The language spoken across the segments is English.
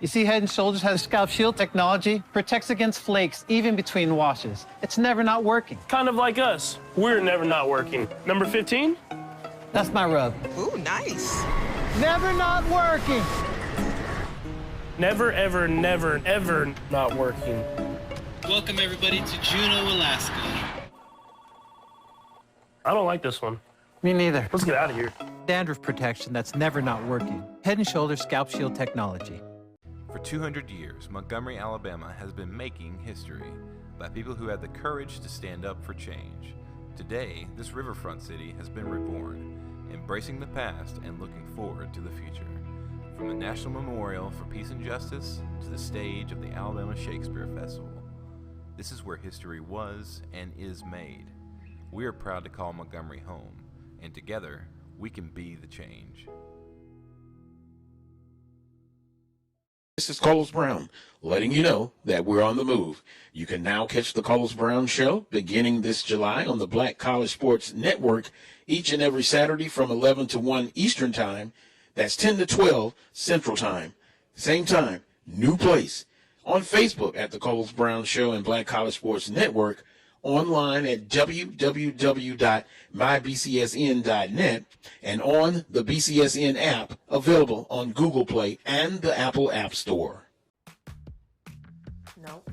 You see, Head & Shoulders has scalp shield technology, protects against flakes even between washes. It's never not working. Kind of like us. We're never not working. Number 15? That's my rub. Ooh, nice. Never not working. Never, ever, never, ever not working. Welcome, everybody, to Juneau, Alaska. I don't like this one. Me neither. Let's get out of here. Dandruff protection that's never not working. Head & Shoulders scalp shield technology. For 200 years, Montgomery, Alabama has been making history by people who had the courage to stand up for change. Today, this riverfront city has been reborn, embracing the past and looking forward to the future. From the National Memorial for Peace and Justice to the stage of the Alabama Shakespeare Festival, this is where history was and is made. We are proud to call Montgomery home, and together, we can be the change. This is Carlos Brown, letting you know that we're on the move. You can now catch the Carlos Brown Show beginning this July on the Black College Sports Network each and every Saturday from 11 to 1 Eastern Time. That's 10 to 12 Central Time. Same time, new place. On Facebook at the Carlos Brown Show and Black College Sports Network. Online at www.mybcsn.net and on the BCSN app available on Google Play and the Apple App Store. Nope.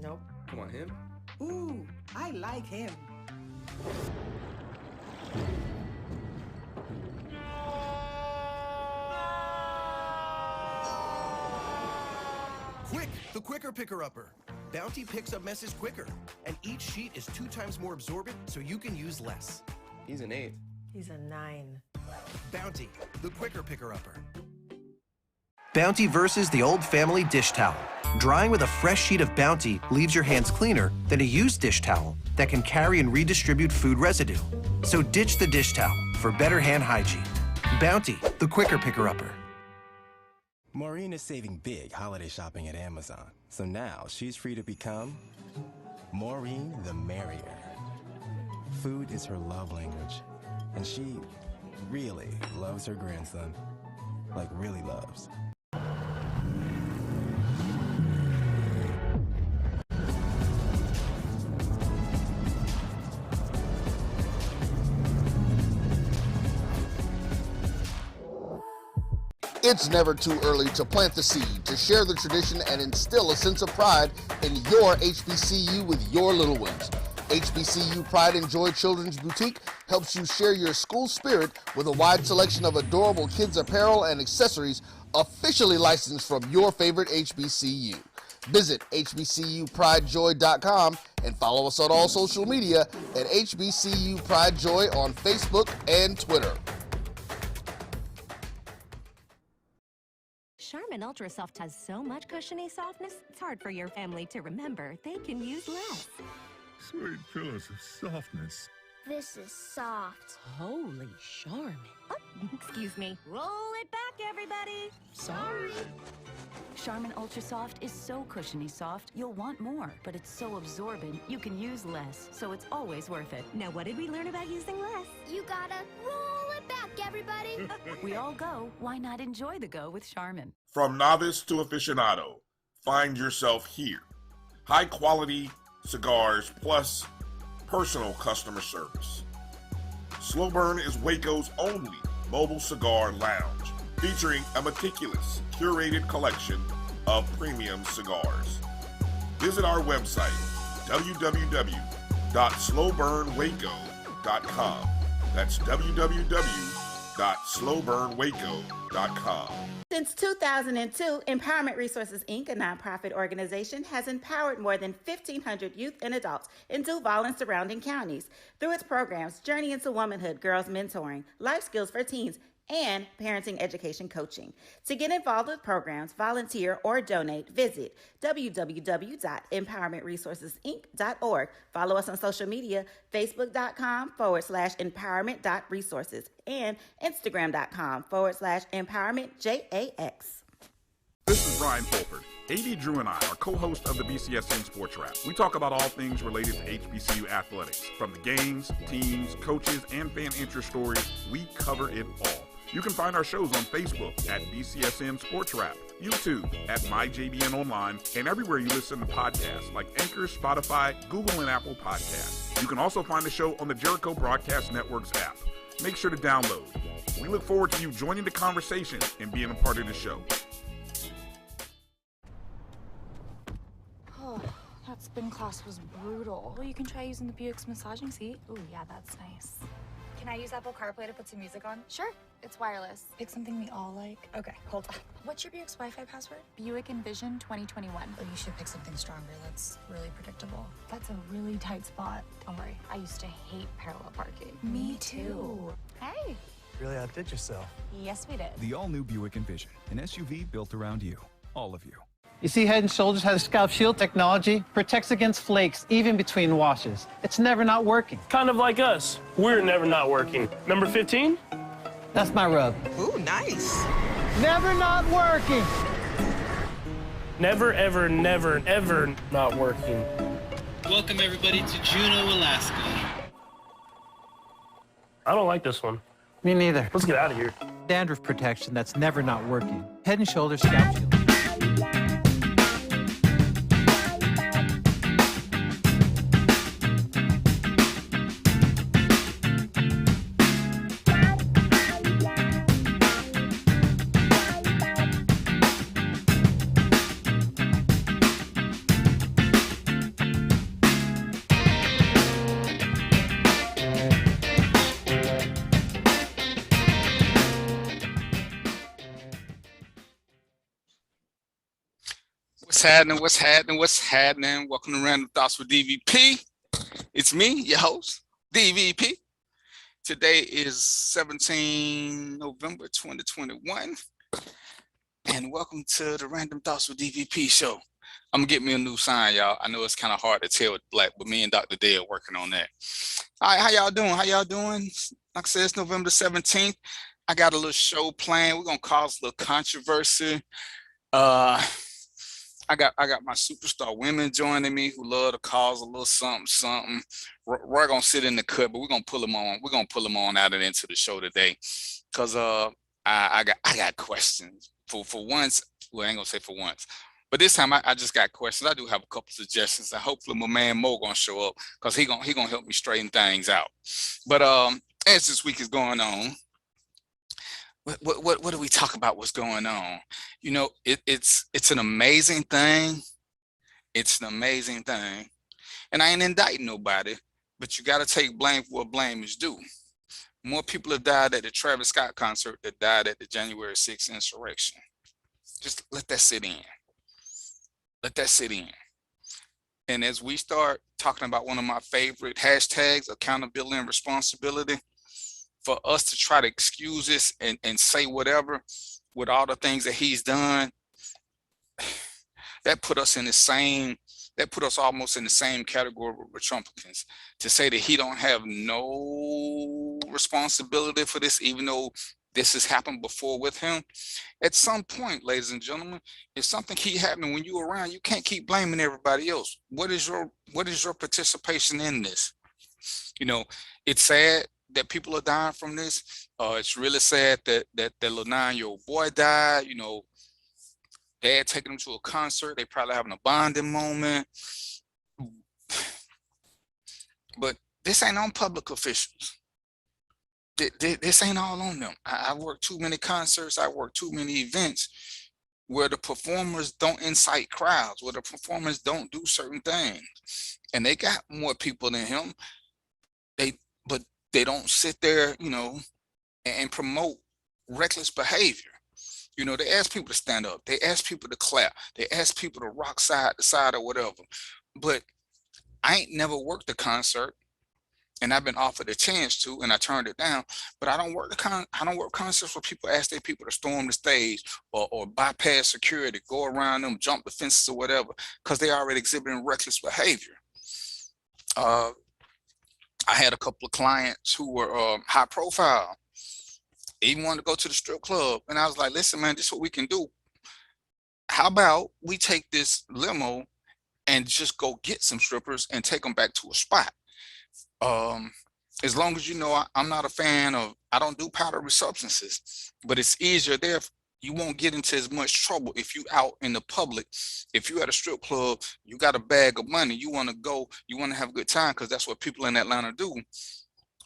Nope. Come on, him? Ooh, I like him. Quick, the quicker picker-upper. Bounty picks up messes quicker, and each sheet is 2 times more absorbent, so you can use less. He's an 8. He's a 9. Bounty, the quicker picker-upper. Bounty versus the old family dish towel. Drying with a fresh sheet of Bounty leaves your hands cleaner than a used dish towel that can carry and redistribute food residue. So ditch the dish towel for better hand hygiene. Bounty, the quicker picker-upper. Maureen is saving big holiday shopping at Amazon, so now she's free to become Maureen the Merrier. Food is her love language, and she really loves her grandson, like really loves. It's never too early to plant the seed, to share the tradition, and instill a sense of pride in your HBCU with your little ones. HBCU Pride and Joy Children's Boutique helps you share your school spirit with a wide selection of adorable kids' apparel and accessories officially licensed from your favorite HBCU. Visit hbcupridejoy.com and follow us on all social media at HBCU Pride Joy on Facebook and Twitter. Charmin Ultra Soft has so much cushiony softness, it's hard for your family to remember. They can use less. Sweet pillows of softness. This is soft. Holy Charmin. Oh, excuse me. Roll it back, everybody. Sorry. Charmin Ultra Soft is so cushiony soft, you'll want more. But it's so absorbent, you can use less, so it's always worth it. Now, what did we learn about using less? You gotta roll it back, everybody. We all go. Why not enjoy the go with Charmin? From novice to aficionado, find yourself here. High quality cigars plus personal customer service. Slow Burn is Waco's only mobile cigar lounge, featuring a meticulous, curated collection of premium cigars. Visit our website, www.slowburnwaco.com. That's www.slowburnwaco.com. Since 2002, Empowerment Resources, Inc., a nonprofit organization, has empowered more than 1,500 youth and adults in Duval and surrounding counties through its programs Journey into Womanhood, Girls Mentoring, Life Skills for Teens, and Parenting Education Coaching. To get involved with programs, volunteer, or donate, visit www.empowermentresourcesinc.org. Follow us on social media, facebook.com/empowerment.resources and instagram.com/empowermentJAX. This is Brian Fulford. A.D. Drew and I are co-hosts of the BCSN Sports Wrap. We talk about all things related to HBCU athletics. From the games, teams, coaches, and fan interest stories, we cover it all. You can find our shows on Facebook at BCSN Sports Wrap, YouTube at MyJBN Online, and everywhere you listen to podcasts like Anchor, Spotify, Google, and Apple Podcasts. You can also find the show on the Jericho Broadcast Network's app. Make sure to download. We look forward to you joining the conversation and being a part of the show. Oh, that spin class was brutal. Well, you can try using the Buick's massaging seat. Ooh, yeah, that's nice. Can I use Apple CarPlay to put some music on? Sure, it's wireless. Pick something we all like. Okay, hold on. What's your Buick's Wi-Fi password? Buick Envision 2021. Oh, you should pick something stronger. That's really predictable. That's a really tight spot. Don't worry, I used to hate parallel parking. Me too. Hey. Really outdid yourself. Yes, we did. The all-new Buick Envision, an SUV built around you, all of you. You see, Head & Shoulders has scalp shield technology, protects against flakes even between washes. It's never not working. Kind of like us. We're never not working. Number 15? That's my rub. Ooh, nice. Never not working. Never, ever, never, ever not working. Welcome everybody to Juneau, Alaska. I don't like this one. Me neither. Let's get out of here. Dandruff protection that's never not working. Head & Shoulders scalp shield. What's happening? Welcome to Random Thoughts with DVP. It's me, your host, DVP. Today is 17 November 2021. And welcome to the Random Thoughts with DVP show. I'm gonna get me a new sign, y'all. I know it's kind of hard to tell with black, but me and Dr. Day are working on that. All right, how y'all doing? Like I said, it's November 17th. I got a little show planned. We're gonna cause a little controversy. I got my superstar women joining me who love to cause a little something. We're gonna sit in the cut, but we're gonna pull them on. We're gonna pull them on out and into the show today, cause I got questions for once. Well, I ain't gonna say for once, but this time I just got questions. I do have a couple suggestions, and hopefully my man Mo gonna show up, cause he gonna help me straighten things out. But as this week is going on, what do we talk about? What's going on? You know, it's an amazing thing. It's an amazing thing, and I ain't indicting nobody, but you got to take blame for what blame is due. More people have died at the Travis Scott concert than died at the January 6th insurrection. Just let that sit in. Let that sit in. And as we start talking about one of my favorite hashtags, accountability and responsibility, for us to try to excuse this and say whatever with all the things that he's done, that put us almost in the same category with Republicans. To say that he don't have no responsibility for this, even though this has happened before with him. At some point, ladies and gentlemen, if something keep happening when you're around, you can't keep blaming everybody else. What is your participation in this? You know, it's sad that people are dying from this. It's really sad that little 9-year-old boy died. You know, dad taking him to a concert. They probably having a bonding moment. But this ain't on public officials. This ain't all on them. I worked too many concerts. I worked too many events where the performers don't incite crowds, where the performers don't do certain things. And they got more people than him. But they don't sit there, you know, and promote reckless behavior. You know, they ask people to stand up. They ask people to clap. They ask people to rock side to side or whatever. But I ain't never worked a concert, and I've been offered a chance to, and I turned it down. But I don't work concerts where people ask their people to storm the stage or bypass security, go around them, jump the fences or whatever, because they already exhibiting reckless behavior. I had a couple of clients who were high profile. They even wanted to go to the strip club. And I was like, listen, man, this is what we can do. How about we take this limo and just go get some strippers and take them back to a spot? as long as you know I'm not a fan of, I don't do powdery substances, but it's easier there. You won't get into as much trouble if you out in the public. If you at a strip club, you got a bag of money, you want to go, you want to have a good time, because that's what people in Atlanta do.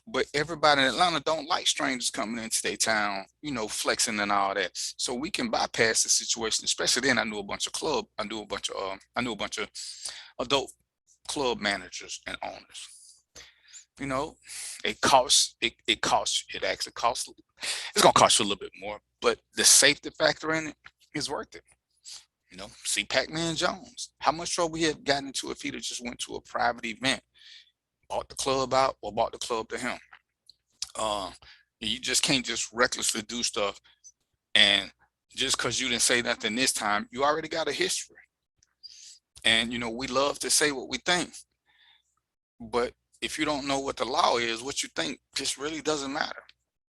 But everybody in Atlanta don't like strangers coming into their town, you know, flexing and all that. So we can bypass the situation. Especially then, I knew a bunch of adult club managers and owners. You know, it actually costs, it's gonna cost you a little bit more, but the safety factor in it is worth it. You know, see Pac-Man Jones, how much trouble he had gotten into if he'd have just went to a private event, bought the club out, or bought the club to him. You just can't just recklessly do stuff, and just because you didn't say nothing this time, you already got a history. And you know, we love to say what we think, but if you don't know what the law is, what you think just really doesn't matter.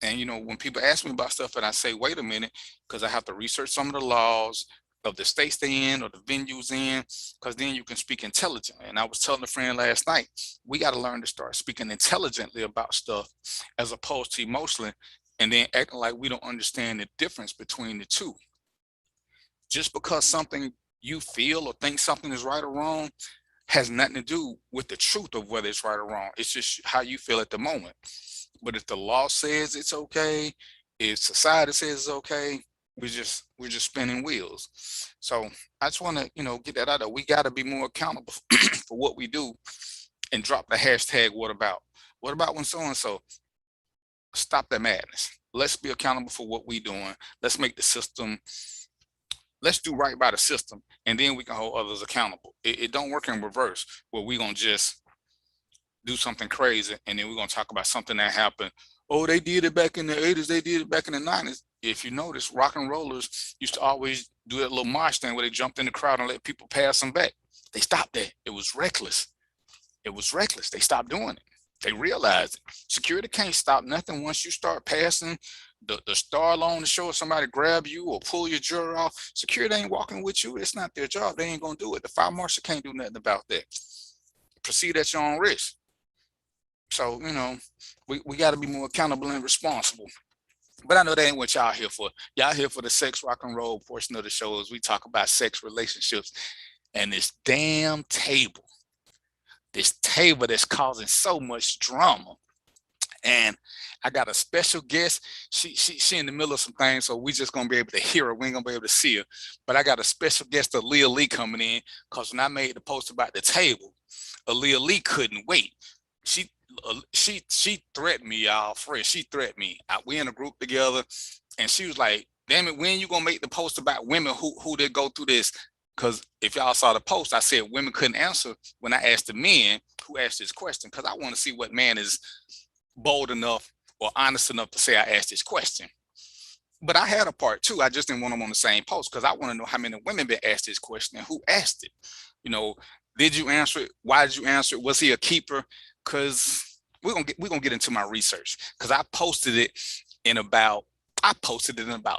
And you know, when people ask me about stuff and I say, wait a minute, because I have to research some of the laws of the states they in or the venues in, because then you can speak intelligently. And I was telling a friend last night, we got to learn to start speaking intelligently about stuff as opposed to emotionally, and then acting like we don't understand the difference between the two. Just because something you feel or think something is right or wrong has nothing to do with the truth of whether it's right or wrong. It's just how you feel at the moment. But if the law says it's okay, if society says it's okay, we're just spinning wheels. So I just want to, you know, get that out there. We got to be more accountable for what we do, and drop the hashtag what about. What about when so-and-so? Stop that madness. Let's be accountable for what we're doing. Let's make the system, let's do right by the system, and then we can hold others accountable. It don't work in reverse, where we're going to just do something crazy, and then we're going to talk about something that happened. Oh, they did it back in the 80s. They did it back in the 90s. If you notice, rock and rollers used to always do that little march thing where they jumped in the crowd and let people pass them back. They stopped that. It was reckless. It was reckless. They stopped doing it. They realized it. Security can't stop nothing once you start passing the star along the show. If somebody grab you or pull your jewelry off, security ain't walking with you. It's not their job. They ain't gonna do it. The fire marshal can't do nothing about that. Proceed at your own risk. So, you know, we got to be more accountable and responsible. But I know that ain't what y'all here for. Y'all here for the sex, rock and roll portion of the show, as we talk about sex, relationships, and this damn table. This table that's causing so much drama. And I got a special guest. She in the middle of some things, so we just gonna be able to hear her. We ain't gonna be able to see her. But I got a special guest, Aaliyah Lee, coming in, because when I made the post about the table, Aaliyah Lee couldn't wait. She threatened me, y'all. Friend, she threatened me. We in a group together, and she was like, "Damn it, when you gonna make the post about women who did go through this?" Because if y'all saw the post, I said women couldn't answer when I asked the men who asked this question, because I want to see what man is bold enough or honest enough to say I asked this question. But I had a part too. I just didn't want them on the same post, because I want to know how many women been asked this question and who asked it. You know, did you answer it? Why did you answer it? Was he a keeper? Because we're gonna get into my research, because I posted it in about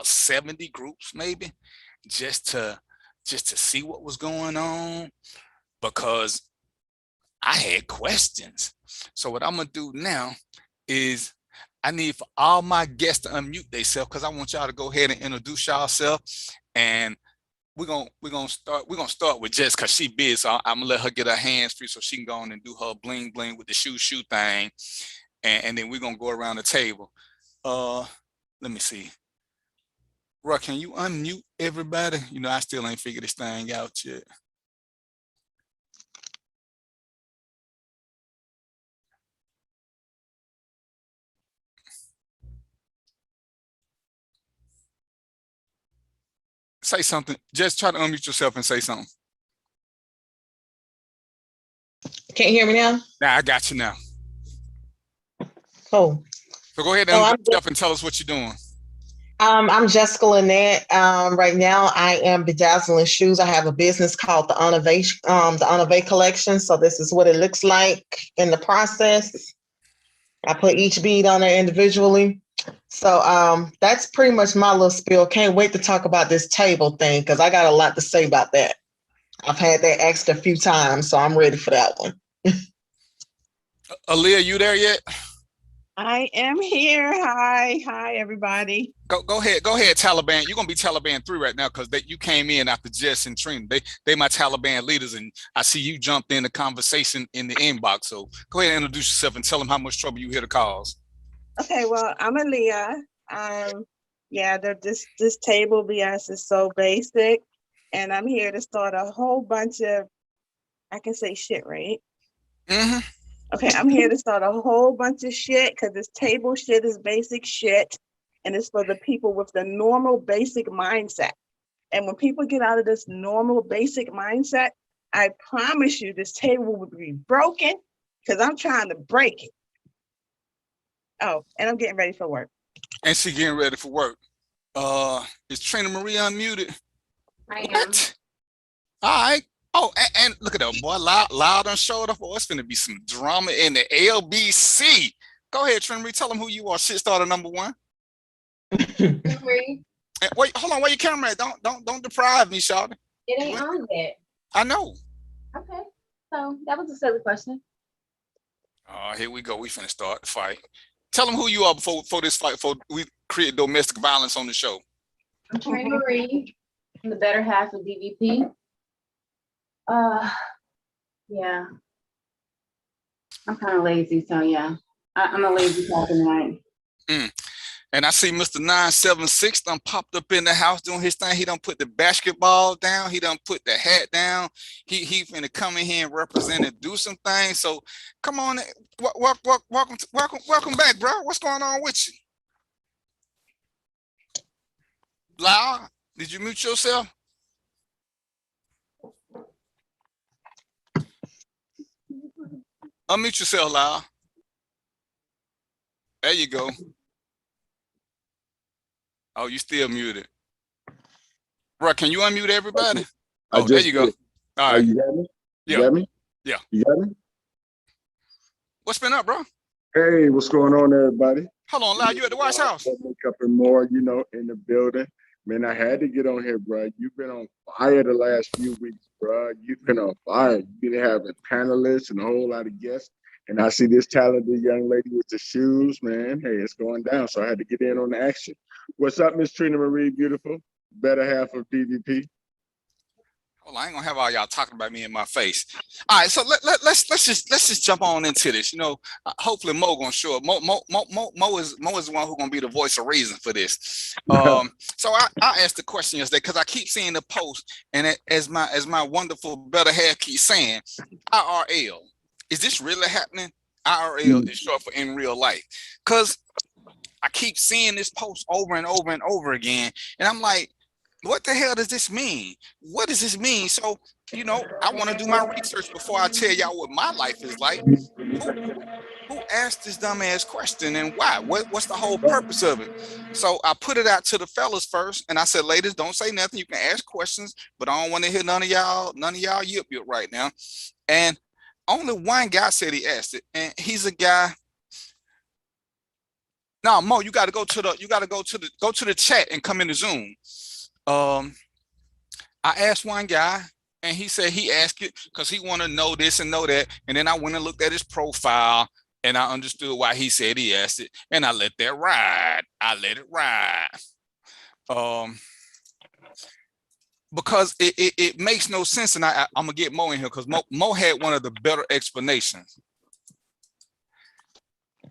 70 groups, maybe, just to see what was going on, because I had questions. So what I'm gonna do now is I need for all my guests to unmute themselves, because I want y'all to go ahead and introduce yourself. And we're gonna start with Jess, because she busy. So I'm gonna let her get her hands free so she can go on and do her bling bling with the shoe thing. And then we're gonna go around the table. Let me see. Ruck, can you unmute everybody? You know, I still ain't figured this thing out yet. Say something. Just try to unmute yourself and say something. Can't you hear me now? Nah, I got you now. Cool. So go ahead and unmute yourself and tell us what you're doing. I'm Jessica Lynette. Right now I am bedazzling shoes. I have a business called the Unavate Collection. So this is what it looks like in the process. I put each bead on there individually. So that's pretty much my little spiel. Can't wait to talk about this table thing, because I got a lot to say about that. I've had that asked a few times, so I'm ready for that one. Aaliyah, you there yet? I am here. Hi, everybody. Go ahead, Taliban. You're gonna be Taliban 3 right now because you came in after Jess and Trina. They my Taliban leaders, and I see you jumped in the conversation in the inbox. So go ahead and introduce yourself and tell them how much trouble you here to cause. Okay, well, I'm Aaliyah. Yeah, this table BS is so basic, and I'm here to start a whole bunch of, I can say shit, right? Mm-hmm. Okay, I'm here to start a whole bunch of shit because this table shit is basic shit, and it's for the people with the normal basic mindset. And when people get out of this normal basic mindset, I promise you this table will be broken because I'm trying to break it. Oh, and I'm getting ready for work. And she getting ready for work. Is Trina Marie unmuted? I am. What? All right. Oh, and look at that boy, loud and showed up. Oh, it's gonna be some drama in the LBC. Go ahead, Trina Marie. Tell them who you are. Shit starter number 1. Marie. Wait, hold on. Where your camera at? Don't deprive me, Shawty. It ain't on yet. I know. Okay. So that was a silly question. Here we go. We finna start the fight. Tell them who you are before this fight, before we create domestic violence on the show. I'm Trina Marie. I'm the better half of DVP. Yeah. I'm kind of lazy, so yeah. I'm a lazy talking tonight. And I see Mr. 976 done popped up in the house doing his thing. He done put the basketball down. He done put the hat down. He finna come in here and represent and do some things. So come on, welcome back, bro. What's going on with you? Lau, did you mute yourself? Unmute yourself, Lau. There you go. Oh, you still muted. Bro, can you unmute everybody? Oh, there you go. All right. You got me? Yeah. You got me? Yeah. You got me? What's been up, bro? Hey, what's going on, everybody? Hold on, Lau, you at the White House? Wake up and more, in the building. Man, I had to get on here, bro. You've been on fire the last few weeks, bro. You've been on fire. You've been having panelists and a whole lot of guests. And I see this talented young lady with the shoes, man. Hey, it's going down. So I had to get in on the action. What's up, Miss Trina Marie, beautiful? Better half of DVP. Well, I ain't gonna have all y'all talking about me in my face. All right, so let's just jump on into this. Hopefully Mo gonna show up. Mo is the one who gonna be the voice of reason for this. So I asked the question yesterday because I keep seeing the post, and as my wonderful better half keeps saying, IRL. Is this really happening? IRL is short for in real life. Because I keep seeing this post over and over and over again, and I'm like, what the hell does this mean? What does this mean? So, I want to do my research before I tell y'all what my life is like. Who asked this dumbass question and why? What's the whole purpose of it? So I put it out to the fellas first, and I said, ladies, don't say nothing. You can ask questions, but I don't want to hear none of y'all yip right now. And only one guy said he asked it, and he's a guy. No, Mo, you got to go to the chat and come into Zoom. I asked one guy, and he said he asked it because he wanted to know this and know that. And then I went and looked at his profile, and I understood why he said he asked it, and I let that ride. I let it ride. Because it makes no sense, and I'm gonna get Mo in here because Mo had one of the better explanations.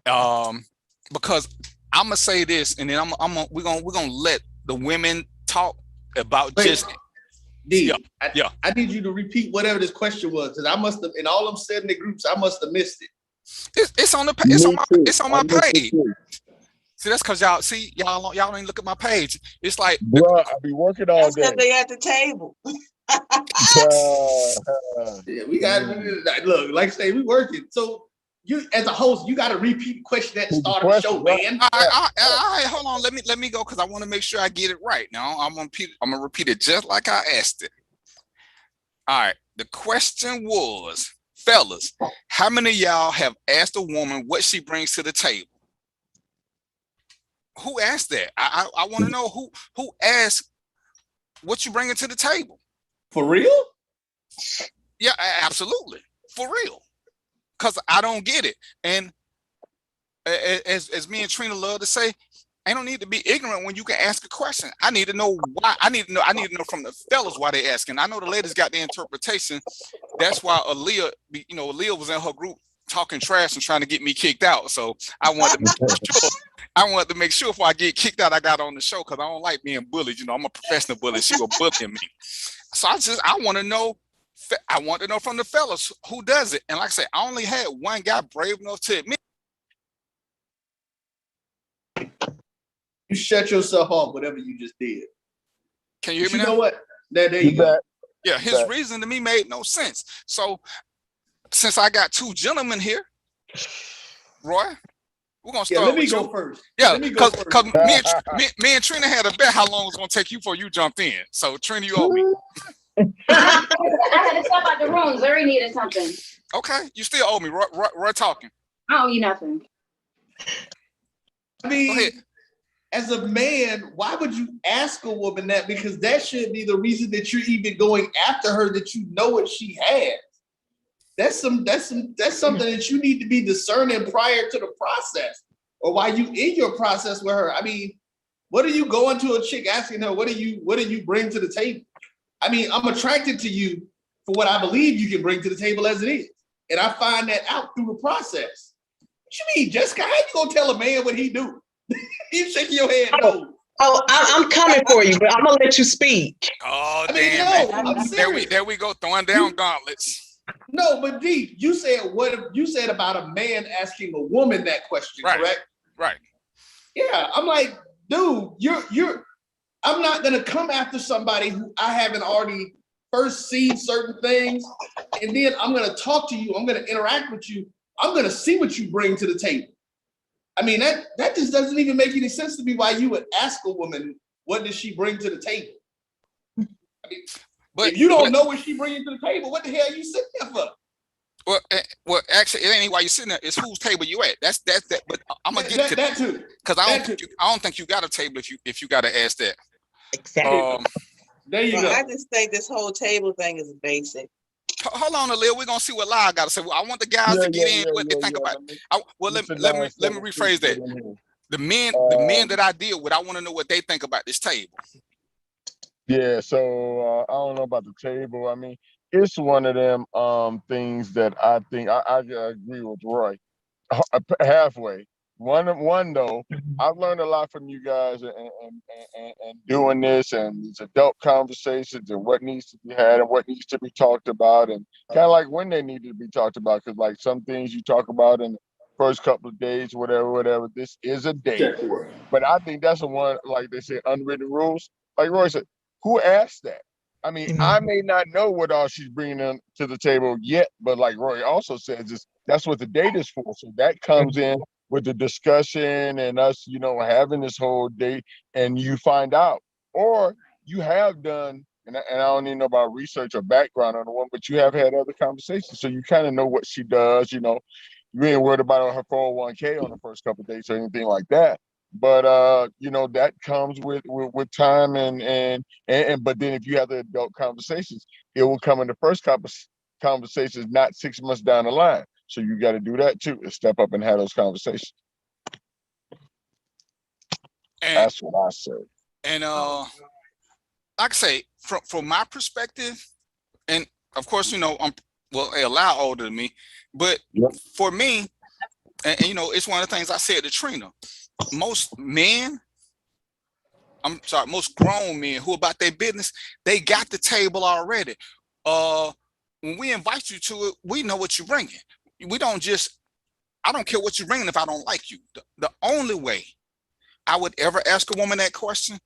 Because I'm gonna say this, and then we're gonna let the women talk about just. D, yeah. I need you to repeat whatever this question was, because I must have, in all them 70 groups, I must have missed it. It's on my page. See, that's because y'all don't look at my page. It's like, bro, I be working all day. Because they at the table. Yeah, we got look, like I say, we working. So you, as a host, you got to repeat the question at the start of the show, man. All right, hold on. Let me go because I want to make sure I get it right. Now I'm gonna repeat it just like I asked it. All right. The question was, fellas, how many of y'all have asked a woman what she brings to the table? Who asked that? I want to know who asked what you bringing to the table. For real? Yeah, absolutely. For real. Because I don't get it. And as me and Trina love to say, I don't need to be ignorant when you can ask a question. I need to know why. I need to know from the fellas why they asking. I know the ladies got the interpretation. That's why Aaliyah was in her group talking trash and trying to get me kicked out. So I wanted to make sure before I get kicked out, I got on the show because I don't like being bullied. I'm a professional bully. She was bullying me. So I want to know from the fellas who does it. And like I said, I only had one guy brave enough to admit. You shut yourself off, whatever you just did. Can you hear me now? You know what? There you go. Yeah, his reason to me made no sense. So since I got two gentlemen here, Roy, we're gonna start. Let me go first. Yeah, because me and Trina had a bet how long it's gonna take you before you jumped in. So Trina, you owe me. I had to step out the room. Larry needed something. Okay, you still owe me. Roy talking. I owe you nothing. I mean, as a man, why would you ask a woman that? Because that should be the reason that you're even going after her, that you know what she has. That's something that you need to be discerning prior to the process, or while you in your process with her. I mean, what are you going to a chick asking her, what do you bring to the table? I mean, I'm attracted to you for what I believe you can bring to the table as it is. And I find that out through the process. What you mean, Jessica? How you gonna tell a man what he do? You shaking your head no. I'm coming for you, but I'm gonna let you speak. Oh, damn. I'm serious. There we go, throwing down gauntlets. No, but D, you said about a man asking a woman that question, correct? Right. Yeah, I'm like, dude, I'm not gonna come after somebody who I haven't already first seen certain things, and then I'm gonna talk to you, I'm gonna interact with you, I'm gonna see what you bring to the table. I mean, that just doesn't even make any sense to me why you would ask a woman, what does she bring to the table? I mean, if you don't know what she bringing to the table, what the hell are you sitting there for? Well, actually, it ain't why you sitting there. It's whose table you at. That's that. But I'm gonna get to that too. Because I don't think you got a table if you got to ask that. Exactly. There you go. I just think this whole table thing is basic. Hold on, Aaliyah. We're gonna see what Lyle got to say. Well, I want the guys to get in what they think about it. Let me rephrase that. The men that I deal with, I want to know what they think about this table. Yeah, so I don't know about the table. I mean, it's one of them things that I think I agree with Roy halfway. One though, I've learned a lot from you guys and doing this and these adult conversations and what needs to be had and what needs to be talked about and kind of like when they need to be talked about, because like some things you talk about in the first couple of days, whatever. This is a date, but I think that's the one, like they say, unwritten rules. Like Roy said, who asked that? I mean, I may not know what all she's bringing to the table yet, but like Roy also says, that's what the date is for. So that comes in with the discussion and us, having this whole date, and you find out, or you have done, and I don't even know about research or background on the one, but you have had other conversations, so you kind of know what she does. You ain't worried about her 401k on the first couple of dates or anything like that. But that comes with time and but then if you have the adult conversations, it will come in the first conversations, not 6 months down the line. So you got to do that too, is step up and have those conversations. That's what I say. And like I say, from my perspective, and of course, a lot older than me, but for me, and it's one of the things I said to Trina. Most grown men who about their business, they got the table already. When we invite you to it, we know what you're bringing. We don't I don't care what you're bringing if I don't like you. The only way I would ever ask a woman that question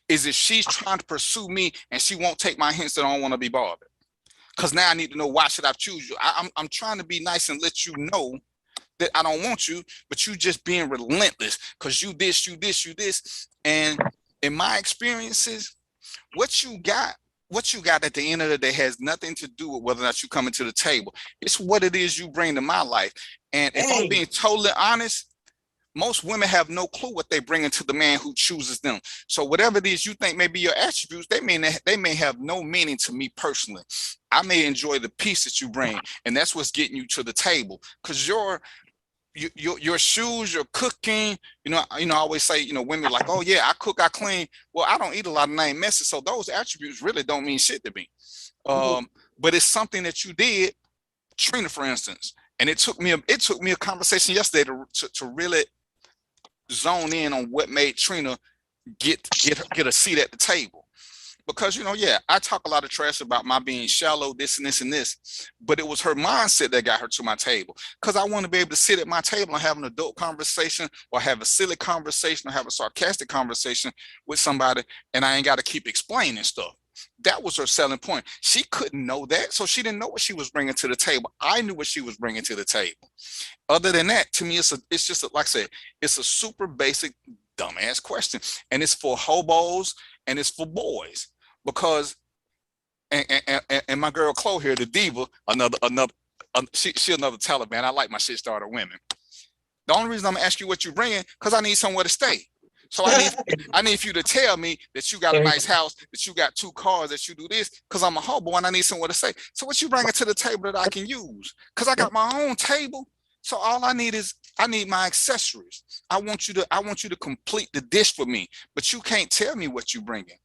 is if she's trying to pursue me and she won't take my hints that I don't want to be bothered. Because now I need to know, why should I choose you? I'm trying to be nice and let you know that I don't want you, but you just being relentless because you this. And in my experiences, what you got at the end of the day has nothing to do with whether or not you come into the table. It's what it is you bring to my life. And if I'm being totally honest, most women have no clue what they bring into the man who chooses them. So whatever it is you think may be your attributes, they may have no meaning to me personally. I may enjoy the piece that you bring, and that's what's getting you to the table. Because your shoes, your cooking, I always say, women like, oh yeah, I cook, I clean. Well, I don't eat a lot of name messes, so those attributes really don't mean shit to me. But it's something that you did, Trina, for instance, and it took me a conversation yesterday to really zone in on what made Trina get a seat at the table. Because, I talk a lot of trash about my being shallow, this and this and this, but it was her mindset that got her to my table. Because I want to be able to sit at my table and have an adult conversation, or have a silly conversation, or have a sarcastic conversation with somebody, and I ain't got to keep explaining stuff. That was her selling point. She couldn't know that, so she didn't know what she was bringing to the table. I knew what she was bringing to the table. Other than that, to me, it's just like I said, it's a super basic dumbass question, and it's for hobos and it's for boys. Because and my girl Chloe here, the diva, she another Taliban. I like my shit starter women. The only reason I'm gonna ask you what you bringing, because I need somewhere to stay. So I need you to tell me that you got a nice house, that you got 2 cars, that you do this, because I'm a hobo and I need somewhere to stay. So what you bringing to the table that I can use? Because I got my own table. So all I need my accessories. I want you to complete the dish for me, but you can't tell me what you bringing.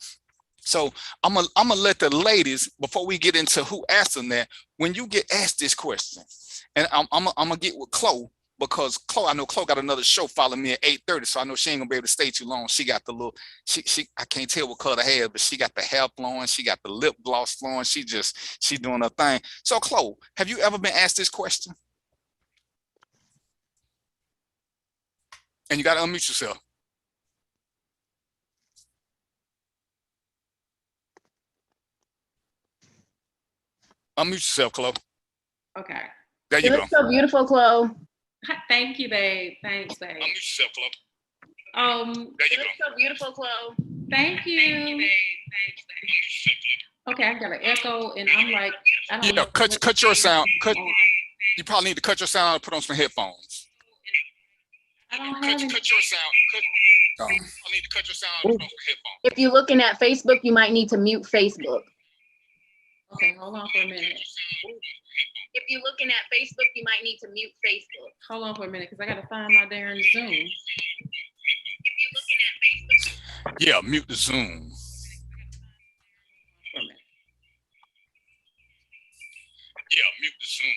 So I'm gonna let the ladies, before we get into who asked them that, when you get asked this question, and I'm gonna get with Chloe, because I know Chloe got another show following me at 8:30, so I know she ain't gonna be able to stay too long. She got the little, I can't tell what color the hair, but she got the hair flowing, she got the lip gloss flowing, she doing her thing. So Chloe, have you ever been asked this question? And you gotta unmute yourself. Unmute yourself, Chloe. Okay. There you go. Look so beautiful, Chloe. Thank you, babe. Thanks, babe. Unmute yourself, Chloe. There you go. So beautiful, Chloe. Thank you. Thank you, babe. Thanks, babe. Okay, I got an echo, and I'm like, I don't know. Cut your sound. You probably need to cut your sound and put on some headphones. I don't have any. Cut your sound. I need to cut your sound and put on some headphones. If you're looking at Facebook, you might need to mute Facebook. Okay, hold on for a minute. If you're looking at Facebook, you might need to mute Facebook. Hold on for a minute, because I got to find my darn Zoom. If you're looking at Facebook. Yeah, mute the Zoom. For a minute. Yeah, mute the Zoom.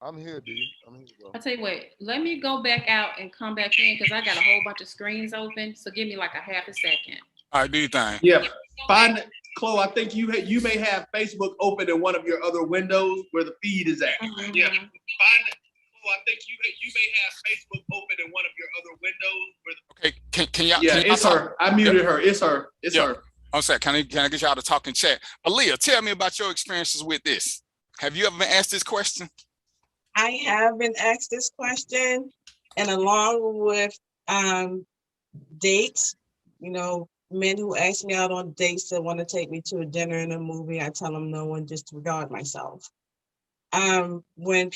I'm here, D. I'm here, bro. I'll tell you what, let me go back out and come back in, because I got a whole bunch of screens open. So give me like a half a second. All right, do your thing. Yeah, find Chloe, I think you may have Facebook open in one of your other windows where the feed is at. Mm-hmm. Yeah, find it. Chloe, I think you may have Facebook open in one of your other windows where the Okay, can y'all? Yeah, can it's her. I muted her. It's her. It's her. I'm sorry. Can I get y'all to talk in chat? Aaliyah, tell me about your experiences with this. Have you ever been asked this question? I have been asked this question, and along with dates, men who ask me out on dates that want to take me to a dinner and a movie, I tell them no and disregard myself. When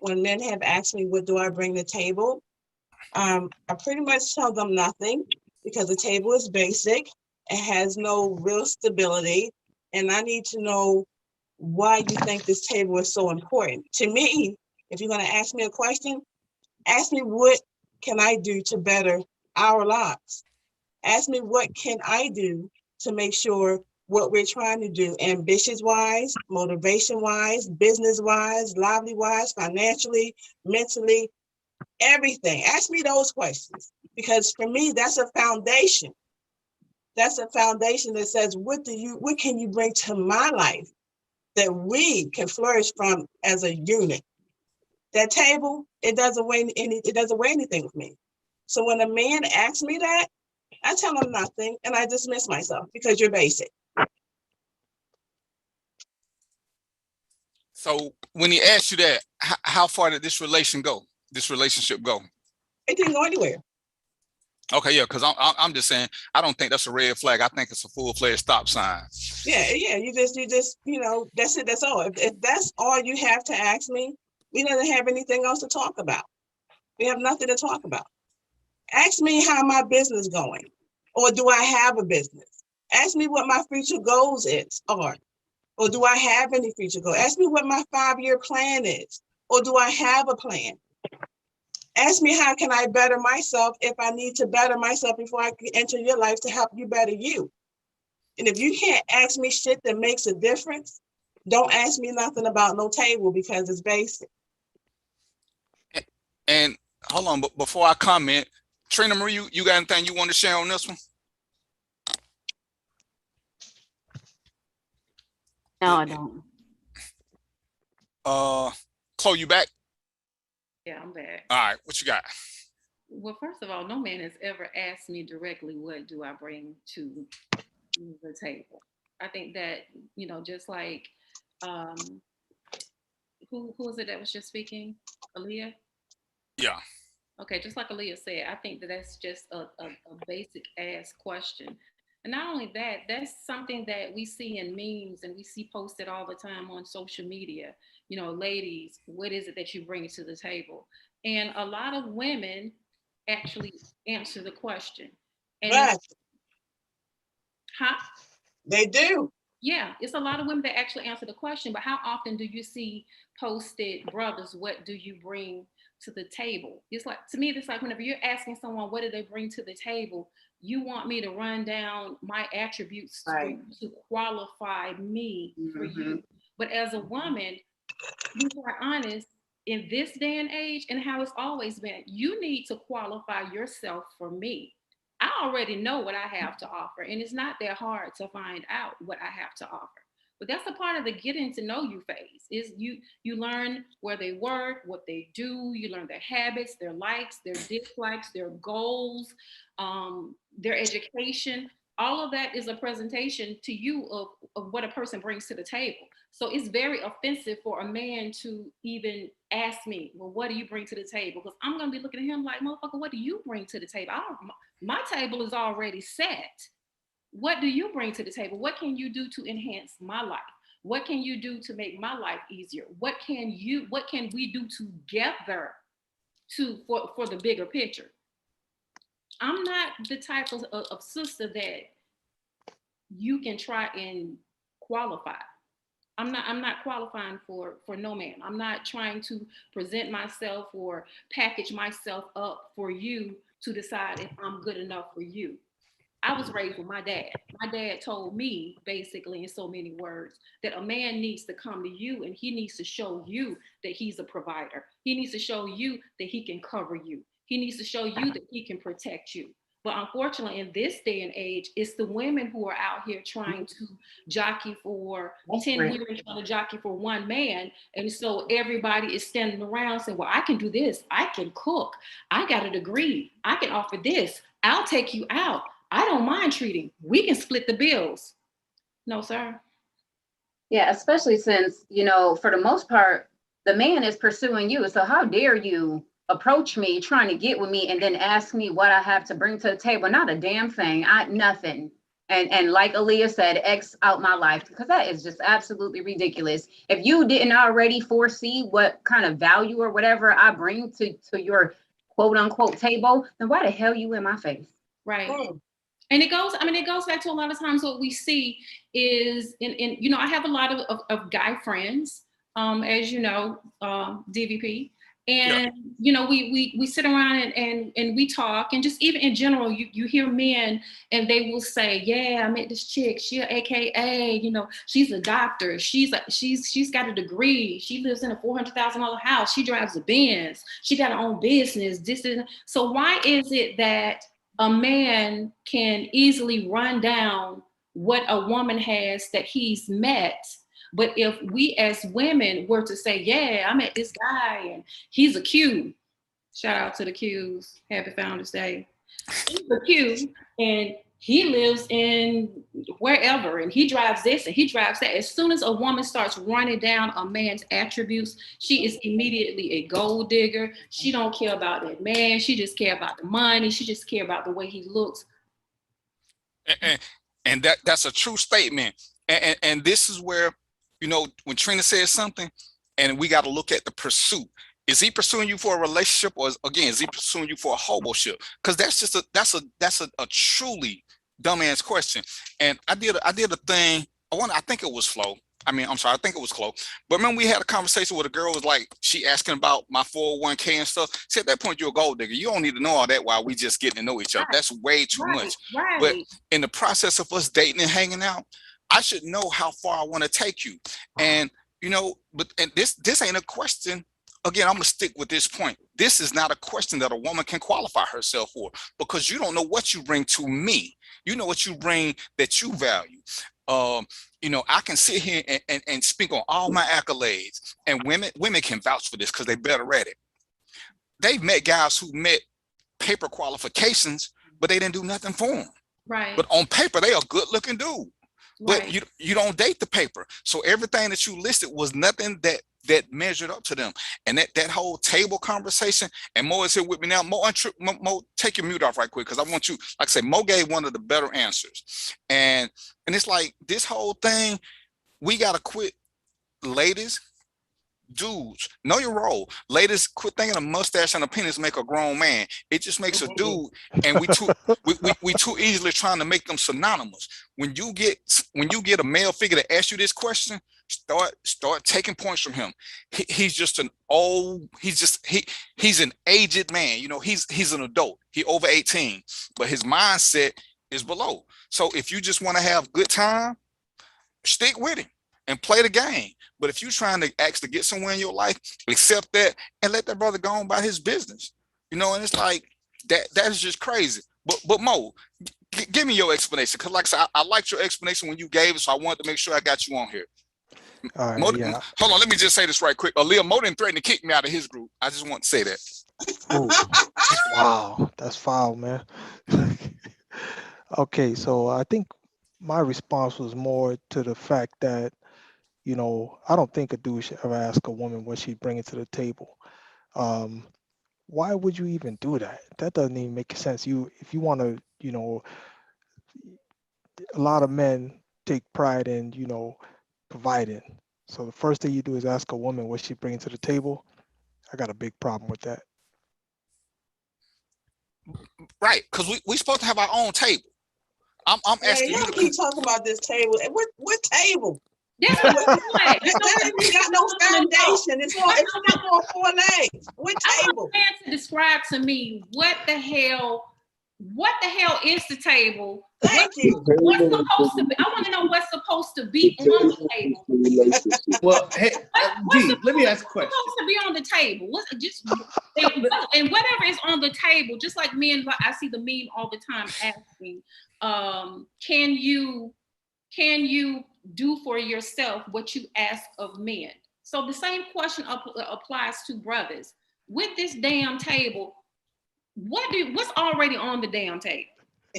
men have asked me, what do I bring to the table? I pretty much tell them nothing, because the table is basic. It has no real stability. And I need to know why you think this table is so important. To me, if you're going to ask me a question, ask me what can I do to better our lives? Ask me what can I do to make sure what we're trying to do, ambitious-wise, motivation-wise, business-wise, lively-wise, financially, mentally, everything. Ask me those questions, because for me, that's a foundation. That's a foundation that says, what can you bring to my life that we can flourish from as a unit? That table, it doesn't weigh anything with me. So when a man asks me that, I tell him nothing and I dismiss myself, because you're basic. So when he asked you that, how far did this relationship go? It didn't go anywhere. Okay, yeah, because I'm just saying, I don't think that's a red flag. I think it's a full-fledged stop sign. Yeah, you just, that's it, that's all. If that's all you have to ask me, we don't have anything else to talk about. We have nothing to talk about. Ask me how my business going, or do I have a business? Ask me what my future goals are, or do I have any future goals? Ask me what my 5-year plan is, or do I have a plan? Ask me how can I better myself if I need to better myself before I can enter your life to help you better you. And if you can't ask me shit that makes a difference, don't ask me nothing about no table because it's basic. And hold on, but before I comment, Trina Marie, you got anything you want to share on this one? No, I don't. Chloe, you back? Yeah, I'm back. All right, what you got? Well, first of all, no man has ever asked me directly, what do I bring to the table? I think that, you know, just like, who was it that was just speaking? Aaliyah? Yeah. Okay, just like Aaliyah said, I think that that's just a basic ass question. And not only that, that's something that we see in memes and we see posted all the time on social media. You know, ladies, what is it that you bring to the table? And a lot of women actually answer the question. And Right. huh? They do. Yeah, it's a lot of women that actually answer the question, but how often do you see posted, brothers, what do you bring to the table? It's like, to me, it's like whenever you're asking someone, what do they bring to the table? You want me to run down my attributes to qualify me for you. But as a woman, be quite honest, in this day and age and how it's always been, you need to qualify yourself for me. I already know what I have to offer, and it's not that hard to find out what I have to offer. But that's a part of the getting to know you phase. Is you learn where they work, what they do, you learn their habits, their likes, their dislikes, their goals, their education. All of that is a presentation to you of what a person brings to the table. So it's very offensive for a man to even ask me, well, what do you bring to the table? Because I'm going to be looking at him like, motherfucker, what do you bring to the table? My table is already set. What do you bring to the table? What can you do to enhance my life? What can you do to make my life easier? What can we do together for the bigger picture? I'm not the type of sister that you can try and qualify. I'm not qualifying for no man. I'm not trying to present myself or package myself up for you to decide if I'm good enough for you. I was raised with my dad. My dad told me, basically in so many words, that a man needs to come to you and he needs to show you that he's a provider. He needs to show you that he can cover you. He needs to show you that he can protect you. But unfortunately, in this day and age, it's the women who are out here trying to jockey for 10 years, trying to jockey for one man. And so everybody is standing around saying, well, I can do this. I can cook. I got a degree. I can offer this. I'll take you out. I don't mind treating. We can split the bills. No, sir. Yeah, especially since, you know, for the most part, the man is pursuing you. So how dare you approach me trying to get with me and then ask me what I have to bring to the table? Not a damn thing. Nothing. And like Aaliyah said, X out my life, because that is just absolutely ridiculous. If you didn't already foresee what kind of value or whatever I bring to your quote unquote table, then why the hell you in my face? Right. And it goes back to a lot of times what we see is in you know, I have a lot of guy friends, as you know, DVP. And, you know, we sit around and we talk, and just even in general, you hear men and they will say, yeah, I met this chick, she AKA, you know, she's a doctor. She's got a degree. She lives in a $400,000 house. She drives a Benz. She got her own business. So why is it that a man can easily run down what a woman has that he's met? But if we as women were to say, yeah, I met this guy and he's a Q, shout out to the Qs, happy Founders Day. He's a Q and he lives in wherever and he drives this and he drives that. As soon as a woman starts running down a man's attributes, she is immediately a gold digger. She don't care about that man. She just care about the money. She just care about the way he looks. And that's a true statement. And this is where, you know, when Trina says something, and we got to look at the pursuit. Is he pursuing you for a relationship, or again, is he pursuing you for a hoboship? Because that's a truly dumbass question. And I did a thing. I think it was Flo. I'm sorry, I think it was Chloe. But remember, we had a conversation where the girl was like, she asking about my 401k and stuff. See, at that point, you're a gold digger. You don't need to know all that while we just getting to know each other. That's way too much. Right. But in the process of us dating and hanging out, I should know how far I want to take you. And, this ain't a question. Again, I'm going to stick with this point. This is not a question that a woman can qualify herself for, because you don't know what you bring to me. You know what you bring that you value. I can sit here and speak on all my accolades, and women can vouch for this because they're better at it. They've met guys who met paper qualifications, but they didn't do nothing for them. Right. But on paper, they a good looking dude. But Right. you don't date the paper. So everything that you listed was nothing that measured up to them. And that whole table conversation, and Mo is here with me now. Mo, take your mute off right quick, because I want you, like I say, Mo gave one of the better answers. And it's like, this whole thing, we got to quit. Ladies, dudes, know your role. Ladies, quit thinking a mustache and a penis make a grown man. It just makes a dude, and we too easily trying to make them synonymous. When you get a male figure to ask you this question, start taking points from him. He's an aged man. He's an adult. He over 18, but his mindset is below. So if you just want to have good time, stick with him and play the game. But if you're trying to actually get somewhere in your life, accept that and let that brother go on about his business. And it's like that is just crazy. But Mo, give me your explanation, because like I said, I liked your explanation when you gave it, so I wanted to make sure I got you on here. All right, Mo, yeah. Hold on, let me just say this right quick. Aaliyah, Mo didn't threaten to kick me out of his group. I just want to say that. Ooh, wow, that's foul, man. Okay, so I think my response was more to the fact that, I don't think a dude should ever ask a woman what she's bringing to the table. Why would you even do that? That doesn't even make sense. If you want to, a lot of men take pride in, providing. So the first thing you do is ask a woman what she's bringing to the table. I got a big problem with that. Right, because we supposed to have our own table. I'm asking you to keep talking about this table. What table? That's that ain't got no foundation. It's not on 4 legs. What table? I want to describe to me what the hell is the table? What's supposed to be? I want to know what's supposed to be on the table. Well, hey, D, let me ask a question. What's supposed to be on the table? And whatever is on the table, just like men, I see the meme all the time asking, can you do for yourself what you ask of men? So the same question applies to brothers. With this damn table, what's already on the damn table?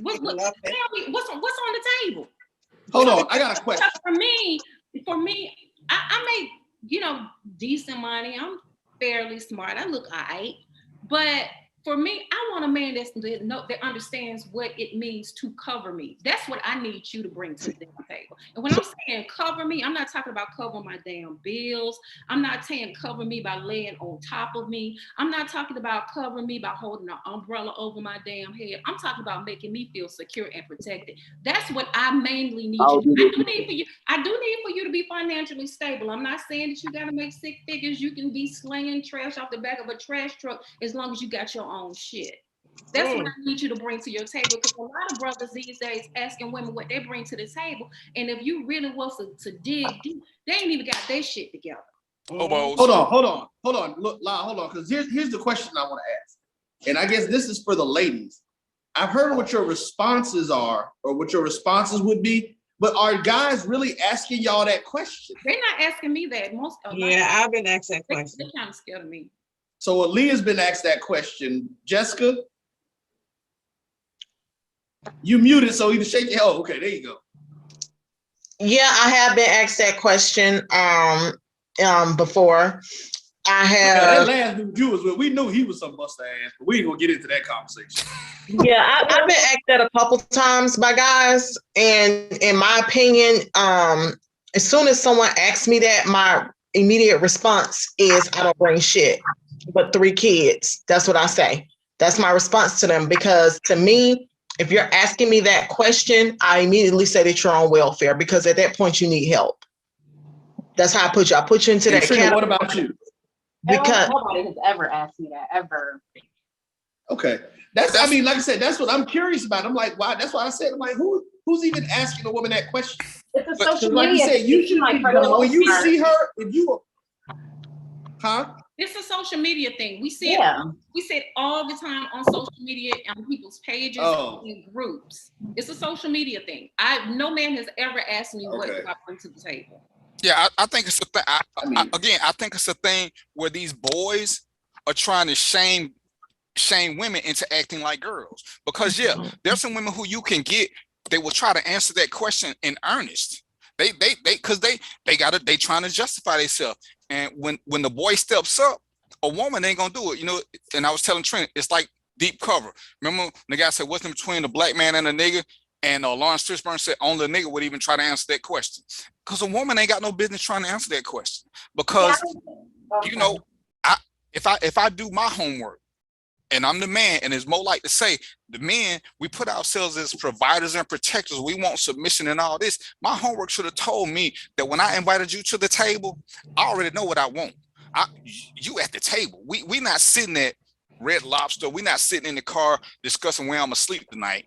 What's on the table? Hold on, I got a question. For me, I make decent money. I'm fairly smart. I look all right, but for me, I want a man that understands what it means to cover me. That's what I need you to bring to the damn table. And when I'm saying cover me, I'm not talking about covering my damn bills. I'm not saying cover me by laying on top of me. I'm not talking about covering me by holding an umbrella over my damn head. I'm talking about making me feel secure and protected. That's what I mainly need you to do. I do need for you to be financially stable. I'm not saying that you got to make 6 figures. You can be slinging trash off the back of a trash truck as long as you got your own shit. That's what I need you to bring to your table, because a lot of brothers these days asking women what they bring to the table, and if you really want to dig deep, they ain't even got their shit together. Hold on. Look, hold on, because here's the question I want to ask, and I guess this is for the ladies. I've heard what your responses are, or what your responses would be, but are guys really asking y'all that question? They're not asking me that. I've been asked that question. They're kind of scared of me. So Aaliyah's been asked that question. Jessica, you muted, so either shake your head. Oh, okay, there you go. Yeah, I have been asked that question before. I have. That last dude you was with, we knew he was some buster ass, but we ain't gonna get into that conversation. Yeah, I've been asked that a couple times by guys, and in my opinion, as soon as someone asks me that, my immediate response is, I don't bring shit but 3 kids. That's what I say. That's my response to them, because to me, if you're asking me that question, I immediately say that you're on welfare, because at that point you need help. That's how I put you. I put you into And that Trina, category. what about you? Because Nobody has ever asked me that ever. Okay. I mean, like I said, that's what I'm curious about. I'm like, why? That's why I said, I'm like, who's even asking a woman that question? It's a Because social like you media said, you thing, should like, be for the going, when most you part. see her, if you, huh? It's a social media thing. We see Yeah. it. We see it all the time on social media, on people's pages, in groups. It's a social media thing. No man has ever asked me what do I bring to the table. Yeah, I think it's a thing. I think it's a thing where these boys are trying to shame women into acting like girls. Because there's some women who you can get, they will try to answer that question in earnest. They trying to justify themselves. And when the boy steps up, a woman ain't gonna do it. You know, and I was telling Trent, it's like deep cover. Remember the guy said, what's in between the black man and a nigga? And Lawrence Fishburne said only a nigga would even try to answer that question. Because a woman ain't got no business trying to answer that question. Because you know, if I do my homework and I'm the man, and it's more like to say, the men, we put ourselves as providers and protectors. We want submission and all this. My homework should have told me that when I invited you to the table, I already know what I want. You at the table. We not sitting at Red Lobster. We not sitting in the car discussing where I'm gonna sleep tonight.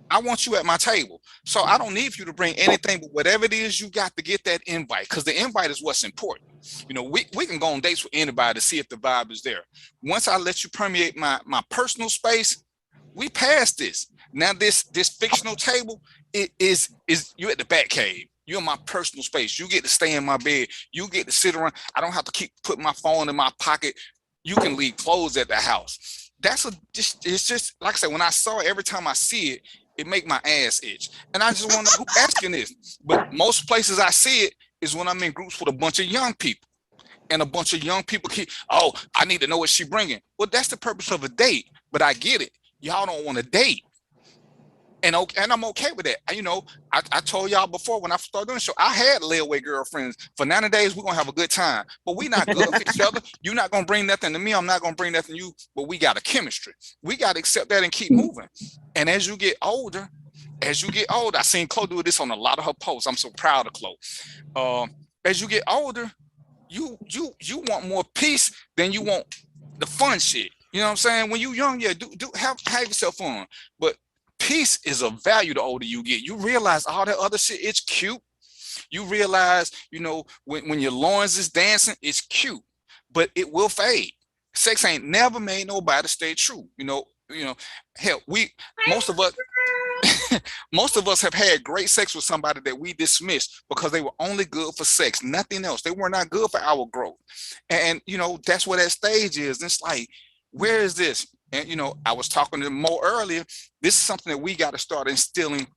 I want you at my table. So I don't need you to bring anything but whatever it is you got to get that invite, because the invite is what's important. You know, we can go on dates with anybody to see if the vibe is there. Once I let you permeate my personal space, we pass this. Now this fictional table is you at the back cave. You're in my personal space. You get to stay in my bed. You get to sit around. I don't have to keep putting my phone in my pocket. You can leave clothes at the house. It's just like I said, when I saw it, every time I see it, it make my ass itch. And I just wonder who asking this. But most places I see it is when I'm in groups with a bunch of young people. And a bunch of young people keep, oh, I need to know what she bringing. Well, that's the purpose of a date. But I get it. Y'all don't want to date. And I'm okay with that. You know, I told y'all before when I started doing the show, I had layaway girlfriends. For 90 days, we're going to have a good time. But we not good for each other. You're not going to bring nothing to me. I'm not going to bring nothing to you. But we got a chemistry. We got to accept that and keep moving. And as you get older, I seen Chloe do this on a lot of her posts. I'm so proud of Chloe. As you get older, you want more peace than you want the fun shit. You know what I'm saying? When you young, yeah, do have yourself fun. But peace is a value the older you get. You realize all that other shit, it's cute. You realize, you know, when your loins is dancing, it's cute, but it will fade. Sex ain't never made nobody stay true. You know, hell, most of us have had great sex with somebody that we dismissed because they were only good for sex, nothing else. They were not good for our growth. And you know, that's where that stage is. And it's like, where is this? And you know, I was talking to Mo earlier. This is something that we got to start instilling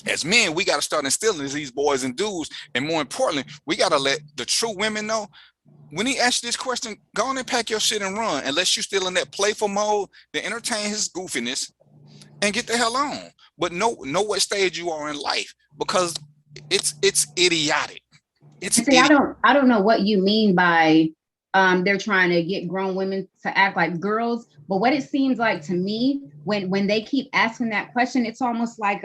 as men. We got to start instilling these boys and dudes. And more importantly, we got to let the true women know, when he asks you this question, go on and pack your shit and run. Unless you're still in that playful mode, then entertain his goofiness and get the hell on. But know what stage you are in life, because it's idiotic. I don't know what you mean by they're trying to get grown women to act like girls, but what it seems like to me when they keep asking that question, it's almost like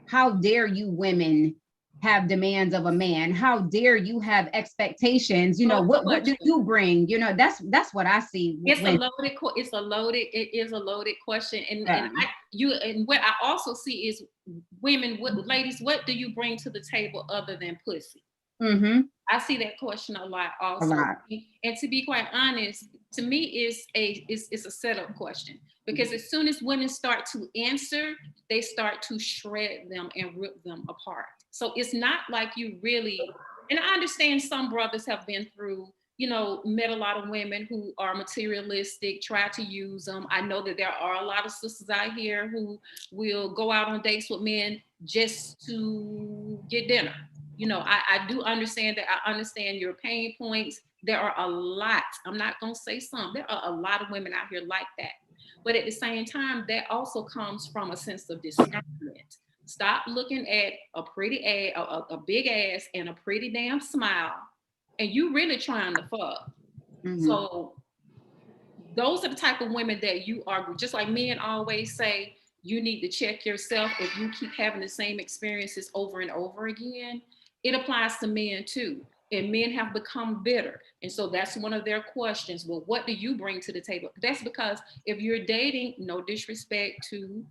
how dare you women have demands of a man? How dare you have expectations? You know, what do you bring? You know, that's what I see. It is a loaded question. And what I also see is women, ladies, what do you bring to the table other than pussy? Mm-hmm. I see that question a lot also. And to be quite honest, to me, it's a setup question, because as soon as women start to answer, they start to shred them and rip them apart. So it's not like you really, and I understand some brothers have been through, you know, met a lot of women who are materialistic, try to use them. I know that there are a lot of sisters out here who will go out on dates with men just to get dinner. You know, I do understand that. I understand your pain points. There are a lot, I'm not going to say some, there are a lot of women out here like that. But at the same time, that also comes from a sense of discernment. Stop looking at a pretty ass, a big ass and a pretty damn smile, and you really trying to fuck. Mm-hmm. So those are the type of women that you are, just like men always say, you need to check yourself. If you keep having the same experiences over and over again, it applies to men too. and men have become bitter. And so that's one of their questions. Well, what do you bring to the table? That's because if you're dating, no disrespect to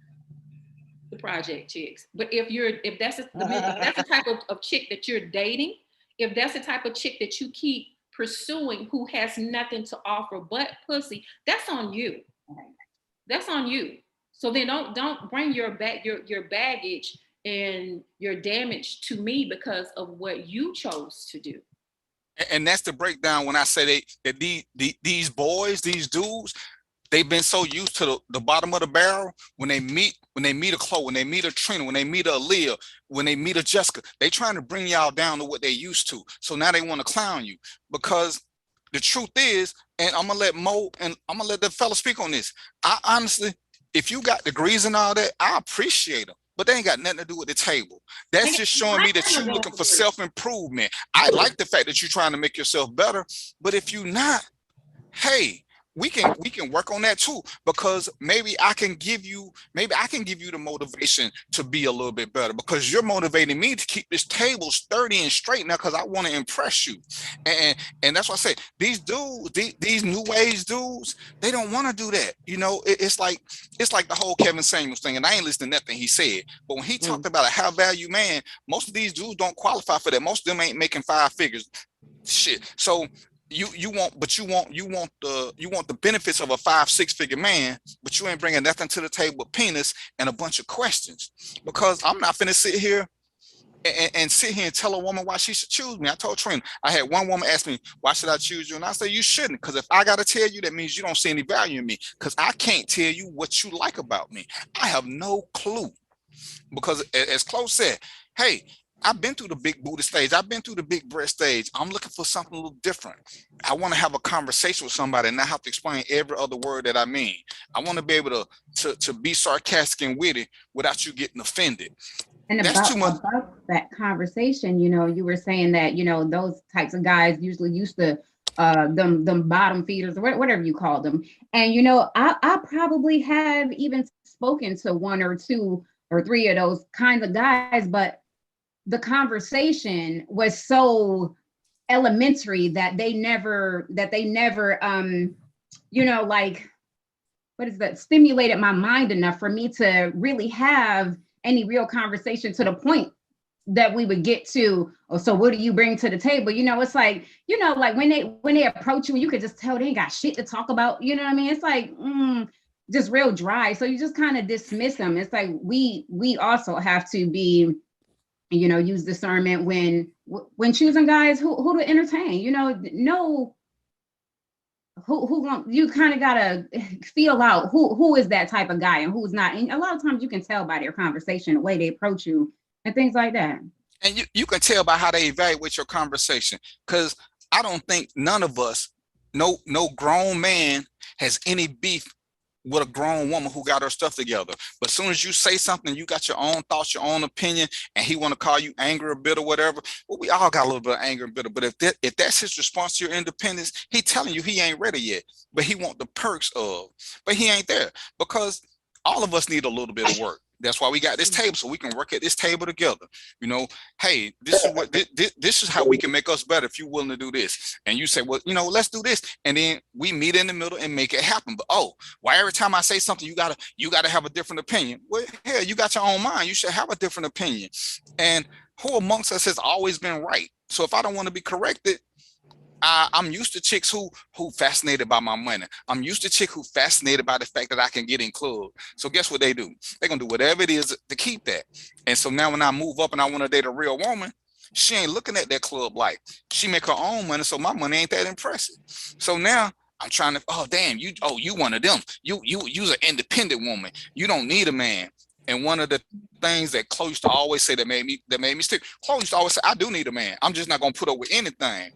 the project chicks, but if that's the type of chick that you're dating, if that's the type of chick that you keep pursuing who has nothing to offer but pussy, that's on you. That's on you. So then don't bring your baggage and your damage to me because of what you chose to do. And that's the breakdown when I say that these boys, these dudes, they've been so used to the bottom of the barrel. When they meet a Chloe, when they meet a Trina, when they meet a Aaliyah, when they meet a Jessica, they trying to bring y'all down to what they used to. So now they want to clown you, because the truth is, and I'm gonna let Mo and I'm gonna let the fella speak on this. I honestly, if you got degrees and all that, I appreciate them, but they ain't got nothing to do with the table. That's just showing me that you're looking for self-improvement. I like the fact that you're trying to make yourself better, but if you're not, hey, we can work on that too, because maybe I can give you the motivation to be a little bit better, because you're motivating me to keep this table sturdy and straight now, because I want to impress you. And that's why I say these dudes, these new age dudes, they don't want to do that. You know, it's like the whole Kevin Samuels thing, and I ain't listening to nothing he said, but when he talked about a high value man, most of these dudes don't qualify for that. Most of them ain't making 5 figures. Shit. So you want the benefits of a 5-6 figure man, but you ain't bringing nothing to the table but penis and a bunch of questions. Because I'm not finna sit here and sit here and tell a woman why she should choose me. I told Trina, I had one woman ask me, why should I choose you? And I said, you shouldn't, because if I gotta tell you, that means you don't see any value in me, because I can't tell you what you like about me. I have no clue. Because as Chloe said, hey, I've been through the big booty stage. I've been through the big breast stage. I'm looking for something a little different. I want to have a conversation with somebody and not have to explain every other word that I mean. I want to be able to be sarcastic and witty without you getting offended. And about that conversation, you know, you were saying that, you know, those types of guys usually used to them bottom feeders or whatever you call them. And, you know, I probably have even spoken to 1 or 2 or 3 of those kinds of guys, but the conversation was so elementary that they never you know, like, what is that, stimulated my mind enough for me to really have any real conversation to the point that we would get to, oh, so what do you bring to the table? You know, it's like, you know, like when they approach you, you could just tell they ain't got shit to talk about. You know what I mean? It's like, just real dry. So you just kind of dismiss them. It's like, we also have to be, you know, use discernment when choosing guys who to entertain. You know who you kind of gotta feel out who is that type of guy and who's not. And a lot of times you can tell by their conversation, the way they approach you and things like that. And you can tell by how they evaluate your conversation, because I don't think none of us, no grown man has any beef with a grown woman who got her stuff together. But as soon as you say something, you got your own thoughts, your own opinion, and he want to call you angry or bitter or whatever. Well, we all got a little bit of anger and bitter. But if that's his response to your independence, he telling you he ain't ready yet, but he want the perks of, but he ain't there, because all of us need a little bit of work. That's why we got this table, so we can work at this table together. You know, hey, this is what this is how we can make us better if you're willing to do this. And you say, well, you know, let's do this, and then we meet in the middle and make it happen. But why every time I say something, you gotta have a different opinion? Well, hell, you got your own mind. You should have a different opinion. And who amongst us has always been right? So if I don't want to be corrected, I'm used to chicks who fascinated by my money. I'm used to chicks who fascinated by the fact that I can get in club. So guess what they do? They're gonna do whatever it is to keep that. And so now when I move up and I want to date a real woman, she ain't looking at that club like. She make her own money, so my money ain't that impressive. So now I'm trying to, oh damn, you one of them. You's an independent woman. You don't need a man. And one of the things that Chloe used to always say that made me stick. Chloe used to always say, I do need a man. I'm just not gonna put up with anything.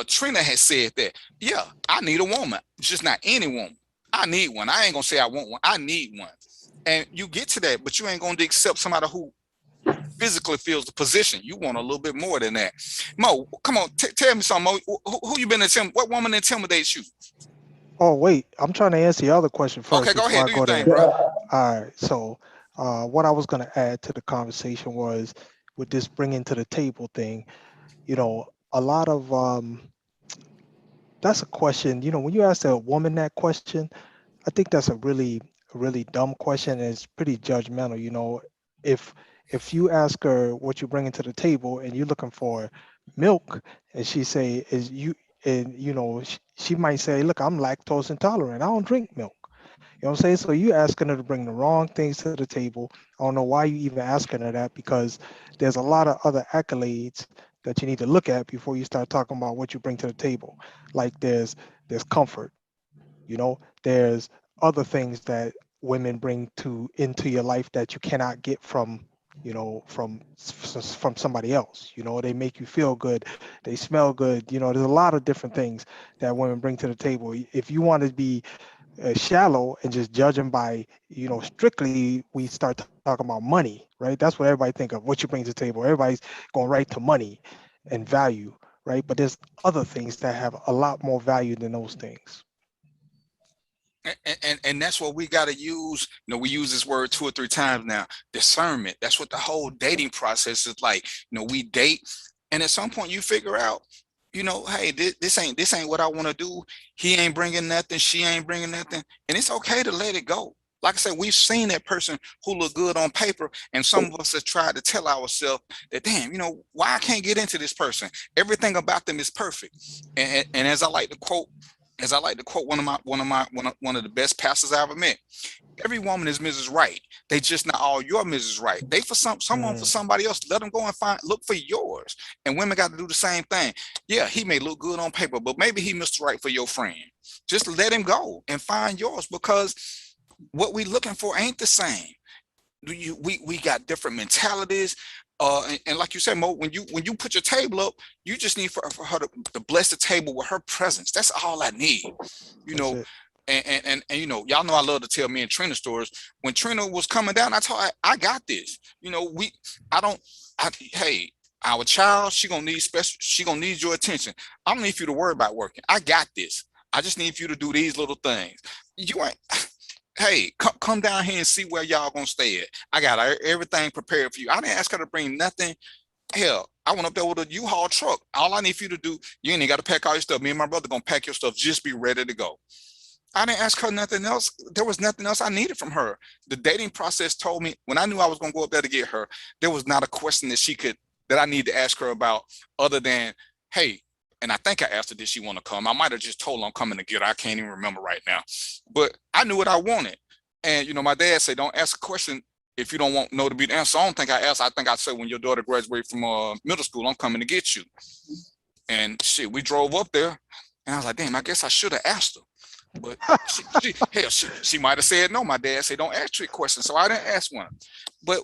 Trina has said that, yeah, I need a woman. It's just not any woman. I need one. I ain't gonna say I want one. I need one. And you get to that, but you ain't gonna accept somebody who physically feels the position. You want a little bit more than that. Mo, come on, tell me something, Mo. Who you been intimidating? What woman intimidates you? Oh, wait, I'm trying to answer the other question first. Okay, go ahead. Do your thing, bro. All right, so what I was going to add to the conversation was with this bringing to the table thing, you know, a lot of that's a question. When you ask a woman that question, I think that's a really dumb question, and it's pretty judgmental. If if you ask her what you're bringing to the table and you're looking for milk, and she say is you, and she might say, look, I'm lactose intolerant. I don't drink milk. You know what I'm saying? So you asking her to bring the wrong things to the table. I don't know why you even asking her that, because there's a lot of other accolades that you need to look at before you start talking about what you bring to the table. Like there's comfort, there's other things that women bring into your life that you cannot get from from somebody else. They make you feel good, they smell good. There's a lot of different things that women bring to the table. If you want to be shallow and just judging by strictly, we start talking about money, right? That's what everybody think of, what you bring to the table. Everybody's going right to money and value, right? But there's other things that have a lot more value than those things. And that's what we got to use. We use this word 2 or 3 times now, discernment. That's what the whole dating process is like. We date, and at some point you figure out, hey, this ain't what I want to do. He ain't bringing nothing, she ain't bringing nothing, and it's okay to let it go. Like I said, we've seen that person who look good on paper, and some of us have tried to tell ourselves that, damn, why I can't get into this person? Everything about them is perfect. And as I like to quote one of the best pastors I ever met, every woman is Mrs. Right. They just not all your Mrs. Right. They for someone for somebody else. Let them go and look for yours. And women got to do the same thing. Yeah, he may look good on paper, but maybe he Mr. Right for your friend. Just let him go and find yours, because what we looking for ain't the same. We got different mentalities. And like you said, Mo, when you put your table up, you just need for her to bless the table with her presence. That's all I need, And y'all know I love to tell me and Trina stories. When Trina was coming down, I told her, I got this. Hey, our child, she gonna need your attention. I don't need you to worry about working. I got this. I just need you to do these little things. Hey, come down here and see where y'all gonna stay at. I got everything prepared for you. I didn't ask her to bring nothing. Hell, I went up there with a U-Haul truck. All I need for you to do, you ain't got to pack all your stuff. Me and my brother gonna pack your stuff. Just be ready to go. I didn't ask her nothing else. There was nothing else I needed from her. The dating process told me, when I knew I was gonna go up there to get her, there was not a question that I need to ask her about, other than, hey. And I think I asked her, did she want to come? I might have just told her I'm coming to get her. I can't even remember right now. But I knew what I wanted. And, my dad said, don't ask a question if you don't know to be the answer. I don't think I asked. I think I said, when your daughter graduated from middle school, I'm coming to get you. And shit, we drove up there. And I was like, damn, I guess I should have asked her. But she might have said no. My dad said, don't ask trick questions. So I didn't ask one. But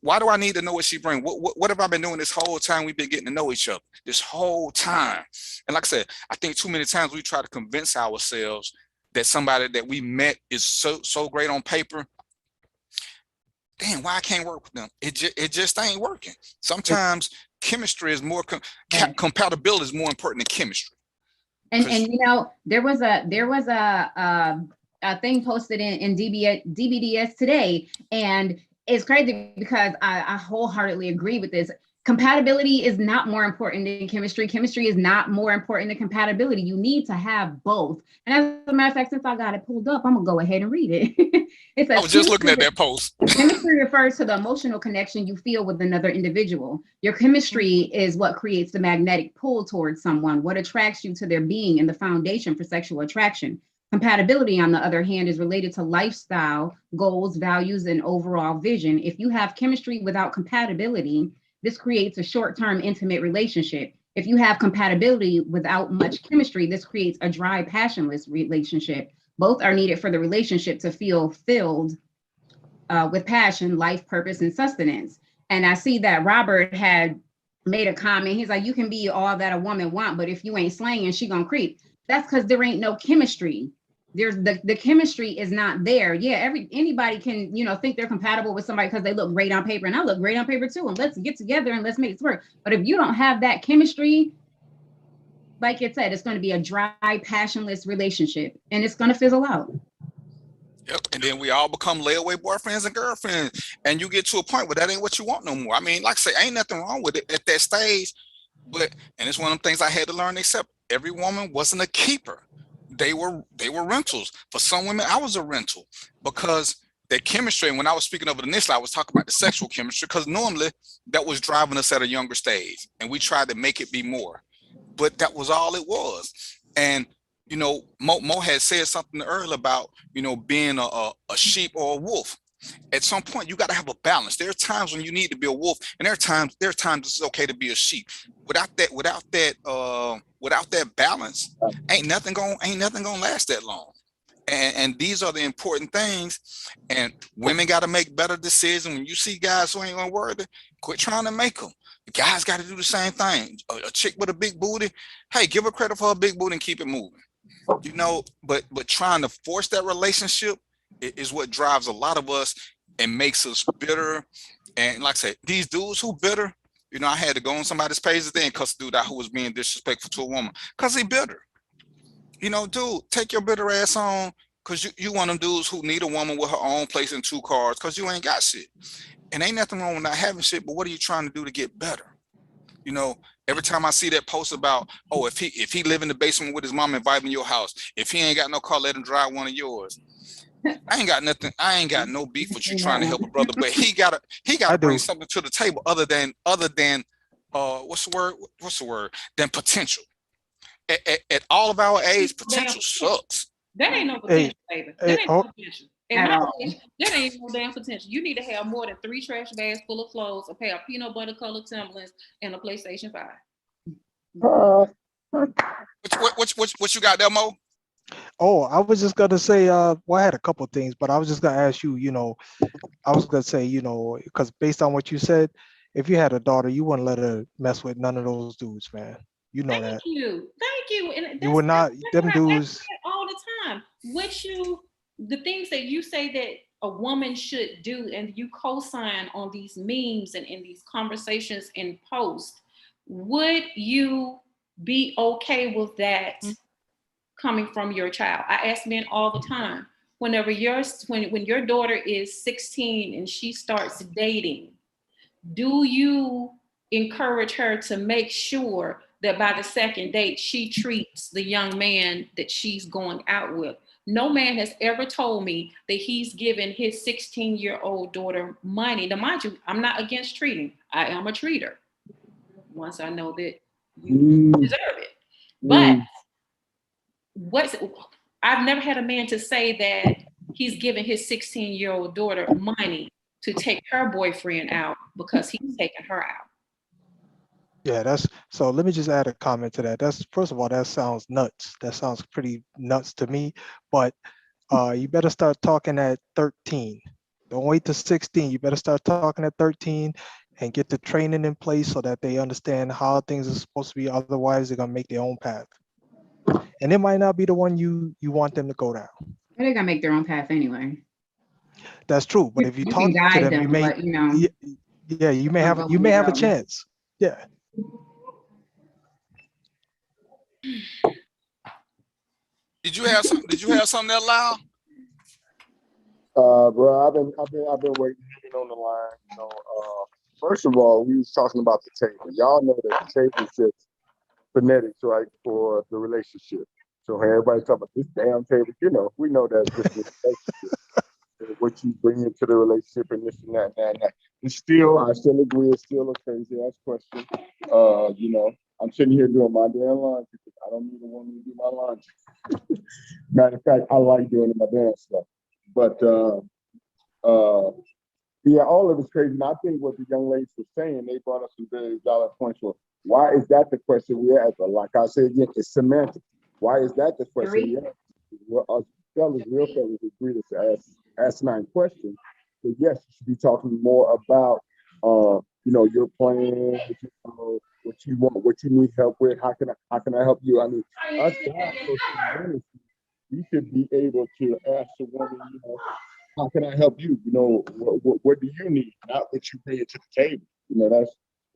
why do I need to know what she brings? What have I been doing this whole time we've been getting to know each other? This whole time. And like I said, I think too many times we try to convince ourselves that somebody that we met is so great on paper. Damn, why I can't work with them? It just ain't working. Sometimes chemistry is more compatibility is more important than chemistry. And there was a thing posted in DBDS today, and it's crazy because I wholeheartedly agree with this. Compatibility is not more important than chemistry. Chemistry is not more important than compatibility. You need to have both. And as a matter of fact, since I got it pulled up, I'm gonna go ahead and read it. I was just looking at that post. Chemistry refers to the emotional connection you feel with another individual. Your chemistry is what creates the magnetic pull towards someone, what attracts you to their being, and the foundation for sexual attraction. Compatibility, on the other hand, is related to lifestyle, goals, values, and overall vision. If you have chemistry without compatibility, this creates a short-term intimate relationship. If you have compatibility without much chemistry, this creates a dry, passionless relationship. Both are needed for the relationship to feel filled with passion, life, purpose, and sustenance. And I see that Robert had made a comment. He's like, you can be all that a woman want, but if you ain't slanging, she gonna creep. That's because there ain't no chemistry. There's the chemistry is not there. Yeah, anybody can, think they're compatible with somebody because they look great on paper, and I look great on paper too. And let's get together and let's make it work. But if you don't have that chemistry, like it said, it's going to be a dry, passionless relationship, and it's going to fizzle out. Yep. And then we all become layaway boyfriends and girlfriends, and you get to a point where that ain't what you want no more. I mean, like I say, ain't nothing wrong with it at that stage. But and it's one of the things I had to learn. Except every woman wasn't a keeper. They were rentals. For some women, I was a rental because their chemistry. And when I was speaking of it initially, I was talking about the sexual chemistry because normally that was driving us at a younger stage, and we tried to make it be more. But that was all it was. And Mo had said something earlier about being a sheep or a wolf. At some point, you got to have a balance. There are times when you need to be a wolf, and there are times it's okay to be a sheep. Without that balance, ain't nothing gonna last that long. And these are the important things. And women got to make better decisions. When you see guys who ain't unworthy, quit trying to make them. The guys got to do the same thing. A chick with a big booty, hey, give her credit for her big booty and keep it moving. But trying to force that relationship is what drives a lot of us and makes us bitter. And like I said, these dudes who bitter, I had to go on somebody's page today and cuss a dude out who was being disrespectful to a woman because he bitter. Dude, take your bitter ass on, because you one of them dudes who need a woman with her own place and 2 cars because you ain't got shit. And ain't nothing wrong with not having shit, but what are you trying to do to get better? Every time I see that post about, oh, if he live in the basement with his mom and vibe in your house, if he ain't got no car, let him drive one of yours. I ain't got nothing. I ain't got no beef with you trying to help a brother, but he gotta bring something to the table other than what's the word? Than potential. At all of our age, potential sucks. That ain't no potential, baby. That ain't no potential. That ain't no damn potential. You need to have more than 3 trash bags full of clothes, a pair of peanut butter colored Timberlands, and a PlayStation 5. What you got there, Mo? Oh, I was just gonna say, well, I had a couple of things, but I was just gonna ask you, I was gonna say, because based on what you said, if you had a daughter, you wouldn't let her mess with none of those dudes, man. You know that. Thank you. And You would not, them dudes. All the time. The things that you say that a woman should do, and you co-sign on these memes and in these conversations and posts, would you be okay with that coming from your child? I ask men all the time, whenever when your daughter is 16 and she starts dating, do you encourage her to make sure that by the second date she treats the young man that she's going out with? No man has ever told me that he's given his 16-year-old daughter money. Now, mind you, I'm not against treating. I am a treater once I know that you deserve it. But I've never had a man to say that he's giving his 16-year-old daughter money to take her boyfriend out because he's taking her out. Yeah, so let me just add a comment to that. First of all, that sounds nuts. That sounds pretty nuts to me, but you better start talking at 13. Don't wait till 16. You better start talking at 13 and get the training in place so that they understand how things are supposed to be. Otherwise, they're gonna make their own path. And it might not be the one you want them to go down. They're gonna make their own path anyway. That's true, but if you talk to them, you may, yeah, you may have a chance. Yeah. Did you have something there, Lyle? Bro, I've been waiting on the line. First of all, we was talking about the table. Y'all know that the table sets phonetics, right, for the relationship. So everybody's talking about this damn table. We know that's just the relationship. What you bring into the relationship and this and that and that. And still, I still agree. It's still a crazy ass question. I'm sitting here doing my damn laundry because I don't need a woman to do my laundry. Matter of fact, I like doing my damn stuff. But yeah, all of it's crazy. And I think what the young ladies were saying, they brought up some very valid points. For why is that the question we ask? Like I said again, it's semantic. Why is that the question we ask? Well, us real fellas agree to ask 9 questions. But yes, you should be talking more about your plan, what you want, what you need help with. How can I help you? I mean, us guys, we should be able to ask the woman, how can I help you? What do you need? Not what you bring to the table.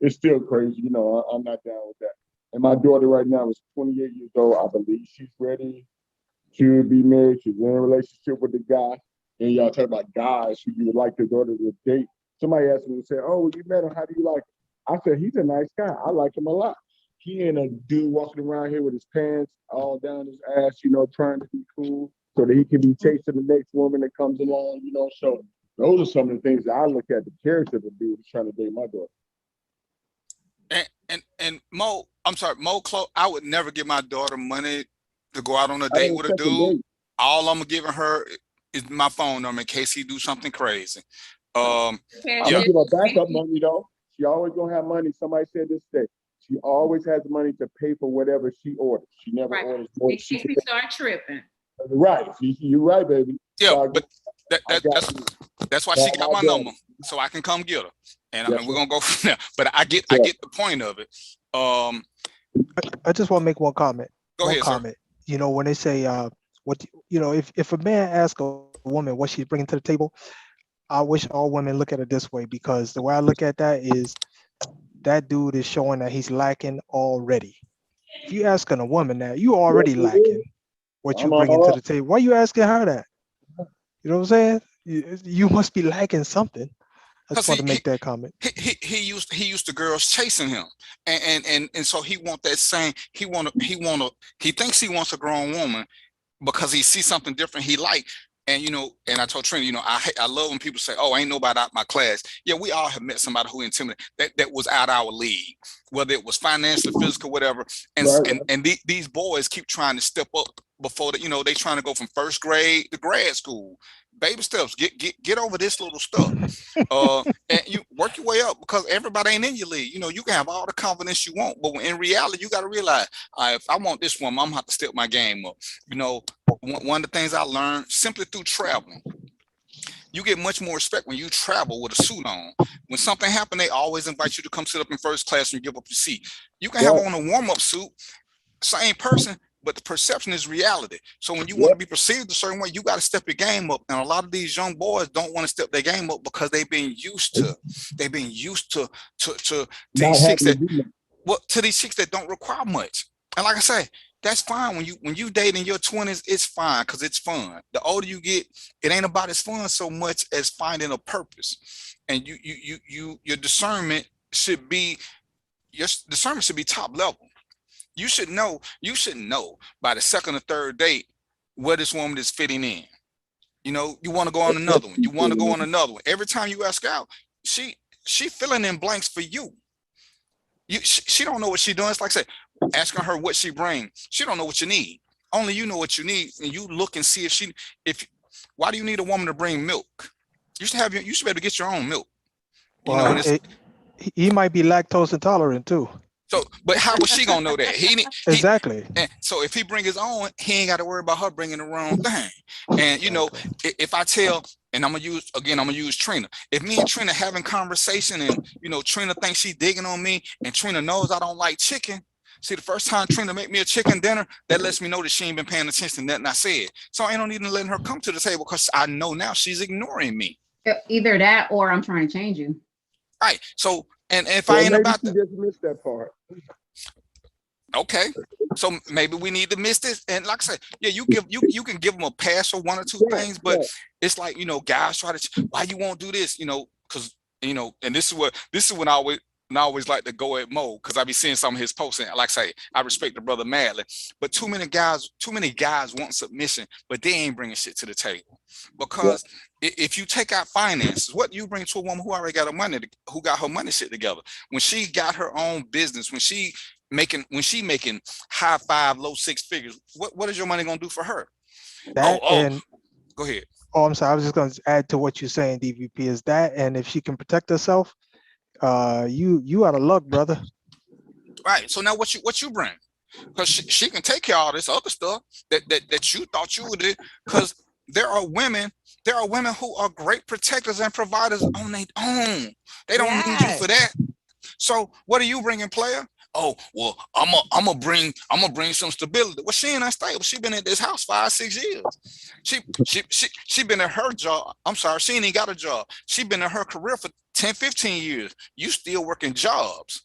It's still crazy. I'm not down with that. And my daughter right now is 28 years old. I believe she's ready to be married. She's in a relationship with the guy. And y'all talk about guys who you would like your daughter to date. Somebody asked me and said, "Oh, well, you met him. How do you like him?" I said, "He's a nice guy. I like him a lot." He ain't a dude walking around here with his pants all down his ass, you know, trying to be cool so that he can be chasing the next woman that comes along, you know. So those are some of the things that I look at, the character of the dude who's trying to date my daughter. And Mo, I'm sorry, I would never give my daughter money to go out on a date with a dude. All I'm giving her is my phone number in case he do something crazy. I'm gonna give her backup money though. She always gonna have money. Somebody said this today. She always has money to pay for whatever she orders. She never orders more than she can. Start tripping. Right. You're right, baby. Yeah, So but that's why she got my number, so I can come get her, and we're gonna go from there. But I get the point of it. I just want to make one comment. Go ahead, sir. You know, when they say if a man asks a woman what she's bringing to the table, I wish all women look at it this way, because the way I look at that is that dude is showing that he's lacking already. If you asking a woman that, you already lacking what you bringing to the table. Why you asking her that? You know what I'm saying? You must be lacking something. I just want to make that comment. He used the girls chasing him, and so he want that same. He thinks he wants a grown woman because he sees something different he like. And and I told Trina, I love when people say, "Oh, ain't nobody out my class." Yeah, we all have met somebody who intimidated that was out our league, whether it was financially, physical, whatever. And these boys keep trying to step up before they trying to go from first grade to grad school. Baby steps. Get over this little stuff, and you work your way up, because everybody ain't in your league. You can have all the confidence you want, but in reality, you got to realize, if I want this woman, I'm gonna have to step my game up. One of the things I learned simply through traveling, you get much more respect when you travel with a suit on. When something happens, they always invite you to come sit up in first class and give up your seat. You can have on a warm-up suit, same person, but the perception is reality. So when you want to be perceived a certain way, you got to step your game up. And a lot of these young boys don't want to step their game up because they've been used to these chicks that don't require much. And like I say, that's fine. When you date in your 20s, it's fine because it's fun. The older you get, it ain't about as fun so much as finding a purpose. And your discernment should be top level. You should know by the second or third date where this woman is fitting in. You want to go on another one. You want to go on another one. Every time you ask out, she filling in blanks for you. She don't know what she's doing. It's like, say, asking her what she brings. She don't know what you need. Only you know what you need, and you look and see why do you need a woman to bring milk? You should be able to get your own milk. He might be lactose intolerant too. So, but how was she gonna know that? Exactly. So if he bring his own, he ain't got to worry about her bringing the wrong thing. And if I tell, and I'm gonna use Trina. If me and Trina having conversation, and Trina thinks she digging on me, and Trina knows I don't like chicken. See, the first time Trina make me a chicken dinner, that lets me know that she ain't been paying attention to nothing I said. So I don't even letting her come to the table because I know now she's ignoring me. Either that or I'm trying to change you. Right. So, and if I ain't about that, just missed that part. Okay, so maybe we need to miss this. And like I said, yeah, you can give them a pass for one or two things, but it's like guys try to, why you won't do this, because and this is when I always like to go at Mo, because I be seeing some of his posts, and like I say, I respect the brother madly, but too many guys want submission, but they ain't bringing shit to the table. Because if you take out finances, what you bring to a woman who already got who got her money shit together, when she got her own business, when she making high 5, low 6 figures, what is your money gonna do for her? And go ahead. Oh, I'm sorry. I was just gonna add to what you're saying, DVP, is that, and if she can protect herself, you out of luck, brother. Right. So now what you bring? Because she can take care of all this other stuff that you thought you would do. Because there are women who are great protectors and providers on their own. They don't need you for that. So what are you bringing, player? Oh, well, I'm gonna bring some stability. Well, she ain't unstable. She been at this house 5-6 years. She been at her job. I'm sorry, she ain't even got a job. She been in her career for 10-15 years. You still working jobs.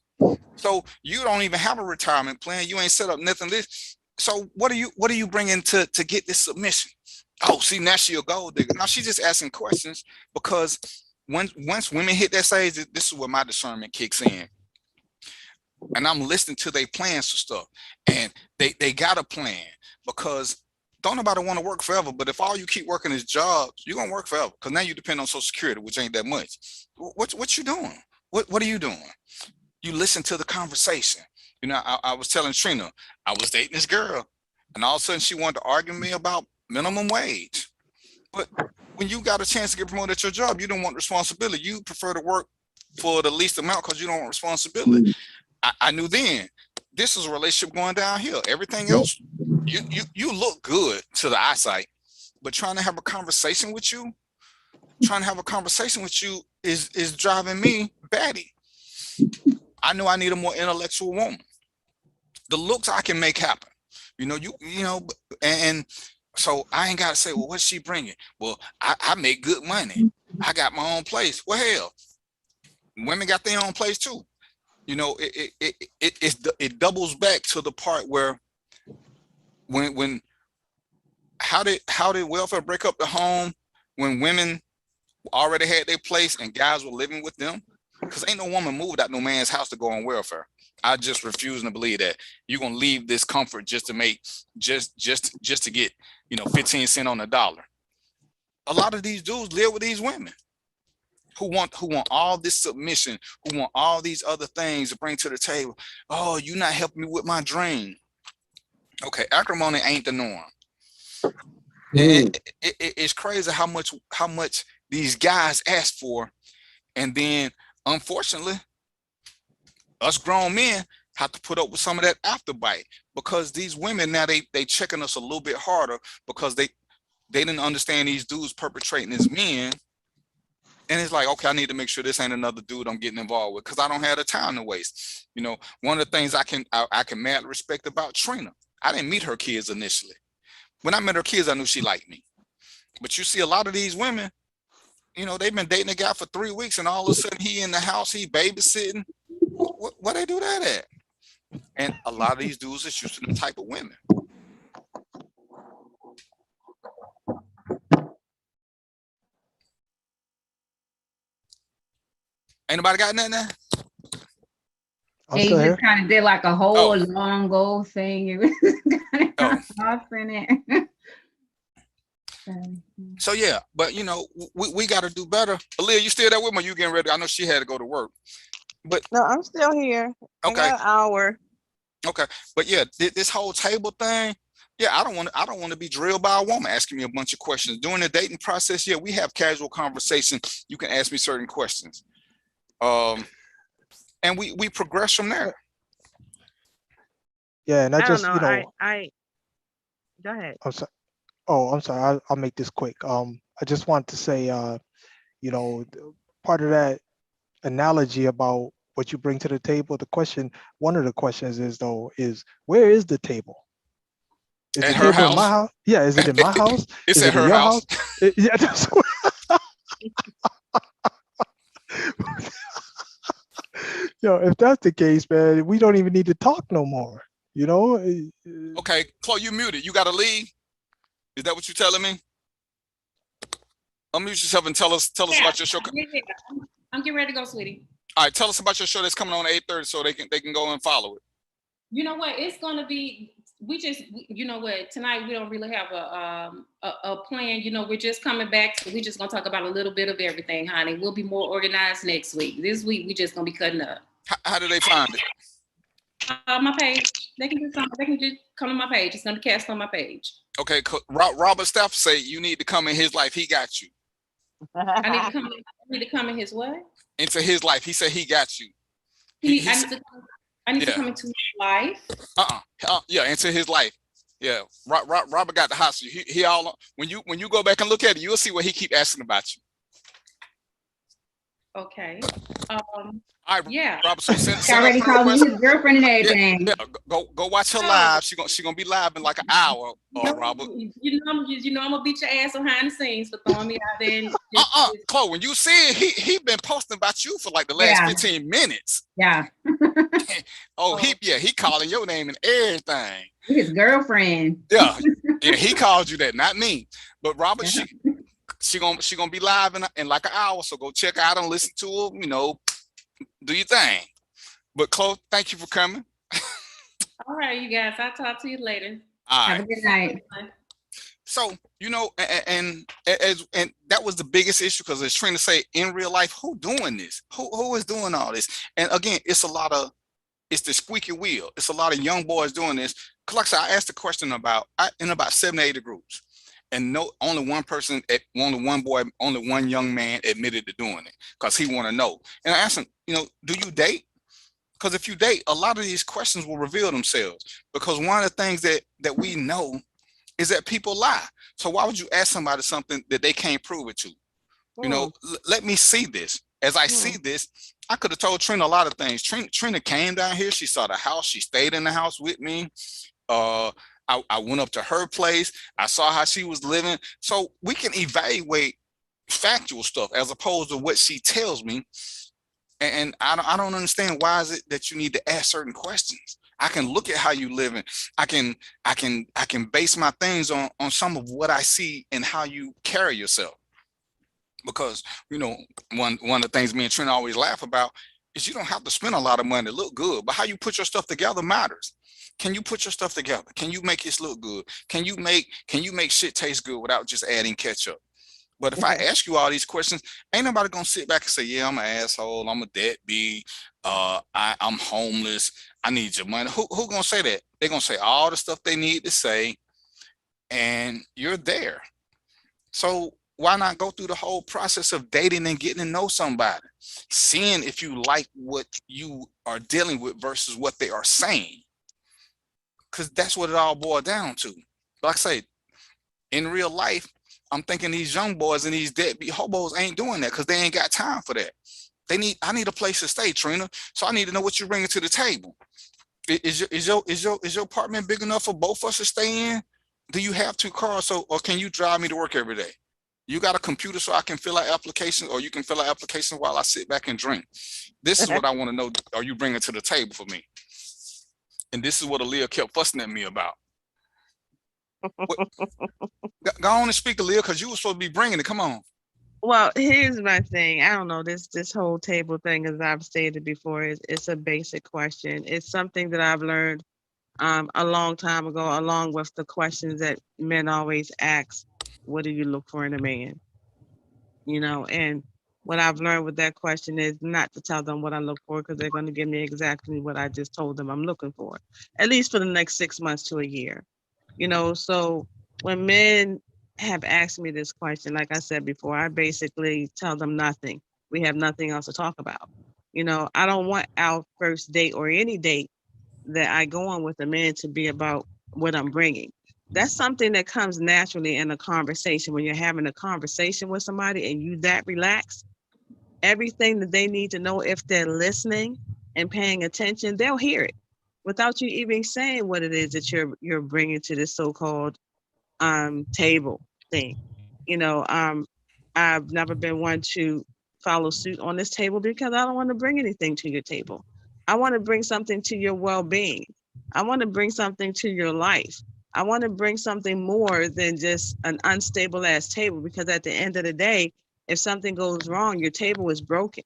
So you don't even have a retirement plan. You ain't set up nothing. So what are you bringing to get this submission? Oh, see, now she a gold digger. Now she's just asking questions because once women hit that stage, this is where my discernment kicks in. and I'm listening to their plans for stuff, and they got a plan, because don't nobody want to work forever. But if all you keep working is jobs, you're gonna work forever, because now you depend on Social Security, which ain't that much. What you doing? What are you doing? You listen to the conversation. You know, I was telling Trina, I was dating this girl, and all of a sudden she wanted to argue with me about minimum wage. But when you got a chance to get promoted at your job, you don't want responsibility. You prefer to work for the least amount because you don't want responsibility. I knew then this is a relationship going downhill. Everything else, you look good to the eyesight, but trying to have a conversation with you is driving me batty. I know I need a more intellectual woman. The looks I can make happen. You know, and so I ain't got to say, well, what's she bringing? Well, I make good money. I got my own place. Well, hell, women got their own place too. You know, it doubles back to the part where when how did welfare break up the home when women already had their place and guys were living with them? Because ain't no woman moved out no man's house to go on welfare. I just refuse to believe that you're gonna leave this comfort just to make just to get 15 cents on the dollar. A lot of these dudes live with these women who want all this submission, who want all these other things to bring to the table. Oh, you're not helping me with my dream. Okay, acrimony ain't the norm. It's crazy how much these guys ask for, and then unfortunately, us grown men have to put up with some of that afterbite, because these women now they checking us a little bit harder because they didn't understand these dudes perpetrating as men. And it's like, okay, I need to make sure this ain't another dude I'm getting involved with, because I don't have the time to waste. You know, one of the things I can madly respect about Trina, I didn't meet her kids initially. When I met her kids, I knew she liked me. But you see a lot of these women, you know, they've been dating a guy for 3 weeks, and all of a sudden he in the house, he babysitting. What they do that at? And a lot of these dudes are used to them type of women. Ain't nobody got nothing there? He just kind of did like a whole long goal thing. It was kind of off in it. So yeah, but you know, we got to do better. Aaliyah, you still there with me? You getting ready? I know she had to go to work. But no, I'm still here. Okay, I got an hour. Okay, but yeah, this whole table thing. Yeah, I don't want to be drilled by a woman asking me a bunch of questions during the dating process. Yeah, we have casual conversation. You can ask me certain questions, and we progress from there. Yeah, and I just don't know. I go ahead. I'm sorry. Oh, I'm sorry. I'll make this quick. I just want to say, you know, part of that analogy about what you bring to the table. The question, one of the questions is where is the table? Is at the her table house? In my house? Yeah, is it in my house? It's is at it in her your house. Yeah, that's what. Yo, if that's the case, man, we don't even need to talk no more. You know. Okay, Chloe, you muted. You got to leave. Is that what you're telling me? Unmute yourself and tell us about your show. I'm getting ready to go, sweetie. All right, tell us about your show that's coming on at 8:30 so they can go and follow it. You know what? It's gonna be. You know what? Tonight we don't really have a plan. You know, we're just coming back, so we're just gonna talk about a little bit of everything, honey. We'll be more organized next week. This week we just gonna be cutting up. How do they find it? My page. They can just come to my page. It's gonna be cast on my page. Okay, Robert Staff say you need to come in his life. He got you. I need to come in his what? Into his life. He said he got you. I need to come into his life. Yeah, into his life. Yeah, Robert got the hustle. He all when you go back and look at it, you'll see what he keep asking about you. Okay. All right, yeah. Robert, so send already called me his girlfriend and everything. Yeah, go watch her live. She gonna be live in like an hour, Robert. You know I'm gonna beat your ass behind the scenes for throwing me out there. And Chloe, when you see it, he been posting about you for like the last 15 minutes. Yeah. He calling your name and everything. His girlfriend. Yeah, he called you that, not me. But Robert, she gonna be live in like an hour, so go check out and listen to her. You know, do your thing. But Chloe, thank you for coming. All right, you guys. I'll talk to you later. All Have right. a good night. So, you know, and that was the biggest issue, because as Trina say, in real life, who doing this? Who is doing all this? And again, it's the squeaky wheel. It's a lot of young boys doing this. Cause like I said, I asked the question in about 7 to 8 groups, and only one young man admitted to doing it because he want to know. And I asked him, you know, do you date? Because if you date, a lot of these questions will reveal themselves. Because one of the things that we know is that people lie. So why would you ask somebody something that they can't prove it to? You know, let me see this. As I see this, I could have told Trina a lot of things. Trina came down here. She saw the house. She stayed in the house with me. I went up to her place. I saw how she was living. So we can evaluate factual stuff as opposed to what she tells me. And I don't understand, why is it that you need to ask certain questions? I can look at how you living. I can base my things on some of what I see and how you carry yourself. Because, you know, one of the things me and Trina always laugh about is you don't have to spend a lot of money to look good, but how you put your stuff together matters. Can you put your stuff together? Can you make this look good? Can you make shit taste good without just adding ketchup? But if I ask you all these questions, ain't nobody gonna sit back and say, yeah, I'm an asshole, I'm a deadbeat, I'm homeless, I need your money. Who gonna say that? They're gonna say all the stuff they need to say, and you're there. So why not go through the whole process of dating and getting to know somebody, seeing if you like what you are dealing with versus what they are saying? Because that's what it all boils down to. Like I say, in real life, I'm thinking these young boys and these deadbeat hobos ain't doing that because they ain't got time for that. I need a place to stay, Trina. So I need to know what you're bringing to the table. Is your apartment big enough for both of us to stay in? Do you have 2 cars? Or can you drive me to work every day? You got a computer so I can fill out applications, or you can fill out applications while I sit back and drink. This is what I want to know. Are you bringing to the table for me? And this is what Aaliyah kept fussing at me about. Go on and speak, Aaliyah, because you were supposed to be bringing it. Come on. Well, here's my thing. I don't know, this whole table thing, as I've stated before, it's a basic question. It's something that I've learned a long time ago, along with the questions that men always ask. What do you look for in a man? You know, and what I've learned with that question is not to tell them what I look for, because they're going to give me exactly what I just told them I'm looking for, at least for the next 6 months to a year. You know, so when men have asked me this question, like I said before, I basically tell them nothing. We have nothing else to talk about. You know, I don't want our first date or any date that I go on with a man to be about what I'm bringing. That's something that comes naturally in a conversation. When you're having a conversation with somebody and you that relaxed, everything that they need to know, if they're listening and paying attention, they'll hear it without you even saying what it is that you're bringing to this so-called table thing. You know, I've never been one to follow suit on this table because I don't want to bring anything to your table. I want to bring something to your well-being. I want to bring something to your life. I want to bring something more than just an unstable ass table, because at the end of the day, if something goes wrong, your table is broken.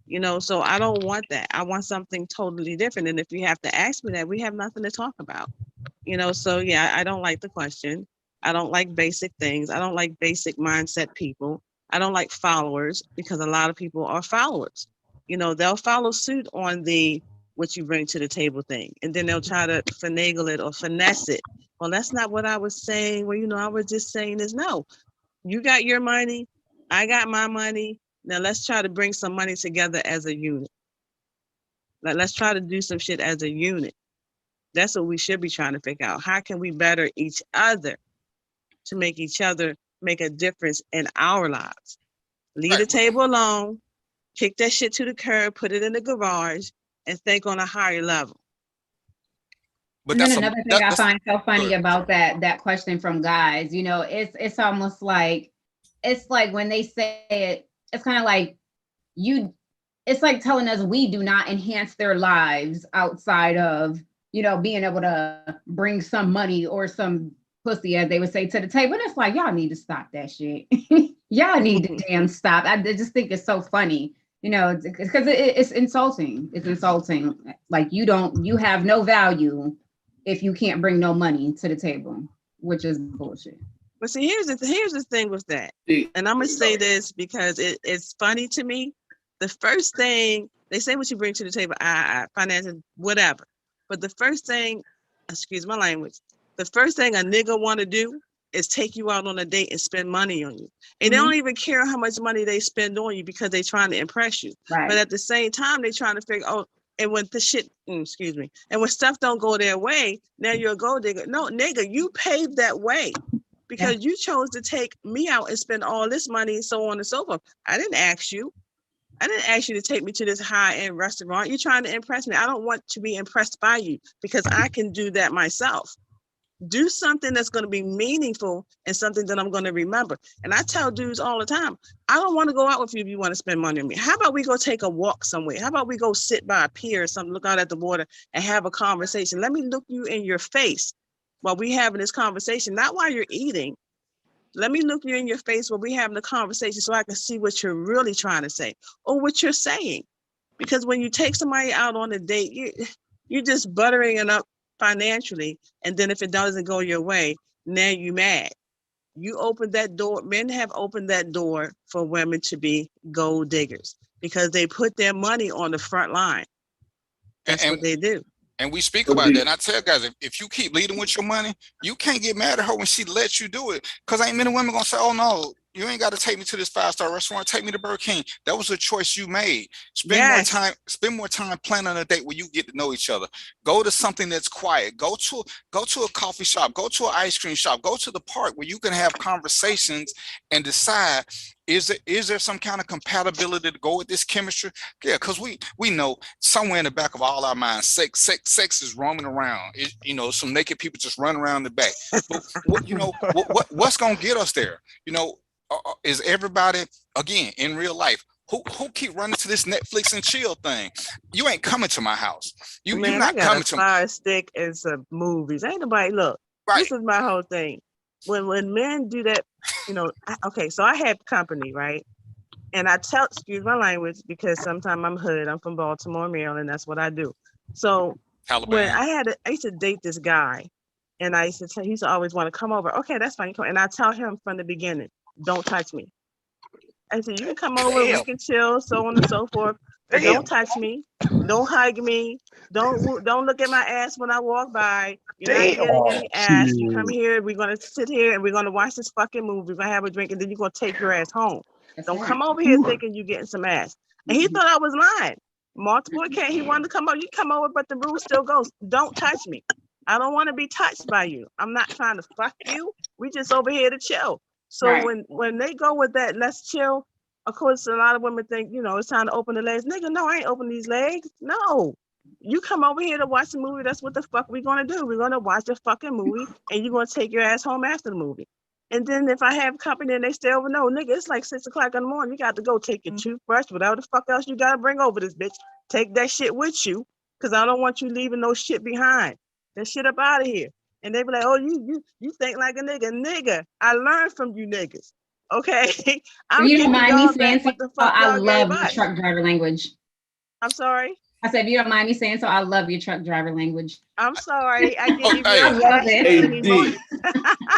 You know, so I don't want that. I want something totally different. And if you have to ask me that, we have nothing to talk about. You know, so yeah, I don't like the question. I don't like basic things. I don't like basic mindset people. I don't like followers, because a lot of people are followers. You know, they'll follow suit on the what you bring to the table thing, and then they'll try to finagle it or finesse it. Well, that's not what I was saying. Well, you know, I was just saying this. No, you got your money. I got my money. Now let's try to bring some money together as a unit. Let's try to do some shit as a unit. That's what we should be trying to figure out. How can we better each other to make each other make a difference in our lives? Leave the table alone, kick that shit to the curb, put it in the garage, and think on a higher level. But then another thing I find so funny about that question from guys, you know, it's almost like, it's like when they say it, it's kind of like it's like telling us we do not enhance their lives outside of, you know, being able to bring some money or some pussy, as they would say, to the table. And it's like, y'all need to stop that shit. Y'all need to damn stop. I just think it's so funny, You know, because it's insulting. It's insulting. Like you have no value if you can't bring no money to the table, which is bullshit. But see, here's the thing with that, and I'm gonna say this because it's funny to me. The first thing they say, what you bring to the table, finances, whatever. But the first thing, excuse my language, the first thing a nigga want to do is take you out on a date and spend money on you. And they don't even care how much money they spend on you because they're trying to impress you. Right. But at the same time, they're trying to figure, and when the shit, excuse me, and when stuff don't go their way, now you're a gold digger. No, nigga, you paved that way because you chose to take me out and spend all this money and so on and so forth. I didn't ask you. I didn't ask you to take me to this high-end restaurant. You're trying to impress me. I don't want to be impressed by you because I can do that myself. Do something that's going to be meaningful and something that I'm going to remember. And I tell dudes all the time, I don't want to go out with you if you want to spend money on me. How about we go take a walk somewhere? How about we go sit by a pier or something, look out at the water and have a conversation? Let me look you in your face while we having this conversation, not while you're eating. Let me look you in your face while we having the conversation so I can see what you're really trying to say or what you're saying. Because when you take somebody out on a date, you're just buttering it up financially, and then if it doesn't go your way, now you mad. You opened that door. Men have opened that door for women to be gold diggers because they put their money on the front line. That's what they do. And we speak about that. And I tell guys, if you keep leading with your money, you can't get mad at her when she lets you do it. Because ain't many women gonna say, "Oh no, you ain't got to take me to this 5-star restaurant. Take me to Burger King." That was a choice you made. Spend more time planning a date where you get to know each other. Go to something that's quiet. Go to a coffee shop. Go to an ice cream shop. Go to the park where you can have conversations and decide, is there some kind of compatibility to go with this chemistry? Yeah, because we know somewhere in the back of all our minds, sex is roaming around. Some naked people just run around the back. But what's gonna get us there? Is everybody, again, in real life, who keep running to this Netflix and chill thing? You ain't coming to my house. You're not coming to fire stick and some movies. Ain't nobody look. Right. This is my whole thing. When men do that, okay, so I have company, right? And I excuse my language because sometimes I'm hood. I'm from Baltimore, Maryland. That's what I do. So when I used to date this guy, and I used to he used to always want to come over. Okay, that's fine. And I tell him from the beginning, don't touch me. I said, you can come over, we can chill, so on and so forth. But don't touch me. Don't hug me. Don't look at my ass when I walk by. You're not getting any ass. You come here, we're going to sit here, and we're going to watch this fucking movie. We're going to have a drink, and then you're going to take your ass home. Don't come over here thinking you're getting some ass. And he thought I was lying. Multiple occasions, he wanted to come over. You come over, but the rule still goes, don't touch me. I don't want to be touched by you. I'm not trying to fuck you. We just over here to chill. So when they go with that, let's chill, of course, a lot of women think, it's time to open the legs. Nigga, no, I ain't open these legs. No. You come over here to watch the movie. That's what the fuck we're going to do. We're going to watch the fucking movie, and you're going to take your ass home after the movie. And then if I have company and they stay over, no, nigga, it's like 6 o'clock in the morning. You got to go take your toothbrush, whatever the fuck else you got to bring over this bitch. Take that shit with you, because I don't want you leaving no shit behind. That shit up out of here. And they be like, oh, you think like a nigga. Nigga, I learned from you niggas. Okay? You don't mind me saying so? I love your truck driver language. I'm sorry? I said, if you don't mind me saying so, I love your truck driver language. I'm sorry. I give you I love it.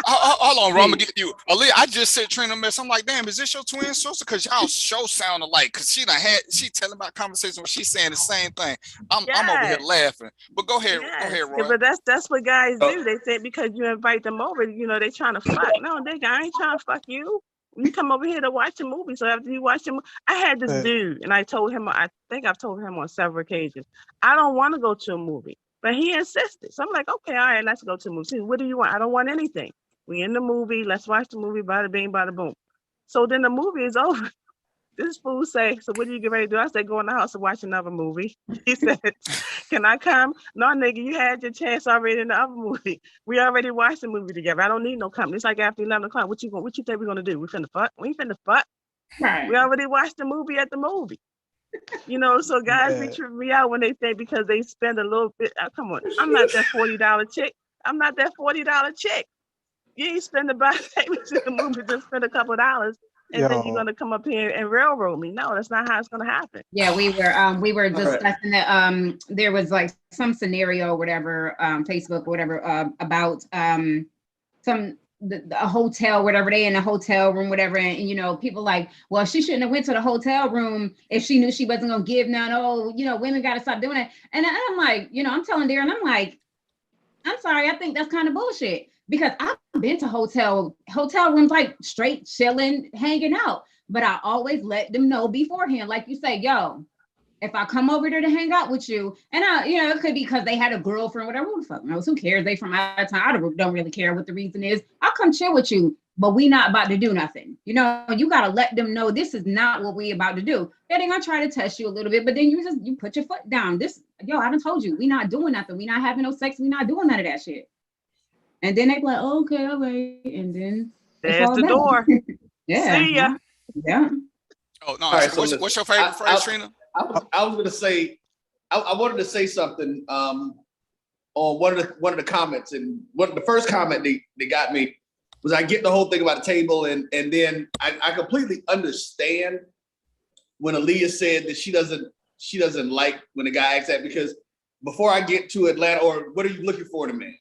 Hold on, Ron, I'm gonna get you. Aaliyah, I just said Trina mess. I'm like, damn, is this your twin sister? Because y'all show sound alike. Because she telling about conversation where she's saying the same thing. I'm over here laughing. But go ahead, Roy. Yeah, but that's what guys do. They think because you invite them over, they trying to fuck. No, nigga, I ain't trying to fuck you. You come over here to watch a movie. So after you watch the I had this dude, and I told him, I think I've told him on several occasions, I don't want to go to a movie. But he insisted. So I'm like, okay, all right, let's go to a movie. See, what do you want? I don't want anything. We in the movie. Let's watch the movie. Bada bing, bada boom. So then the movie is over. This fool say, so what do you get ready to do? I said, go in the house and watch another movie. He said, can I come? No, nigga, you had your chance already in the other movie. We already watched the movie together. I don't need no company. It's like after 11 o'clock. What you think we're going to do? We finna fuck? We ain't finna fuck. Right. We already watched the movie at the movie. So guys be tripping me out when they think because they spend a little bit. Come on, I'm not that $40 chick. I'm not that $40 chick. You ain't spend about take me to the movie, just spend a couple of dollars. and then you're gonna come up here and railroad me. No, that's not how it's gonna happen. Yeah, we were All right. discussing that there was like some scenario or whatever, Facebook or whatever, about a hotel, whatever, they in a hotel room, whatever, and you know, people like, well, she shouldn't have went to the hotel room if she knew she wasn't gonna give none. Oh, you know, women gotta stop doing it. And I'm like, you know, I'm telling Darren, I'm like, I'm sorry, I think that's kind of bullshit, because I've been to hotel rooms, like straight chilling, hanging out, but I always let them know beforehand, like you say, yo, if I come over there to hang out with you, and you know, it could be because they had a girlfriend, whatever, who the fuck knows, who cares? They from out of town, I don't really care what the reason is. I'll come chill with you, but we not about to do nothing. You know, you gotta let them know this is not what we about to do. Yeah, they gonna try to test you a little bit, but then you put your foot down. Yo, I done told you, we not doing nothing. We not having no sex. We not doing none of that shit. And then they be like, oh, okay, all right. And then there's the door. Yeah. See ya. Yeah. Oh no! All right, so what's your favorite phrase, Trina? I was gonna say, I wanted to say something on one of the comments, and the first comment they got me was, I get the whole thing about the table, and then I completely understand when Aaliyah said that she doesn't like when a guy asks that, because before I get to Atlanta, or what are you looking for in a man?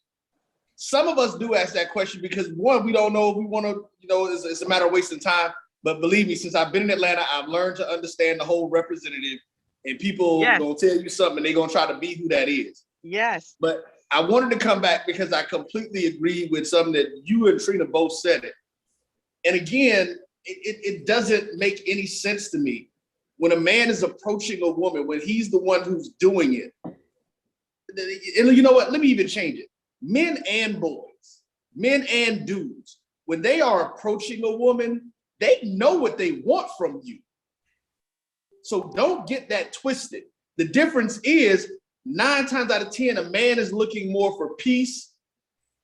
Some of us do ask that question because, one, we don't know if we want to, you know, it's a matter of wasting time. But believe me, since I've been in Atlanta, I've learned to understand the whole representative, and people gonna tell you something and they're gonna try to be who that is. Yes. But I wanted to come back because I completely agree with something that you and Trina both said it. And again, it doesn't make any sense to me when a man is approaching a woman, when he's the one who's doing it. And you know what? Let me even change it. Men and boys, men and dudes, when they are approaching a woman, they know what they want from you. So don't get that twisted. The difference is 9 times out of 10, a man is looking more for peace.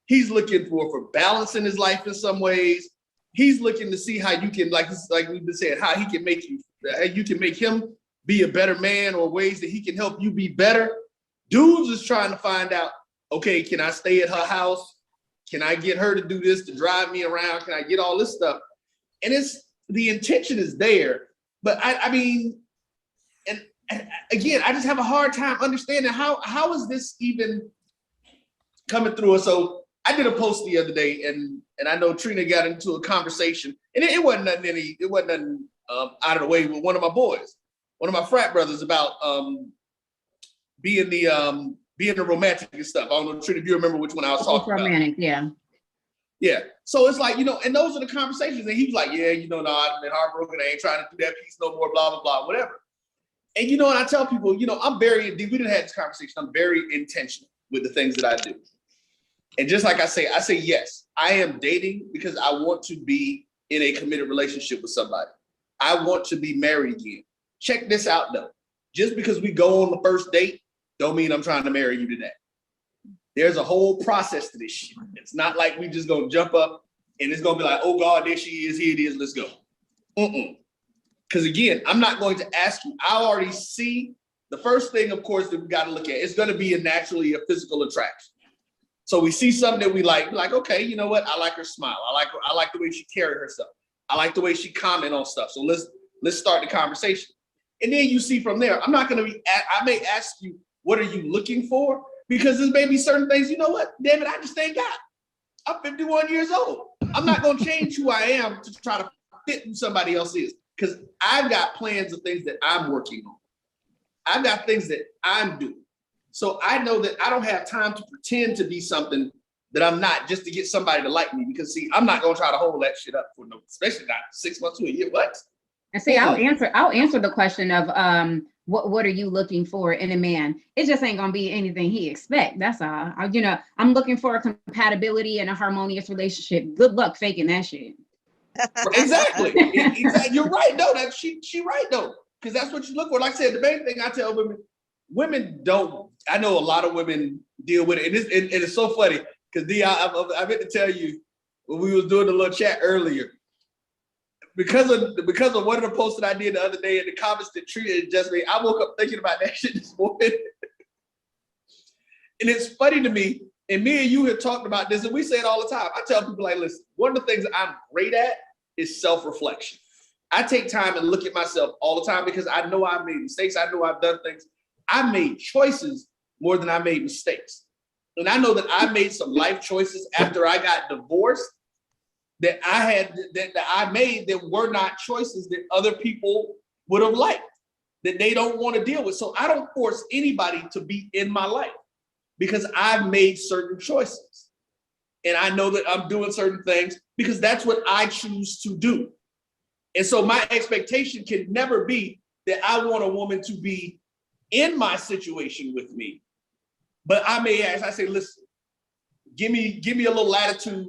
He's looking for balance in his life in some ways. He's looking to see how you can, like we've been saying, how he can make you can make him be a better man, or ways that he can help you be better. Dudes is trying to find out, okay, can I stay at her house? Can I get her to do this, to drive me around? Can I get all this stuff? And the intention is there, but I mean, and again, I just have a hard time understanding how is this even coming through. And so I did a post the other day, and I know Trina got into a conversation, and it wasn't nothing out of the way with one of my boys, one of my frat brothers, about being the romantic and stuff. I don't know, Trina, if you remember which one I was talking about. Romantic, yeah. Yeah. So it's like, you know, and those are the conversations. And he's like, yeah, you know, no, I've been heartbroken. I ain't trying to do that piece no more, blah, blah, blah, whatever. And, you know, and I tell people, you know, we didn't have this conversation. I'm very intentional with the things that I do. And just like I say, yes, I am dating because I want to be in a committed relationship with somebody. I want to be married again. Check this out, though. Just because we go on the first date, don't mean I'm trying to marry you today. There's a whole process to this shit. It's not like we just gonna jump up and it's gonna be like, oh God, there she is, here it is, let's go. Because again, I'm not going to ask you. I already see the first thing, of course, that we got to look at. It's going to be naturally a physical attraction. So we see something that we like, okay, you know what? I like her smile. I like the way she carried herself. I like the way she comment on stuff. So let's start the conversation. And then you see from there, I'm not going to I may ask you, what are you looking for? Because there may be certain things, you know what, David, I just ain't got. I'm 51 years old. I'm not going to change who I am to try to fit who somebody else is, because I've got plans of things that I'm working on. I've got things that I'm doing. So I know that I don't have time to pretend to be something that I'm not just to get somebody to like me, because see, I'm not going to try to hold that shit up for no, especially not 6 months to a year. What? And see, I'll answer the question of what are you looking for in a man? It just ain't gonna be anything he expect. That's all. I'm looking for a compatibility and a harmonious relationship. Good luck faking that shit. Exactly. You're right. No, she right though, because that's what you look for. Like I said, the main thing I tell women don't. I know a lot of women deal with it, and it's so funny because I meant to tell you when we was doing the little chat earlier. Because of one of the posts that I did the other day in the comments that treated just me, I woke up thinking about that shit this morning. And it's funny to me, and me and you have talked about this, and we say it all the time. I tell people, like, listen, one of the things I'm great at is self-reflection. I take time and look at myself all the time because I know I've made mistakes. I know I've done things. I made choices more than I made mistakes. And I know that I made some life choices after I got divorced that I made that were not choices that other people would have liked, that they don't want to deal with. So I don't force anybody to be in my life because I've made certain choices. And I know that I'm doing certain things because that's what I choose to do. And so my expectation can never be that I want a woman to be in my situation with me. But I may ask, I say, listen, give me a little latitude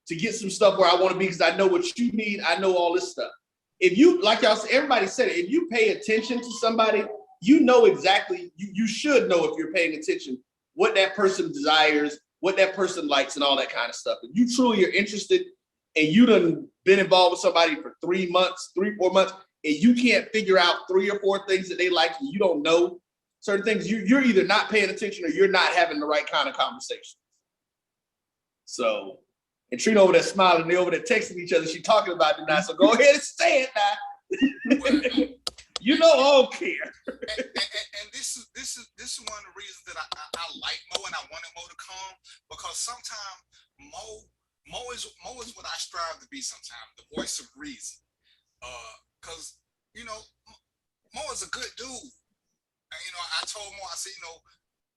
to get some stuff where I want to be because I know what you need. I know all this stuff. If you, like y'all said, everybody said it, if you pay attention to somebody, you know exactly, you should know if you're paying attention, what that person desires, what that person likes and all that kind of stuff. If you truly are interested and you done been involved with somebody for 3 months, 3-4 months, and you can't figure out 3 or 4 things that they like and you don't know certain things, you're either not paying attention or you're not having the right kind of conversation. So, and Trina over there smiling, they over there texting each other, she talking about it now, so go ahead and say it now. You know I don't care. And this is one of the reasons that I like Mo and I wanted Mo to come, because sometimes Mo is what I strive to be sometimes, the voice of reason. Because, you know, Mo is a good dude. And, you know, I told Mo, I said, you know,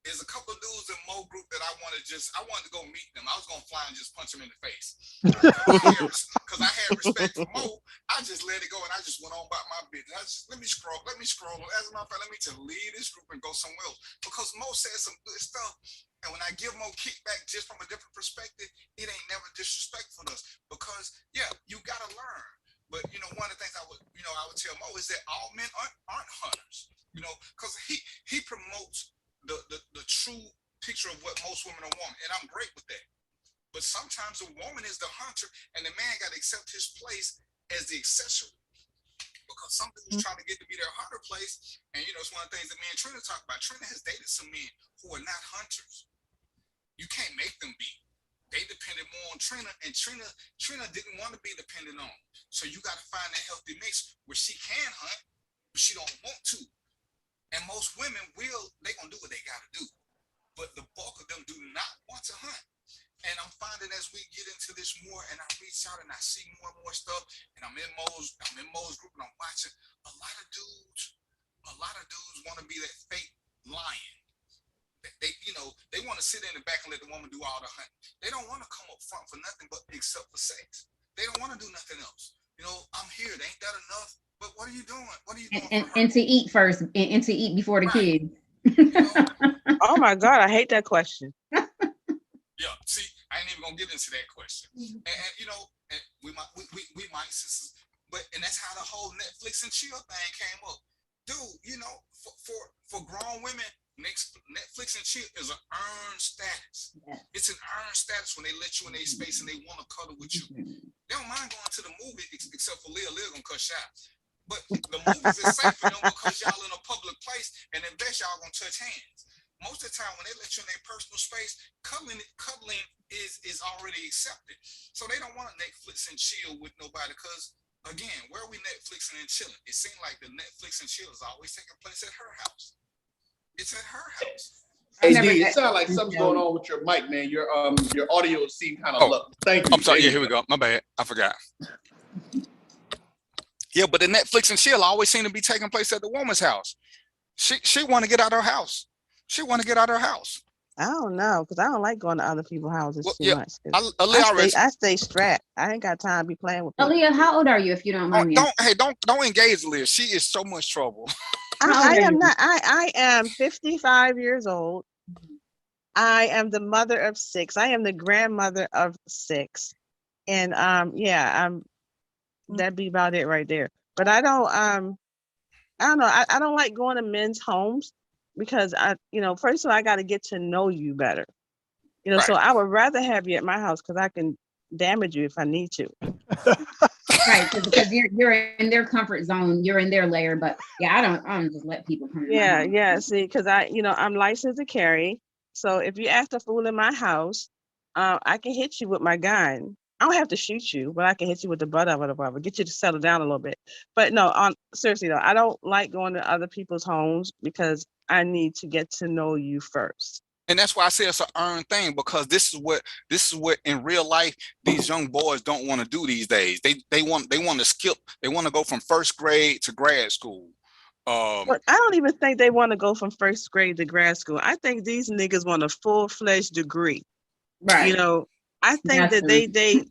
there's a couple of dudes in Mo group that I wanted to go meet them. I was going to fly and just punch them in the face. Because I had respect for Mo. I just let it go and I just went on about my business. Let me scroll. As a matter of fact, let me just leave this group and go somewhere else. Because Mo said some good stuff. And when I give Mo kickback just from a different perspective, it ain't never disrespectful to us. Because, yeah, you got to learn. But, you know, one of the things I would tell Mo is that all men aren't hunters. You know, because he promotes the true picture of what most women want, and I'm great with that. But sometimes a woman is the hunter, and the man got to accept his place as the accessory. Because some dudes trying to get to be their hunter place, and you know, it's one of the things that me and Trina talk about. Trina has dated some men who are not hunters. You can't make them be. They depended more on Trina, and Trina didn't want to be dependent on. So you got to find that healthy mix where she can hunt, but she don't want to. And most women they gonna do what they gotta do. But the bulk of them do not want to hunt. And I'm finding as we get into this more and I reach out and I see more and more stuff, and I'm in Mo's group and I'm watching, a lot of dudes want to be that fake lion. They want to sit in the back and let the woman do all the hunting. They don't want to come up front for nothing but except for sex. They don't want to do nothing else. You know, I'm here. Ain't that enough? But what are you doing? What are you doing? And to eat first, and to eat before the kids. Oh my God, I hate that question. Yeah, see, I ain't even gonna get into that question. And you know, and we might, sisters, and that's how the whole Netflix and chill thing came up. Dude, you know, for grown women, Netflix and chill is an earned status. Yeah. It's an earned status when they let you in their space and they want to cuddle with you. They don't mind going to the movie except for Leah gonna cut shots. But the movies is safe for them because y'all in a public place, and at best y'all gonna touch hands. Most of the time when they let you in their personal space, cuddling is already accepted. So they don't want to Netflix and chill with nobody because, again, where are we Netflixing and chilling? It seems like the Netflix and chill is always taking place at her house. It's at her house. Hey, D, it sounds like something's going on with your mic, man. Your audio seemed kind of low. Thank you. I'm sorry. Yeah, here we go. My bad. I forgot. Yeah, but the Netflix and chill always seem to be taking place at the woman's house. She want to get out of her house. I don't know, because I don't like going to other people's houses too much. I stay strapped. I ain't got time to be playing with people. Aaliyah, how old are you, if you don't mind me? Don't engage Aaliyah. She is so much trouble. I am not. I am 55 years old. I am the mother of 6. I am the grandmother of 6. And that'd be about it right there. But I don't know. I don't like going to men's homes because first of all, I got to get to know you better. Right. So I would rather have you at my house because I can damage you if I need to. Right, because you're in their comfort zone, you're in their layer. But yeah, I don't just let people come. Yeah. See, because I'm licensed to carry. So if you act a fool in my house, I can hit you with my gun. I don't have to shoot you, but I can hit you with the butt of it or whatever, get you to settle down a little bit. But no, seriously though, I don't like going to other people's homes because I need to get to know you first. And that's why I say it's an earned thing, because this is what in real life these young boys don't want to do these days. They want to skip. They want to go from first grade to grad school. But I don't even think they want to go from first grade to grad school. I think these niggas want a full-fledged degree. Right. You know, I think That's that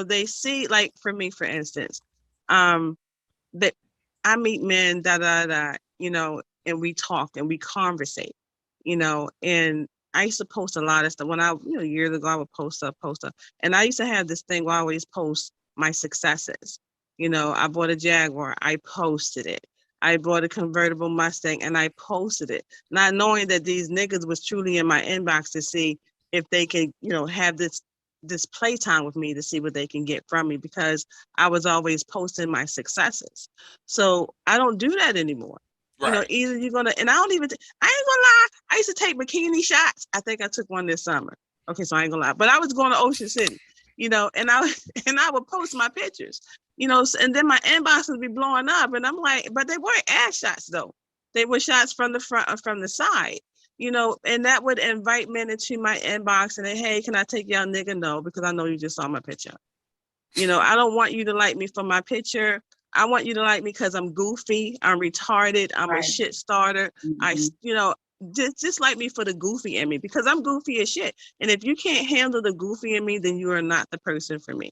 they see, like for me, for instance, that I meet men, you know, and we talk and we conversate, you know, and I used to post a lot of stuff when years ago, I would post up. And I used to have this thing where I always post my successes. You know, I bought a Jaguar, I posted it. I bought a convertible Mustang and I posted it, not knowing that these niggas was truly in my inbox to see if they can, you know, have this playtime with me to see what they can get from me, because I was always posting my successes. So I don't do that anymore. Right. You know, either you're gonna, and I ain't gonna lie, I used to take bikini shots. I think I took one this summer. Okay, so I ain't gonna lie, but I was going to Ocean City, you know, and I would post my pictures, you know, and then my inbox would be blowing up, and I'm like, but they weren't ass shots though. They were shots from the front or from the side, you know, and that would invite men into my inbox and then, hey, can I take y'all nigga? No, because I know you just saw my picture. You know, I don't want you to like me for my picture. I want you to like me because I'm goofy, I'm retarded, I'm a shit starter. You know, just like me for the goofy in me, because I'm goofy as shit. And if you can't handle the goofy in me, then you are not the person for me.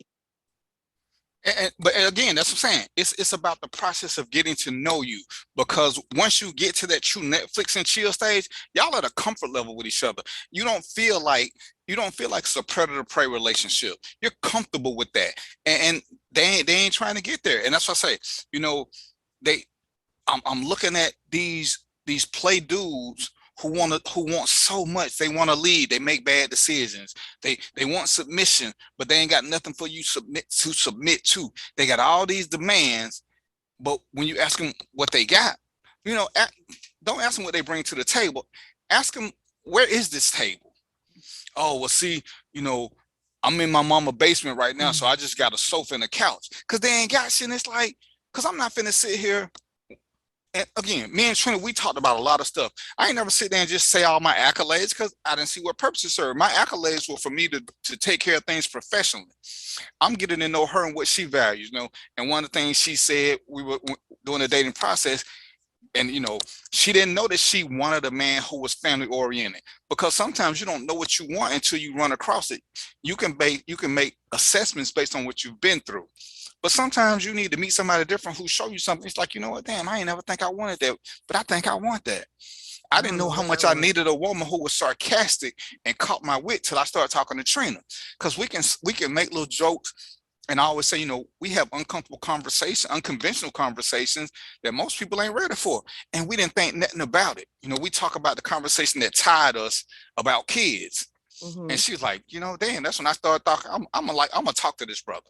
But again, that's what I'm saying. It's about the process of getting to know you, because once you get to that true Netflix and chill stage, y'all at a comfort level with each other. You don't feel like it's a predator-prey relationship. You're comfortable with that, and they ain't trying to get there. And that's what I say. You know, I'm looking at these play dudes who want so much. They want to lead. They make bad decisions. They want submission, but they ain't got nothing for you to submit to. They got all these demands, but when you ask them what they got, you know, don't ask them what they bring to the table. Ask them, where is this table? Oh, well, see, you know, I'm in my mama's basement right now, so I just got a sofa and a couch, because they ain't got shit. And it's like, because I'm not finna sit here. And again, me and Trina, we talked about a lot of stuff. I ain't never sit there and just say all my accolades, because I didn't see what purpose it served. My accolades were for me to take care of things professionally. I'm getting to know her and what she values, you know. And one of the things she said, we were doing the dating process, and you know, she didn't know that she wanted a man who was family oriented, because sometimes you don't know what you want until you run across it. You can make assessments based on what you've been through. But sometimes you need to meet somebody different who show you something. It's like, you know what, damn, I ain't never think I wanted that, but I think I want that. I didn't know how much I needed a woman who was sarcastic and caught my wit till I started talking to Trina. Because we can make little jokes, and I always say, you know, we have uncomfortable conversations, unconventional conversations that most people ain't ready for. And we didn't think nothing about it. You know, we talk about the conversation that tied us about kids. And she's like, you know, damn, that's when I started talking. I'm gonna talk to this brother.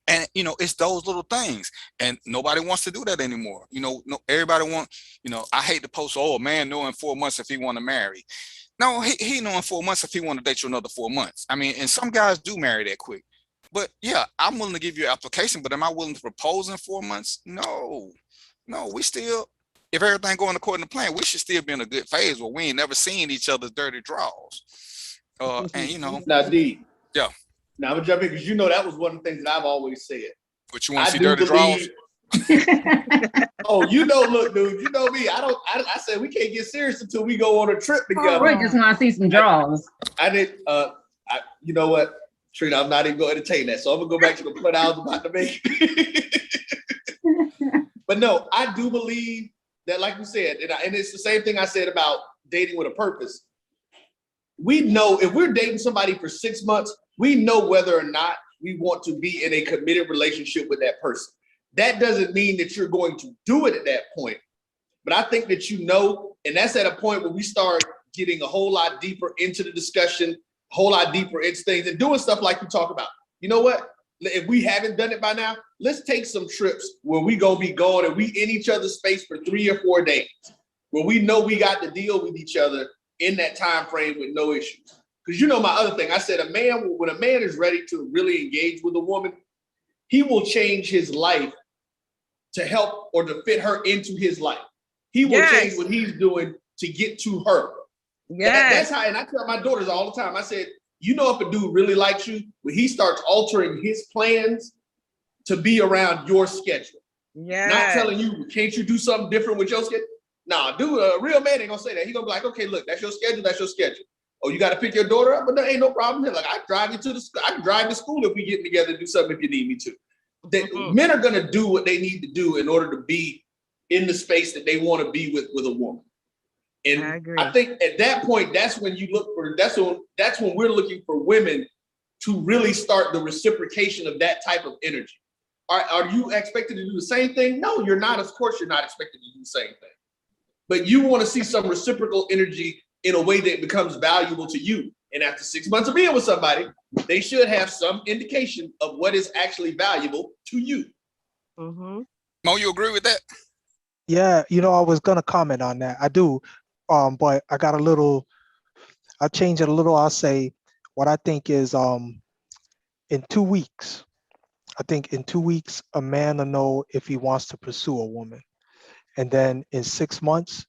And, you know, it's those little things, and nobody wants to do that anymore. You know, everybody wants, you know, I hate to post, oh, a man know in 4 months if he want to marry. No, he know in 4 months if he want to date you another 4 months. I mean, and some guys do marry that quick. But yeah, I'm willing to give you an application, but am I willing to propose in 4 months? No, we still, if everything going according to plan, we should still be in a good phase where we ain't never seen each other's dirty draws. And, you know. Now, D. Yeah. Now I'm gonna jump in, because you know that was one of the things that I've always said. But you want to see dirty draws? Oh, you know, look, dude, you know me. I said we can't get serious until we go on a trip together. We just want to see some draws. You know what, Trina, I'm not even gonna entertain that. So I'm gonna go back to the point I was about to make. But no, I do believe that, like you said, and it's the same thing I said about dating with a purpose. We know if we're dating somebody for 6 months, we know whether or not we want to be in a committed relationship with that person. That doesn't mean that you're going to do it at that point. But I think that you know, and that's at a point where we start getting a whole lot deeper into the discussion, a whole lot deeper into things, and doing stuff like you talk about. You know what? If we haven't done it by now, let's take some trips where we gonna be going and we in each other's space for 3 or 4 days, where we know we got to deal with each other in that time frame with no issues. Because you know my other thing, I said when a man is ready to really engage with a woman, he will change his life to help or to fit her into his life. He will change what he's doing to get to her. That's how, and I tell my daughters all the time, I said, you know, if a dude really likes you, when he starts altering his plans to be around your schedule. Not telling you, can't you do something different with your schedule? Nah, dude, a real man ain't gonna say that. He gonna be like, okay, look, that's your schedule, that's your schedule. Oh, you gotta pick your daughter up, but there ain't no problem here. Like, I can drive to school if we get together and do something if you need me to. Men are gonna do what they need to do in order to be in the space that they want to be with a woman. And I think at that point, that's when we're looking for women to really start the reciprocation of that type of energy. Are you expected to do the same thing? No, you're not. Of course, you're not expected to do the same thing. But you want to see some reciprocal energy in a way that becomes valuable to you. And after 6 months of being with somebody, they should have some indication of what is actually valuable to you. Mo, you agree with that? Yeah, you know, I was gonna comment on that. I do, but I change it a little. I'll say what I think is in 2 weeks. I think in 2 weeks, a man will know if he wants to pursue a woman, and then in 6 months,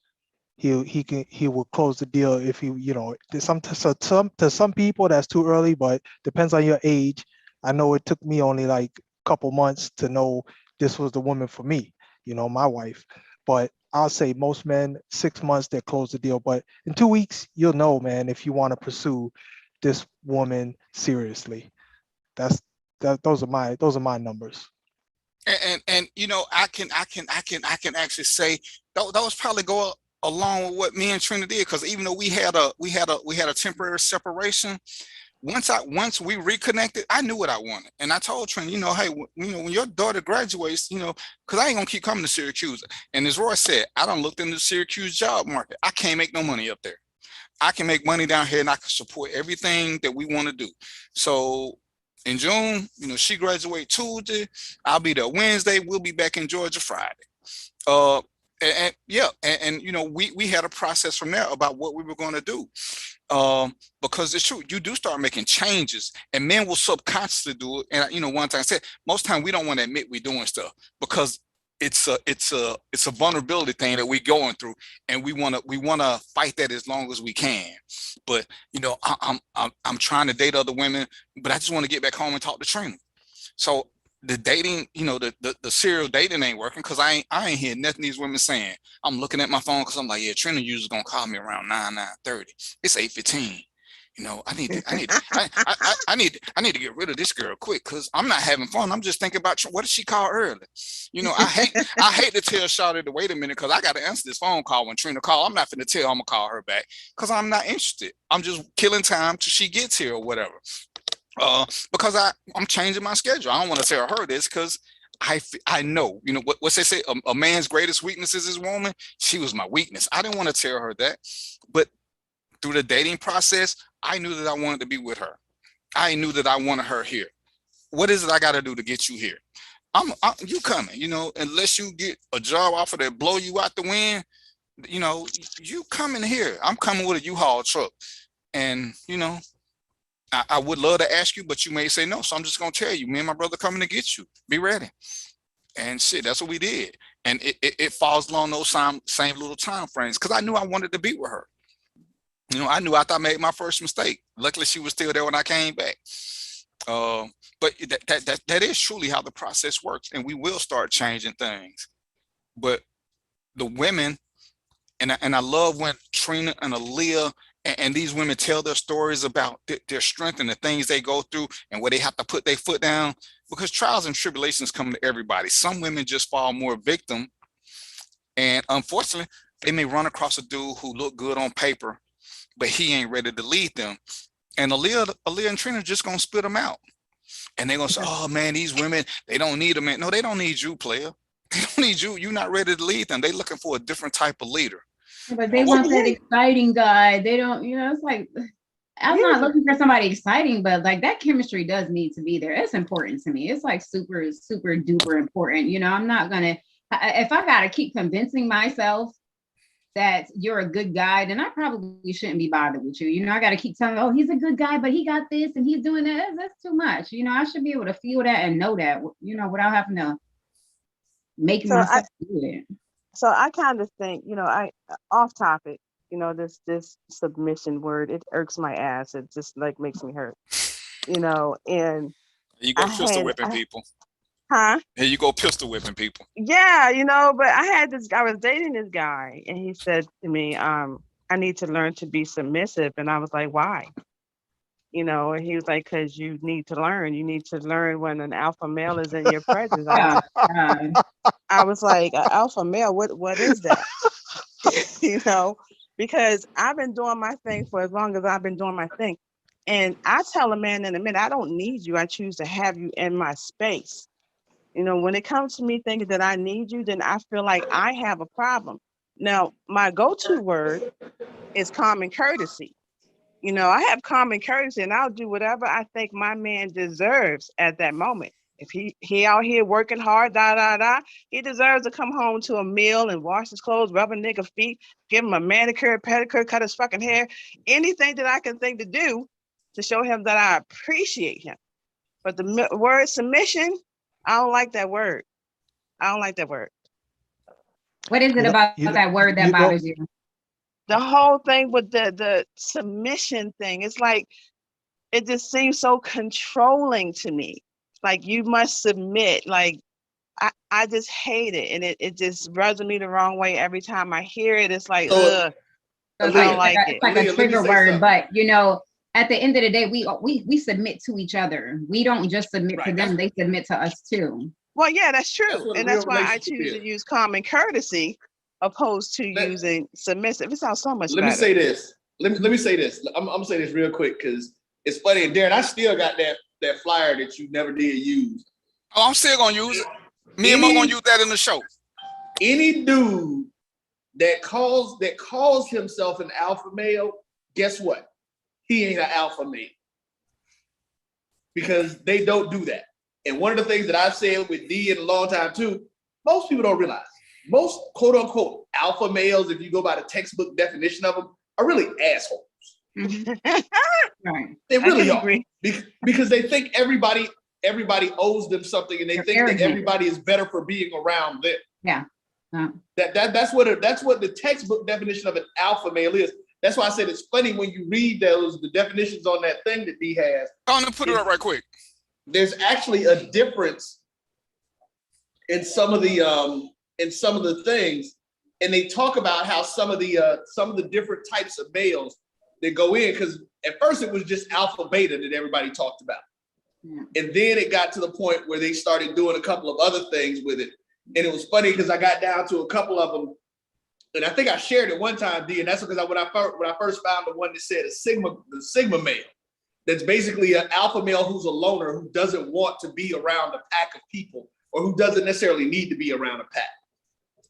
he will close the deal if he, you know, to some people that's too early, but depends on your age. I know it took me only like a couple months to know this was the woman for me, you know, my wife. But I'll say most men, 6 months, they close the deal. But in 2 weeks, you'll know, man, if you want to pursue this woman seriously. Those are my numbers. And you know, I can actually say those probably go along with what me and Trina did, because even though we had a temporary separation, once we reconnected, I knew what I wanted, and I told Trina, you know, hey, you know, when your daughter graduates, you know, because I ain't gonna keep coming to Syracuse. And as Roy said, I done looked into the Syracuse job market. I can't make no money up there. I can make money down here, and I can support everything that we want to do. So in June, you know, she graduates Tuesday. I'll be there Wednesday. We'll be back in Georgia Friday. And you know, we had a process from there about what we were going to do. Because it's true, you do start making changes, and men will subconsciously do it. And you know, one time I said, most time we don't want to admit we're doing stuff because it's a vulnerability thing that we're going through, and we want to fight that as long as we can. But you know, I'm trying to date other women, but I just want to get back home and talk to Trina. So the dating, you know, the serial dating ain't working because I ain't hear nothing these women saying. I'm looking at my phone because I'm like, yeah, Trina usually gonna call me around 9:30. It's 8:15. You know, I need to get rid of this girl quick because I'm not having fun. I'm just thinking about what did she call early? You know, I hate to tell Shawty to wait a minute because I got to answer this phone call when Trina call. I'm not finna tell her I'm gonna call her back because I'm not interested. I'm just killing time till she gets here or whatever. Because I'm changing my schedule. I don't want to tell her this because I know, you know, what they say, a man's greatest weakness is his woman. She was my weakness. I didn't want to tell her that, but through the dating process, I knew that I wanted to be with her. I knew that I wanted her here. What is it I got to do to get you here? You coming, you know, unless you get a job offer that blow you out the wind, you know, you coming here. I'm coming with a U-Haul truck. And, you know, I would love to ask you, but you may say no. So I'm just going to tell you, me and my brother coming to get you. Be ready. And shit, that's what we did. And it falls along those same little time frames because I knew I wanted to be with her. You know, I knew after I made my first mistake. Luckily, she was still there when I came back. But that is truly how the process works. And we will start changing things. But the women, and I love when Trina and Aaliyah and these women tell their stories about their strength and the things they go through and where they have to put their foot down, because trials and tribulations come to everybody. Some women just fall more victim. And unfortunately, they may run across a dude who look good on paper, but he ain't ready to lead them. And Aaliyah and Trina just gonna spit them out. And they're gonna say, oh man, these women, they don't need a man. No, they don't need you, player. They don't need you. You're not ready to lead them. They're looking for a different type of leader. But they want that exciting guy. They don't, you know, it's like, I'm not looking for somebody exciting, but like that chemistry does need to be there. It's important to me. It's like super, super duper important. You know, I'm not gonna, if I gotta keep convincing myself that you're a good guy, then I probably shouldn't be bothered with you. You know, I got to keep telling, oh, he's a good guy, but he got this and he's doing that. That's too much. You know, I should be able to feel that and know that, you know, without having to make myself do it. So I kind of think, you know, I off topic, you know, this submission word, it irks my ass. It just like makes me hurt, you know, and You go pistol whipping people. Huh? Here you go pistol whipping people. Yeah, you know, but I was dating this guy and he said to me, I need to learn to be submissive. And I was like, why? You know, and he was like, because you need to learn. You need to learn when an alpha male is in your presence. I was like, alpha male, what is that? You know, because I've been doing my thing for as long as I've been doing my thing. And I tell a man in a minute, I don't need you. I choose to have you in my space. You know, when it comes to me thinking that I need you, then I feel like I have a problem. Now, my go-to word is common courtesy. You know, I have common courtesy and I'll do whatever I think my man deserves at that moment. If he out here working hard, he deserves to come home to a meal and wash his clothes, rub a nigga feet, give him a manicure, pedicure, cut his fucking hair, anything that I can think to do to show him that I appreciate him. But the word submission, I don't like that word. I don't like that word. What is it about that word that bothers you? The whole thing with the submission thing, it's like, it just seems so controlling to me. Like, you must submit. Like, I just hate it. And it just rubs me the wrong way every time I hear it. It's like, ugh. I don't like it. It's like a trigger word, but you know, at the end of the day, we submit to each other. We don't just submit to them; they submit to us too. Well, yeah, that's true, and that's why I choose to use common courtesy opposed to using submissive. It sounds so much better. Let me say this. Let me say this. I'm gonna say this real quick because it's funny. And Darren, I still got that flyer that you never did use. Oh, I'm still gonna use it. Me and Mo gonna use that in the show. Any dude that calls himself an alpha male, guess what? He ain't an alpha male because they don't do that. And one of the things that I've said with D in a long time too, most people don't realize most quote unquote alpha males, if you go by the textbook definition of them, are really assholes. Right. They really are because they think everybody owes them something, and they think that everybody is better for being around them. Yeah. That's what the textbook definition of an alpha male is. That's why I said it's funny when you read the definitions on that thing that D has. I'm gonna put it up right quick. There's actually a difference in some of the things, and they talk about how some of the different types of males that go in, because at first it was just alpha beta that everybody talked about. Yeah. And then it got to the point where they started doing a couple of other things with it. And it was funny because I got down to a couple of them, and I think I shared it one time, D, and that's because when I first found the one that said the sigma male. That's basically an alpha male who's a loner, who doesn't want to be around a pack of people, or who doesn't necessarily need to be around a pack.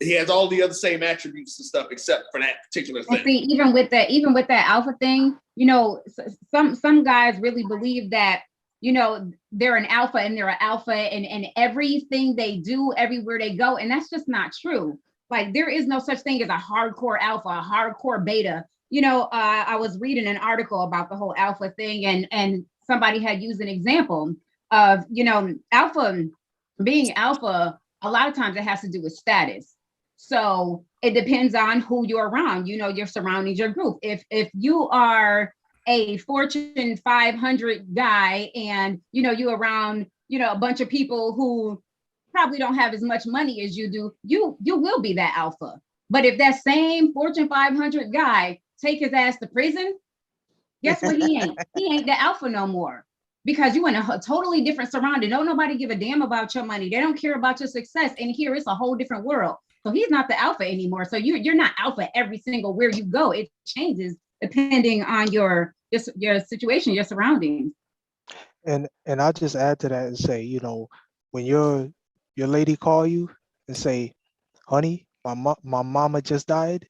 He has all the other same attributes and stuff except for that particular thing. And see, even with that alpha thing, you know, some guys really believe that, you know, they're an alpha and they're an alpha and everything they do, everywhere they go. And that's just not true. Like, there is no such thing as a hardcore alpha, a hardcore beta. You know, I was reading an article about the whole alpha thing, and somebody had used an example of, you know, being alpha, a lot of times it has to do with status. So it depends on who you're around, you know, your surroundings, your group. If you are a Fortune 500 guy and, you know, you're around, you know, a bunch of people who probably don't have as much money as you do, you will be that alpha. But if that same Fortune 500 guy take his ass to prison, guess what he ain't? He ain't the alpha no more, because you in a totally different surrounding. Don't nobody give a damn about your money. They don't care about your success. And here it's a whole different world. So he's not the alpha anymore. So you're not alpha every single where you go. It changes depending on your situation, your surroundings. And I'll just add to that and say, you know, when your lady call you and say, honey, my mama just died,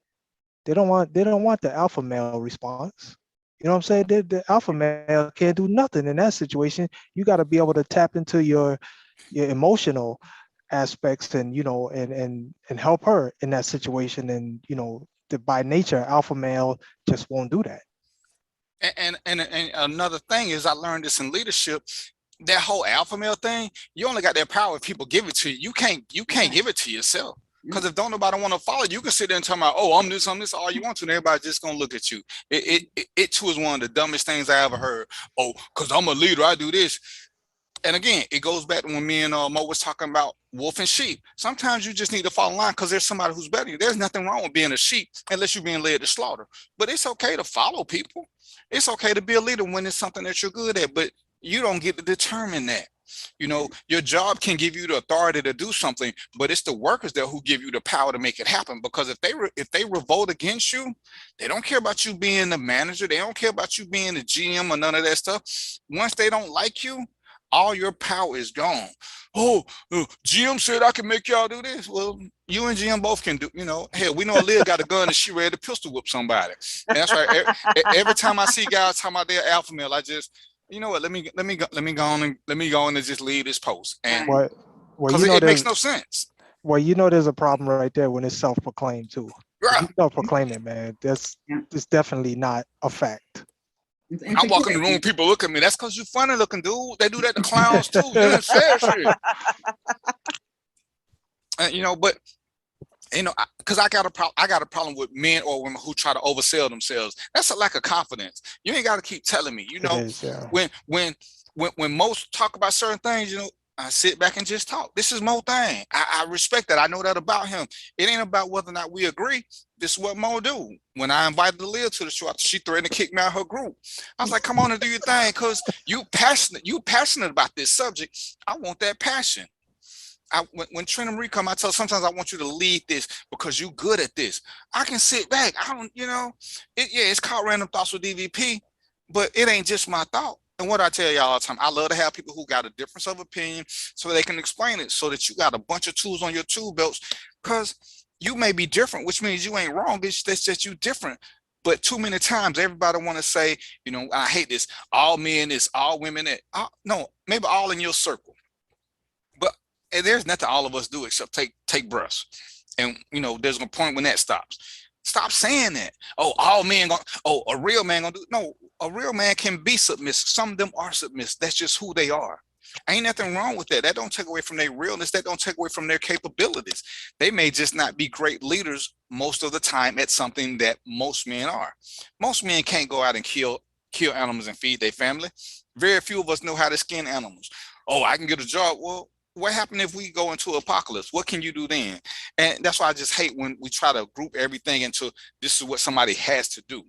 they don't want the alpha male response. You know what I'm saying? The alpha male can't do nothing in that situation. You got to be able to tap into your emotional aspects and, you know, and help her in that situation, and, you know, by nature, alpha male just won't do that. And another thing is, I learned this in leadership. That whole alpha male thing, you only got that power if people give it to you. You can't give it to yourself. Because if don't nobody want to follow, you can sit there and talk about, oh, I'm this, all you want to, and everybody's just gonna look at you. It too is one of the dumbest things I ever heard. Oh, because I'm a leader, I do this. And again, it goes back to when me and Mo was talking about wolf and sheep. Sometimes you just need to fall in line because there's somebody who's better than you. There's nothing wrong with being a sheep unless you're being led to slaughter. But it's okay to follow people. It's okay to be a leader when it's something that you're good at, but you don't get to determine that. You know, your job can give you the authority to do something, but it's the workers there who give you the power to make it happen. Because if they revolt against you, they don't care about you being the manager. They don't care about you being the GM or none of that stuff. Once they don't like you, all your power is gone. Oh, GM said I can make y'all do this. Well, you and GM both can do, you know, hell, we know Leah got a gun and she ready to pistol whip somebody. And that's right. Every time I see guys talking about their alpha male, I just, you know what, let me go on and just leave this post. And because it makes no sense. Well, you know, there's a problem right there when it's self-proclaimed too. Right. You self-proclaiming, man. That's definitely not a fact. I walk in the room, people look at me. That's because you're funny looking, dude. They do that to clowns too. You didn't say shit. You know, but you know, because I got a problem with men or women who try to oversell themselves. That's a lack of confidence. You ain't got to keep telling me. You know, when most talk about certain things, you know, I sit back and just talk. This is Mo thing. I respect that. I know that about him. It ain't about whether or not we agree. This is what Mo do. When I invited Leah to the show, she threatened to kick me out of her group. I was like, come on and do your thing, because you passionate about this subject. I want that passion. When Trina Marie come, I tell her, sometimes I want you to lead this because you good at this. I can sit back. I don't, you know, it's called Random Thoughts with DVP, but it ain't just my thought. And what I tell y'all all the time, I love to have people who got a difference of opinion so they can explain it, so that you got a bunch of tools on your tool belts, because you may be different, which means you ain't wrong. It's just you different. But too many times, everybody want to say, you know, I hate this, all men is, all women, no, maybe all in your circle. But there's nothing all of us do except take breaths. And, you know, there's a point when that stops. Stop saying that. Oh, all men a real man gonna do. No, a real man can be submissive. Some of them are submissive. That's just who they are. Ain't nothing wrong with that. That don't take away from their realness. That don't take away from their capabilities. They may just not be great leaders most of the time at something that most men are. Most men can't go out and kill animals and feed their family. Very few of us know how to skin animals. Oh, I can get a job. Well, what happened if we go into apocalypse? What can you do then? And that's why I just hate when we try to group everything into this is what somebody has to do.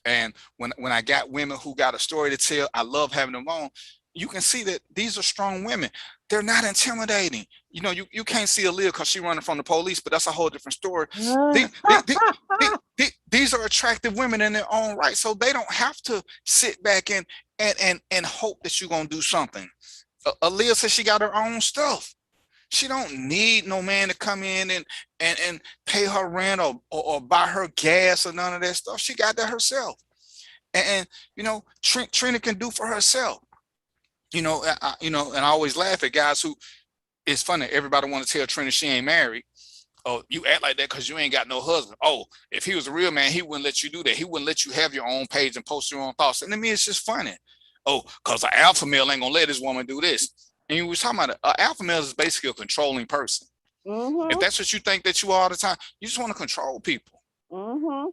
And when I got women who got a story to tell, I love having them on. You can see that these are strong women. They're not intimidating. You know, you can't see Aaliyah because she's running from the police, but that's a whole different story. These are attractive women in their own right. So they don't have to sit back and hope that you're going to do something. Aaliyah says she got her own stuff. She don't need no man to come in and pay her rent or buy her gas or none of that stuff. She got that herself. And you know, Trina can do for herself. You know, and I always laugh at guys who, it's funny, everybody want to tell Trina she ain't married. Oh, you act like that because you ain't got no husband. Oh, if he was a real man, he wouldn't let you do that. He wouldn't let you have your own page and post your own thoughts. And to me, it's just funny. Oh, because an alpha male ain't gonna let this woman do this. And you was talking about an alpha male is basically a controlling person. Mm-hmm. If that's what you think that you are all the time, you just want to control people. Mm-hmm.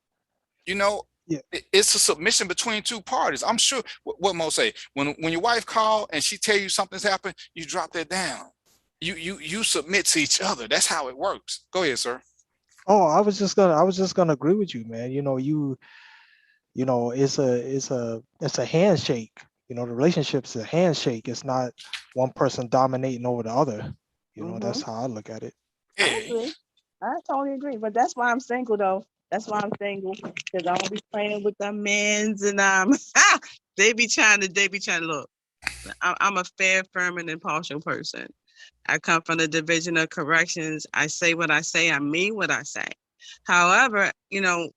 You know, it's a submission between two parties. I'm sure what Mo say, when your wife call and she tell you something's happened, you drop that down. You submit to each other. That's how it works. Go ahead, sir. Oh, I was just gonna agree with you, man. You know, it's a handshake. You know, the relationship's a handshake. It's not one person dominating over the other. You know, that's how I look at it. I agree. I totally agree. But that's why I'm single, though. That's why I'm single, because I don't be playing with them men's and they be trying to look. I'm a fair, firm, and impartial person. I come from the Division of Corrections. I say what I say. I mean what I say. However, you know,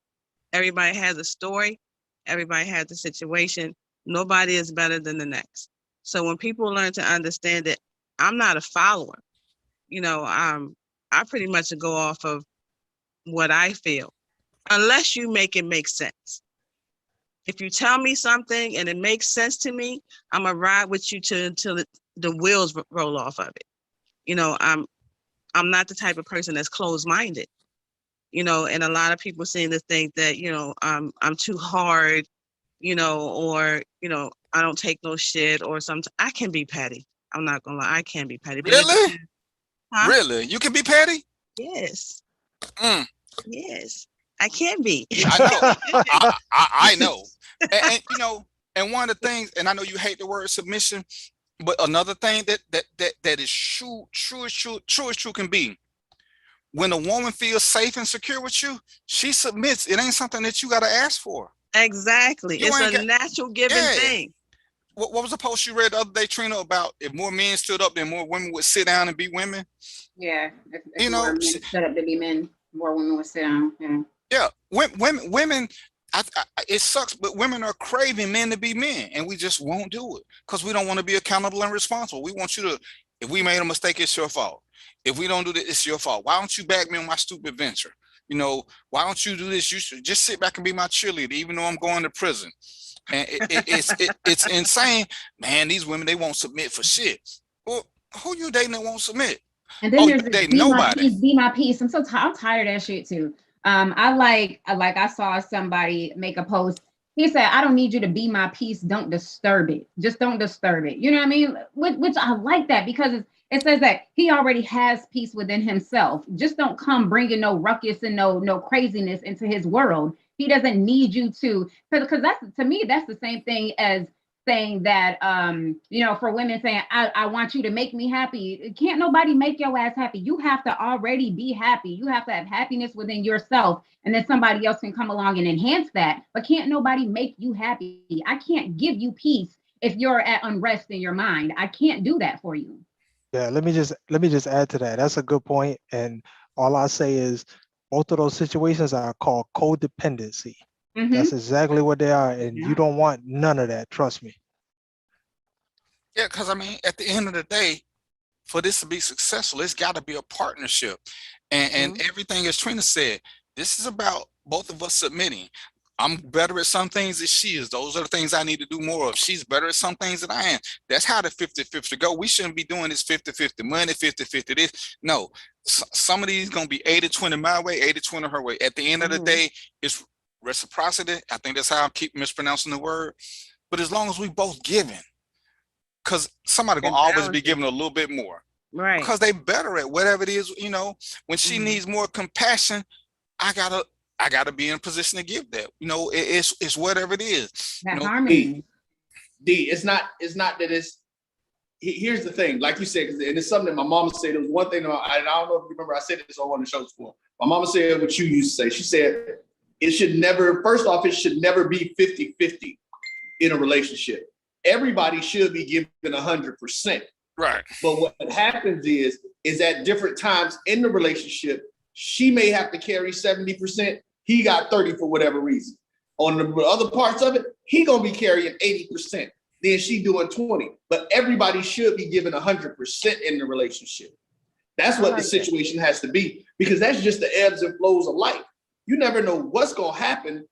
everybody has a story. Everybody has a situation. Nobody is better than the next. So when people learn to understand that I'm not a follower, you know, I pretty much go off of what I feel. unless you make it make sense. If you tell me something and it makes sense to me, I'm gonna ride with you until the wheels roll off of it. You know, I'm not the type of person that's closed-minded. You know, and a lot of people seem to think that, you know, I'm too hard, you know, or, you know, I don't take no shit, or something. I can be petty. I'm not gonna lie, I can be petty. But Really? Huh? Really? You can be petty? Yes. Mm. Yes, I can be. I know. I know. And you know, and one of the things, and I know you hate the word submission, but another thing that is true can be, when a woman feels safe and secure with you, she submits. It ain't something that you got to ask for. Exactly. It's a natural given thing. What was the post you read the other day, Trina, about if more men stood up, then more women would sit down and be women? Yeah. If You more know, men stood up to be men, more women would sit down. Yeah. yeah, women. It sucks, but women are craving men to be men, and we just won't do it because we don't want to be accountable and responsible. We want you to, if we made a mistake, it's your fault. If we don't do this, it's your fault. Why don't you back me on my stupid venture? You know, why don't you do this? You should just sit back and be my cheerleader, even though I'm going to prison. And it's insane, man. These women, they won't submit for shit. Well, who you dating that won't submit? And then there's this nobody. Be my piece. I'm tired of that shit too. I saw somebody make a post. He said, I don't need you to be my peace. Don't disturb it. Just don't disturb it. You know what I mean? Which I like that, because it says that he already has peace within himself. Just don't come bringing no ruckus and no craziness into his world. He doesn't need you to, because that's, to me, that's the same thing as saying that, you know, for women saying, I want you to make me happy. Can't nobody make your ass happy. You have to already be happy. You have to have happiness within yourself, and then somebody else can come along and enhance that. But can't nobody make you happy. I can't give you peace if you're at unrest in your mind. I can't do that for you. Yeah, let me just add to that. That's a good point. And all I say is both of those situations are called codependency. Mm-hmm. That's exactly what they are. And you don't want none of that. Trust me. Yeah, because I mean, at the end of the day, for this to be successful, it's got to be a partnership. And everything, as Trina said, this is about both of us submitting. I'm better at some things than she is. Those are the things I need to do more of. She's better at some things than I am. That's how the 50-50 go. We shouldn't be doing this 50-50 money, 50-50 this. No, some of these going to be 80-20 my way, 80-20 her way. At the end of the day, it's reciprocity. I think that's how I keep mispronouncing the word. But as long as we both giving, because somebody going to always be giving a little bit more. Right. Because they better at whatever it is, you know. When she needs more compassion, I gotta be in a position to give that. You know, it's whatever it is. That harmony. D, it's not that it's. Here's the thing, like you said, and it's something that my mama said. It was one thing, I don't know if you remember, I said this on one of the shows before. My mama said what you used to say. She said it should never, first off, it should never be 50-50 in a relationship. Everybody should be given 100%. Right. But what happens is at different times in the relationship, she may have to carry 70%. He got 30 for whatever reason. On the other parts of it, he gonna be carrying 80%. Then she doing 20. But everybody should be given 100% in the relationship. That's what the situation has to be, because that's just the ebbs and flows of life. You never know what's gonna happen.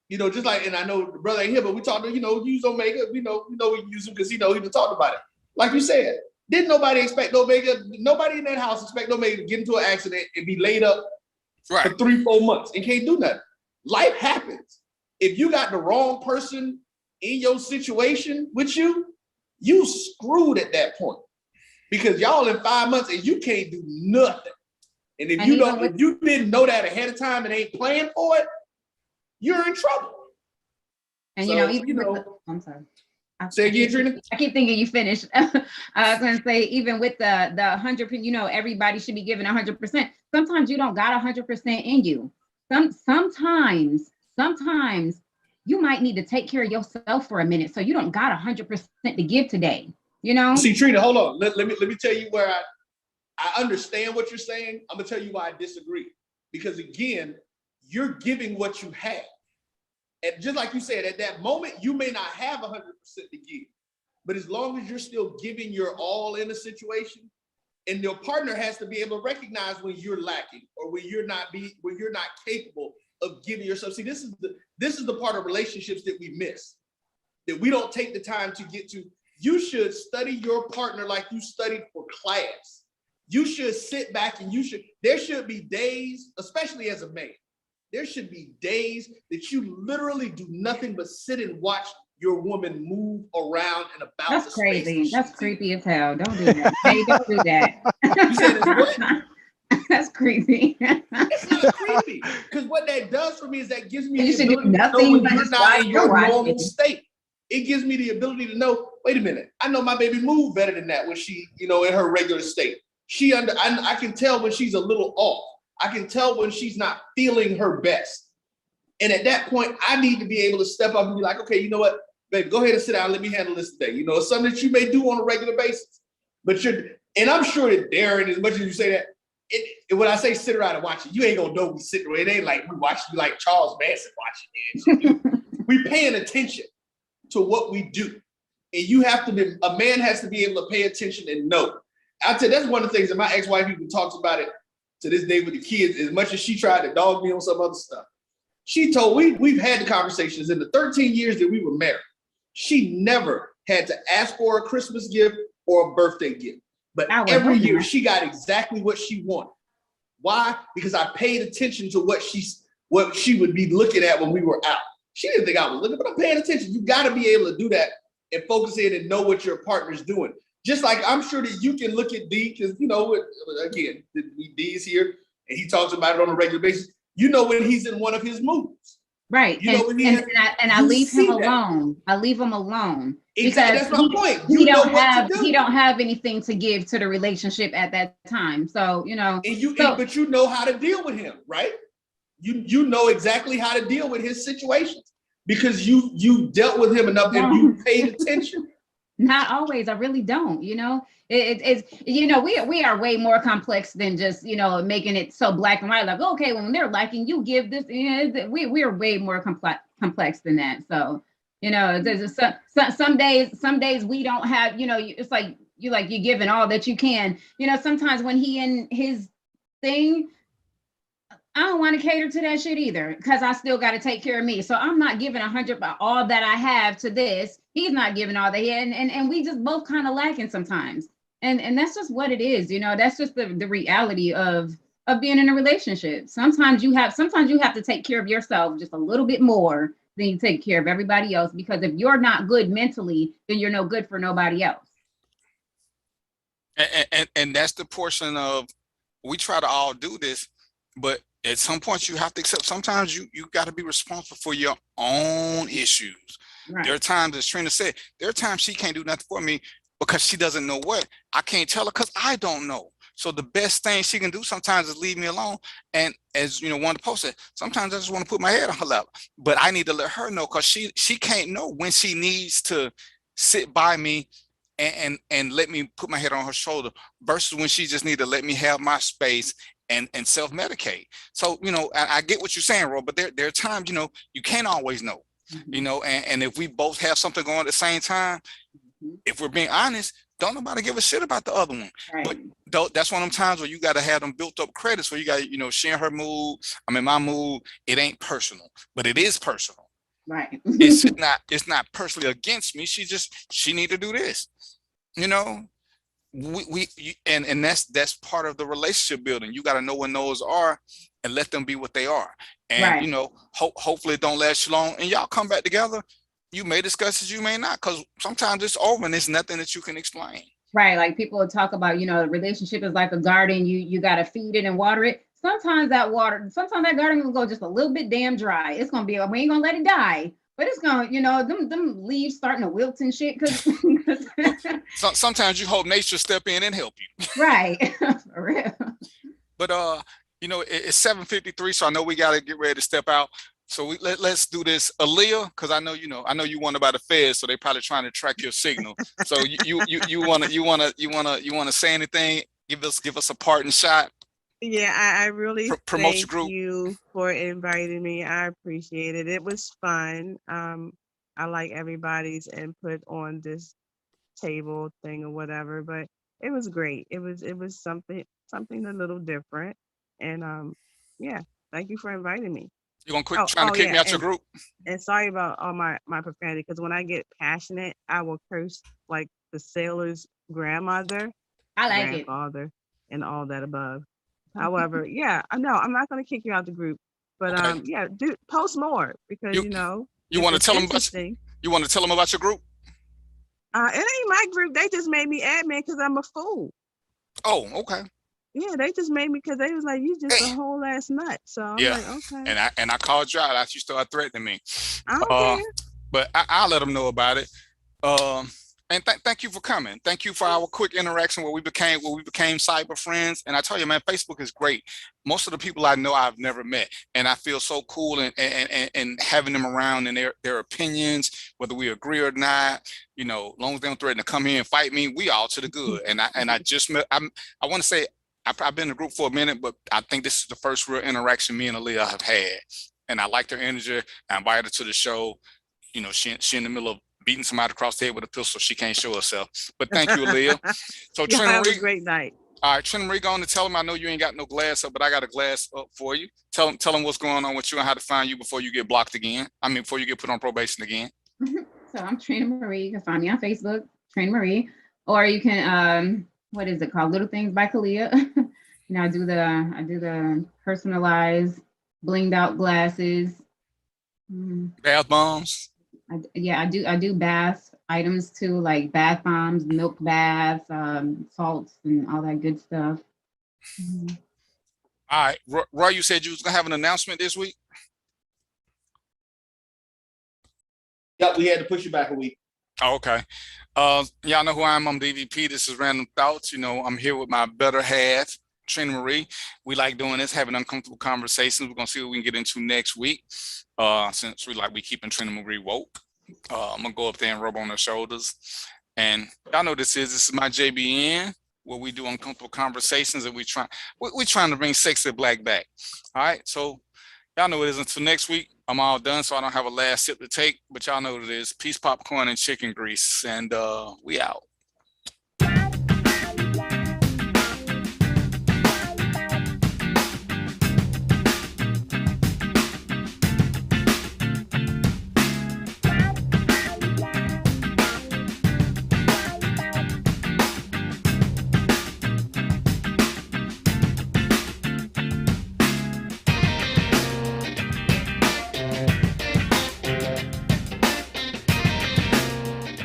You know, just like, and I know the brother ain't here, but we talked, you know, use Omega. We know we use him because he even talked about it. Like you said, didn't nobody expect Omega? Nobody in that house expect Omega to get into an accident and be laid up for 3-4 months and can't do nothing. Life happens. If you got the wrong person in your situation with you, you screwed at that point, because y'all in 5 months and you can't do nothing. And if you didn't know that ahead of time and ain't planning for it, you're in trouble. And so, I'm sorry. Say again, Trina. I keep thinking you finished. I was going to say, even with the 100, you know, everybody should be given 100%. Sometimes you don't got 100% in you. Sometimes you might need to take care of yourself for a minute, so you don't got 100% to give today. You know. See, Trina, hold on. Let me tell you where I understand what you're saying. I'm gonna tell you why I disagree. Because again, you're giving what you have. And just like you said, at that moment, you may not have 100% to give. But as long as you're still giving your all in a situation, and your partner has to be able to recognize when you're lacking or when you're not capable of giving yourself. See, this is the part of relationships that we miss, that we don't take the time to get to. You should study your partner like you studied for class. You should sit back and there should be days, especially as a man, there should be days that you literally do nothing but sit and watch your woman move around and about. That's crazy. That's creepy as hell. Don't do that. Hey, don't do that. You said it's what? That's creepy. It's not creepy, because what that does for me is that gives me You the should do ability to know nothing when but you're just not watch in your your normal watching. state. It gives me the ability to know, wait a minute, I know my baby move better than that when she, in her regular state. I can tell when she's a little off. I can tell when she's not feeling her best. And at that point, I need to be able to step up and be like, okay, you know what, baby, go ahead and sit down. Let me handle this today. It's something that you may do on a regular basis. And I'm sure that Darren, as much as you say that, when I say sit around and watch it, you ain't gonna know we sitting there. It ain't like we watching you like Charles Manson watching it. We paying attention to what we do. And a man has to be able to pay attention and know. I'll tell you, that's one of the things that my ex-wife even talks about it to this day with the kids. As much as she tried to dog me on some other stuff, she told we've had the conversations in the 13 years that we were married. She never had to ask for a Christmas gift or a birthday gift. But every year she got exactly what she wanted. Why? Because I paid attention to what she would be looking at when we were out. She didn't think I was looking, but I'm paying attention. You got to be able to do that and focus in and know what your partner's doing. Just like I'm sure that you can look at D, because again, D is here and he talks about it on a regular basis. When he's in one of his moods. Right. I leave him alone. I leave him alone. Exactly. That's my point. He don't have anything to give to the relationship at that time. So, but you know how to deal with him, right? You know exactly how to deal with his situations because you dealt with him enough and you paid attention. Not always. I really don't. We are way more complex than just making it so black and white. Like, okay, when they're liking, you give this. We are way more complex than that. So there's some days we don't have. It's like you're giving all that you can. Sometimes when he in his thing, I don't want to cater to that shit either because I still got to take care of me. So I'm not giving 100 all that I have to this. He's not giving all that he had, and we just both kind of lacking sometimes. And that's just what it is. That's just the reality of being in a relationship. Sometimes you have to take care of yourself just a little bit more than you take care of everybody else, because if you're not good mentally, then you're no good for nobody else. And that's the portion of, we try to all do this, but at some point you have to accept sometimes you got to be responsible for your own issues. Right. There are times, as Trina said, there are times she can't do nothing for me because she doesn't know what. I can't tell her because I don't know. So the best thing she can do sometimes is leave me alone. And as one of the posts said, sometimes I just want to put my head on her lap. But I need to let her know because she can't know when she needs to sit by me and let me put my head on her shoulder versus when she just need to let me have my space and self-medicate. So, I get what you're saying, Ro, but there are times, you can't always know, and if we both have something going at the same time, if we're being honest, don't nobody give a shit about the other one. Right. But that's one of them times where you got to have them built up credits where you got, sharing her mood. I'm in my mood. It ain't personal, but it is personal. Right. It's not personally against me. She need to do this, and that's part of the relationship building. You got to know when those are and let them be what they are. And, right. Hopefully it don't last you long and y'all come back together. You may discuss it, you may not, because sometimes it's over and there's nothing that you can explain. Right. Like people will talk about, the relationship is like a garden. You got to feed it and water it. Sometimes that garden will go just a little bit damn dry. It's going to be, we ain't going to let it die. But it's going to, them leaves starting to wilt and shit. Sometimes you hope nature step in and help you. Right. For real. But, it's 7:53, so I know we got to get ready to step out. So let's do this. Aaliyah, because I know you want about the feds, so they probably trying to track your signal. So you wanna say anything? Give us a parting shot. Yeah, I really promote thank your group. You for inviting me. I appreciate it. It was fun. I like everybody's input on this table thing or whatever, but it was great. It was something a little different. And yeah, thank you for inviting me. You gonna quit trying to kick me out your group? And sorry about all my profanity, because when I get passionate, I will curse like the sailor's grandmother, I like grandfather, and all that above. However, yeah, I know I'm not gonna kick you out the group, but yeah, do post more because you want to tell them about your group? It ain't my group. They just made me admin because I'm a fool. Oh, okay. Yeah, they just made me because they was like, you just a whole ass nut. So I'm like, okay. And I called you out after you started threatening me. I don't care. But I'll let them know about it. And thank you for coming. Thank you for our quick interaction where we became cyber friends. And I tell you, man, Facebook is great. Most of the people I know I've never met, and I feel so cool and having them around and their opinions, whether we agree or not. You know, as long as they don't threaten to come here and fight me, we all to the good. And I just met. I want to say I've been in the group for a minute, but I think this is the first real interaction me and Aaliyah have had. And I liked her energy. I invited her to the show. You know, she in the middle of beating somebody across the head with a pistol. She can't show herself. But thank you, Aaliyah. So Trina Marie, have a great night. All right, Trina Marie, go on and tell them I know you ain't got no glass up, but I got a glass up for you. Tell them what's going on with you and how to find you before you get blocked again. I mean, before you get put on probation again. So I'm Trina Marie. You can find me on Facebook, Trina Marie, or you can what is it called? Little Things by Kalia. You know, I do the personalized, blinged out glasses. Bath bombs. I do bath items too, like bath bombs, milk baths, salts, and all that good stuff. All right, Roy, you said you was gonna have an announcement this week. Yep, we had to push it back a week. Oh, okay. Y'all know who I am. I'm DVP. This is Random Thoughts. You know, I'm here with my better half, Trina Marie. We like doing this, having uncomfortable conversations. We're gonna see what we can get into next week. Since we keeping Trina Marie woke. I'm gonna go up there and rub on her shoulders. And y'all know this is my JBN, where we do uncomfortable conversations and we're trying to bring sexy black back. All right, so y'all know it is. Until next week, I'm all done, so I don't have a last sip to take, but y'all know what it is. Peace, popcorn, and chicken grease, and we out.